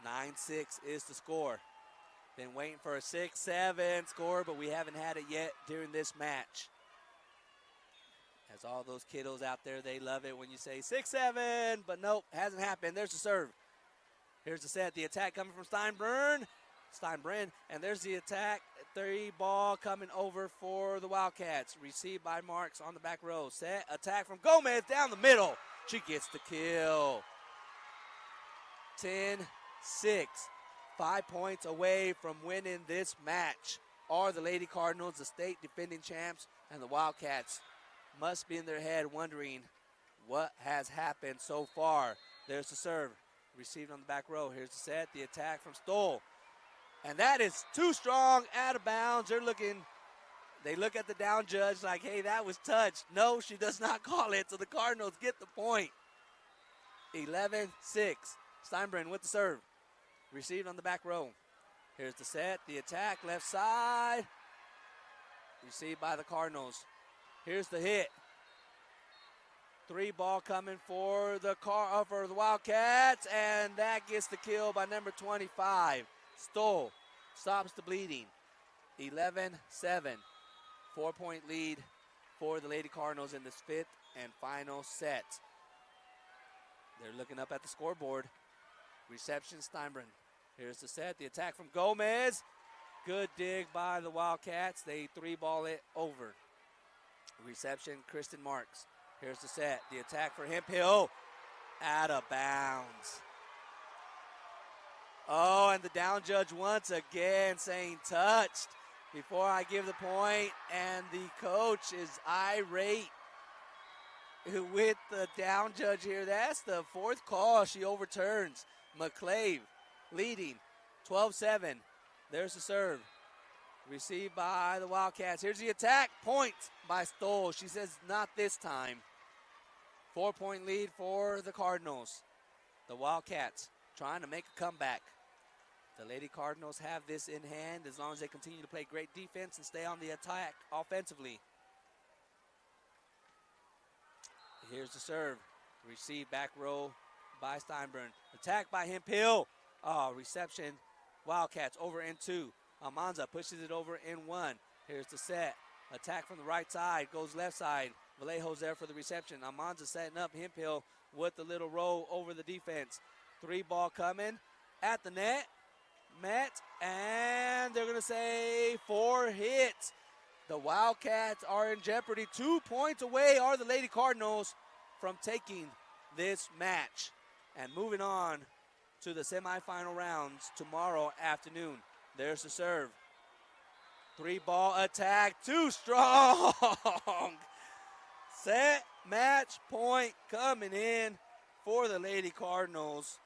9-6 is the score. Been waiting for a 6-7 score, but we haven't had it yet during this match. As all those kiddos out there, they love it when you say 6-7, but nope, hasn't happened. There's the serve. Here's the set. The attack coming from Steinbrenn, and there's the attack. 3 ball coming over for the Wildcats. Received by Marks on the back row. Set, attack from Gomez down the middle. She gets the kill. 10-6. 5 points away from winning this match are the Lady Cardinals, the state defending champs, and the Wildcats must be in their head wondering what has happened so far. There's the serve. Received on the back row. Here's the set. The attack from Stoll. And that is too strong, out of bounds. They look at the down judge like, hey, that was touched. No, she does not call it, so the Cardinals get the point. 11-6. Steinbrenn with the serve. Received on the back row. Here's the set, the attack, left side. Received by the Cardinals. Here's the hit. 3 ball coming for the Wildcats, and that gets the kill by number 25. Stoll stops the bleeding. 11-7. 4-point lead for the Lady Cardinals in this fifth and final set. They're looking up at the scoreboard. Reception, Steinbrenn. Here's the set. The attack from Gomez. Good dig by the Wildcats. They 3-ball it over. Reception, Kristen Marks. Here's the set. The attack for Hemphill. Out of bounds. Oh, and the down judge once again saying touched before I give the point, and the coach is irate with the down judge here. That's the 4th call she overturns. McClave leading 12-7. There's the serve. Received by the Wildcats. Here's the attack. Point by Stoll. She says not this time. 4-point lead for the Cardinals. The Wildcats trying to make a comeback. The Lady Cardinals have this in hand as long as they continue to play great defense and stay on the attack offensively. Here's the serve. Received back row by Steinbrenn. Attack by Hemphill. Reception. Wildcats over in 2. Almanza pushes it over in 1. Here's the set. Attack from the right side. Goes left side. Vallejo's there for the reception. Almanza setting up Hemphill with the little roll over the defense. 3 ball coming at the net. Met. And they're going to say 4 hits. The Wildcats are in jeopardy. 2 points away are the Lady Cardinals from taking this match and moving on to the semifinal rounds tomorrow afternoon. There's the serve. 3 ball attack. Too strong. Set, match, point coming in for the Lady Cardinals.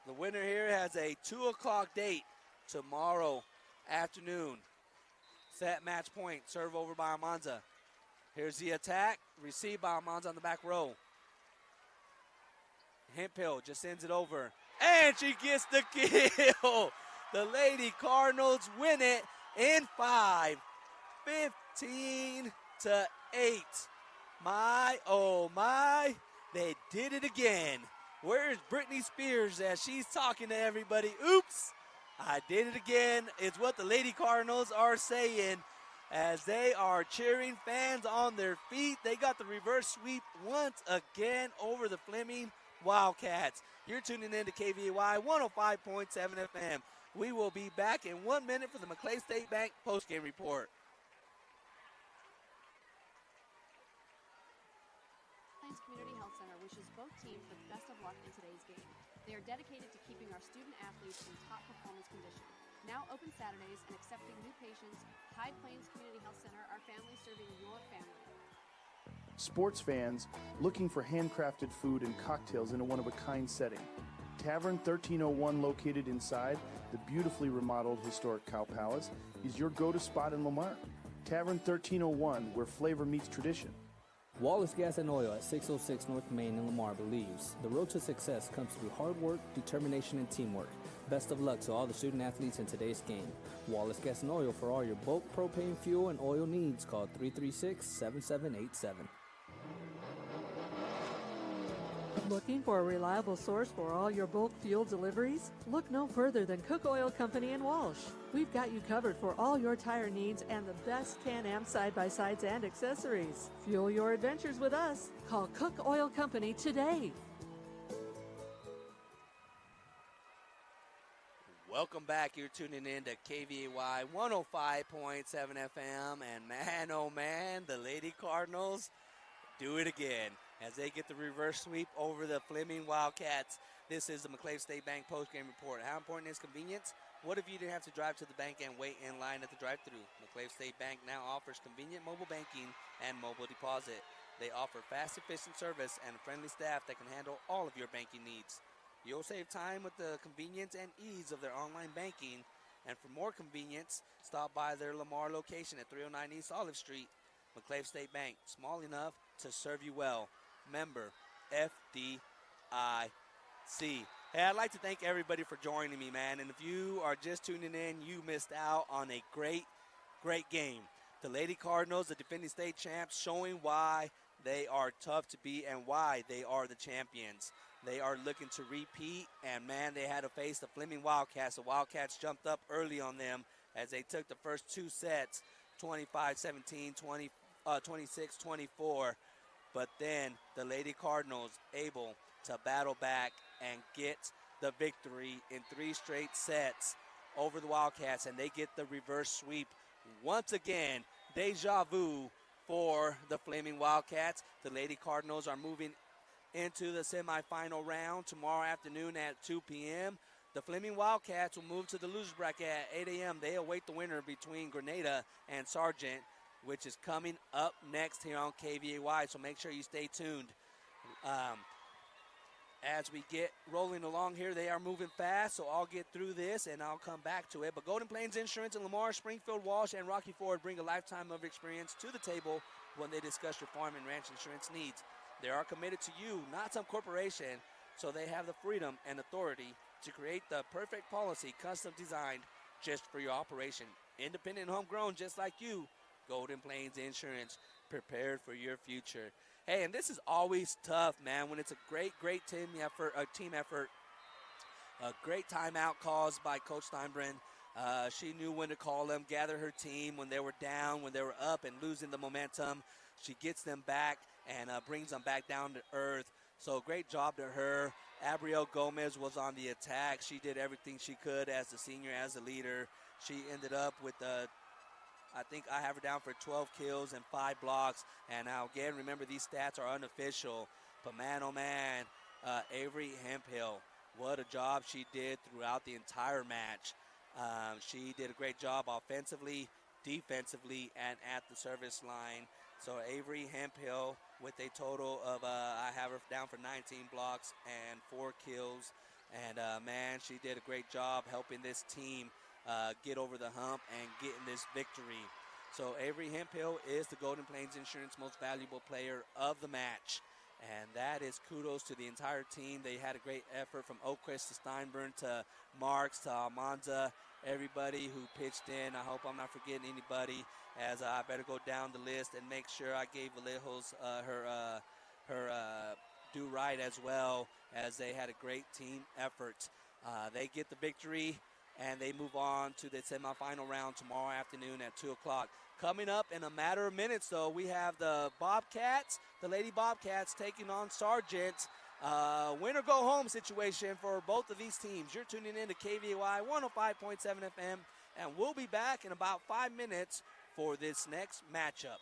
The winner here has a 2 o'clock date tomorrow afternoon. Set match point, serve over by Almanza. Here's the attack, received by Almanza on the back row. Hemphill just sends it over, and she gets the kill. The Lady Cardinals win it in 5, 15-8. My, oh my, they did it again. Where's Britney Spears as she's talking to everybody? Oops, I did it again. It's what the Lady Cardinals are saying as they are cheering, fans on their feet. They got the reverse sweep once again over the Fleming Wildcats. You're tuning in to KVAY 105.7 FM. We will be back in 1 minute for the McClave State Bank postgame report. Plains Community Health Center wishes both teams the best of luck in today's game. They are dedicated to keeping our student athletes in top performance condition. Now open Saturdays and accepting new patients, High Plains Community Health Center, our family serving your family. Sports fans looking for handcrafted food and cocktails in a one-of-a-kind setting. Tavern 1301, located inside the beautifully remodeled historic Cow Palace, is your go-to spot in Lamar. Tavern 1301, where flavor meets tradition. Wallace Gas and Oil at 606 North Main in Lamar believes the road to success comes through hard work, determination, and teamwork. Best of luck to all the student athletes in today's game. Wallace Gas and Oil for all your bulk propane fuel and oil needs. Call 336-7787. Looking for a reliable source for all your bulk fuel deliveries? Look no further than Cook Oil Company in Walsh. We've got you covered for all your tire needs and the best Can-Am side-by-sides and accessories. Fuel your adventures with us. Call Cook Oil Company today. Welcome back. You're tuning in to KVAY 105.7 FM. And man, oh man, the Lady Cardinals do it again as they get the reverse sweep over the Fleming Wildcats. This is the McClave State Bank postgame report. How important is convenience? What if you didn't have to drive to the bank and wait in line at the drive-thru? McClave State Bank now offers convenient mobile banking and mobile deposit. They offer fast, efficient service and friendly staff that can handle all of your banking needs. You'll save time with the convenience and ease of their online banking. And for more convenience, stop by their Lamar location at 309 East Olive Street. McClave State Bank, small enough to serve you well. Member FDIC. Hey, I'd like to thank everybody for joining me, man. And if you are just tuning in, you missed out on a great game. The Lady Cardinals, the defending state champs, showing why they are tough to beat and why they are the champions. They are looking to repeat, and, man, they had to face the Fleming Wildcats. The Wildcats jumped up early on them as they took the first two sets, 25-17, 26-24. But then the Lady Cardinals able to battle back and get the victory in 3 straight sets over the Wildcats, and they get the reverse sweep once again. Deja vu for the Fleming Wildcats. The Lady Cardinals are moving into the semifinal round tomorrow afternoon at 2 p.m. The Fleming Wildcats will move to the loser's bracket at 8 a.m. They await the winner between Grenada and Sargent, which is coming up next here on KVAY, so make sure you stay tuned. As we get rolling along here, they are moving fast, so I'll get through this and I'll come back to it. But Golden Plains Insurance in Lamar, Springfield, Walsh, and Rocky Ford bring a lifetime of experience to the table when they discuss your farm and ranch insurance needs. They are committed to you, not some corporation, so they have the freedom and authority to create the perfect policy custom designed just for your operation. Independent, homegrown, just like you. Golden Plains Insurance, prepared for your future. Hey, and this is always tough, man, when it's a great team effort. A great timeout caused by Coach Steinbrenn. She knew when to call them, gather her team when they were down, when they were up and losing the momentum. She gets them back and brings them back down to earth. So great job to her. Abrielle Gomez was on the attack. She did everything she could as the senior, as the leader. She ended up with I think I have her down for 12 kills and 5 blocks. And now, again, remember, these stats are unofficial. But, man, oh, man, Avery Hemphill, what a job she did throughout the entire match. She did a great job offensively, defensively, and at the service line. So Avery Hemphill with a total of, I have her down for 19 blocks and 4 kills. And, man, she did a great job helping this team get over the hump and getting this victory. So Avery Hemphill is the Golden Plains Insurance Most Valuable Player of the match. And that is kudos to the entire team. They had a great effort from Oquist to Steinburn to Marks to Almanza, everybody who pitched in. I hope I'm not forgetting anybody, as I better go down the list and make sure I gave Vallejo's her do right as well, as they had a great team effort. They get the victory, and they move on to the semifinal round tomorrow afternoon at 2 o'clock. Coming up in a matter of minutes, though, we have the Bobcats, the Lady Bobcats, taking on Sargent. Win or go home situation for both of these teams. You're tuning in to KVOI 105.7 FM, and we'll be back in about 5 minutes for this next matchup.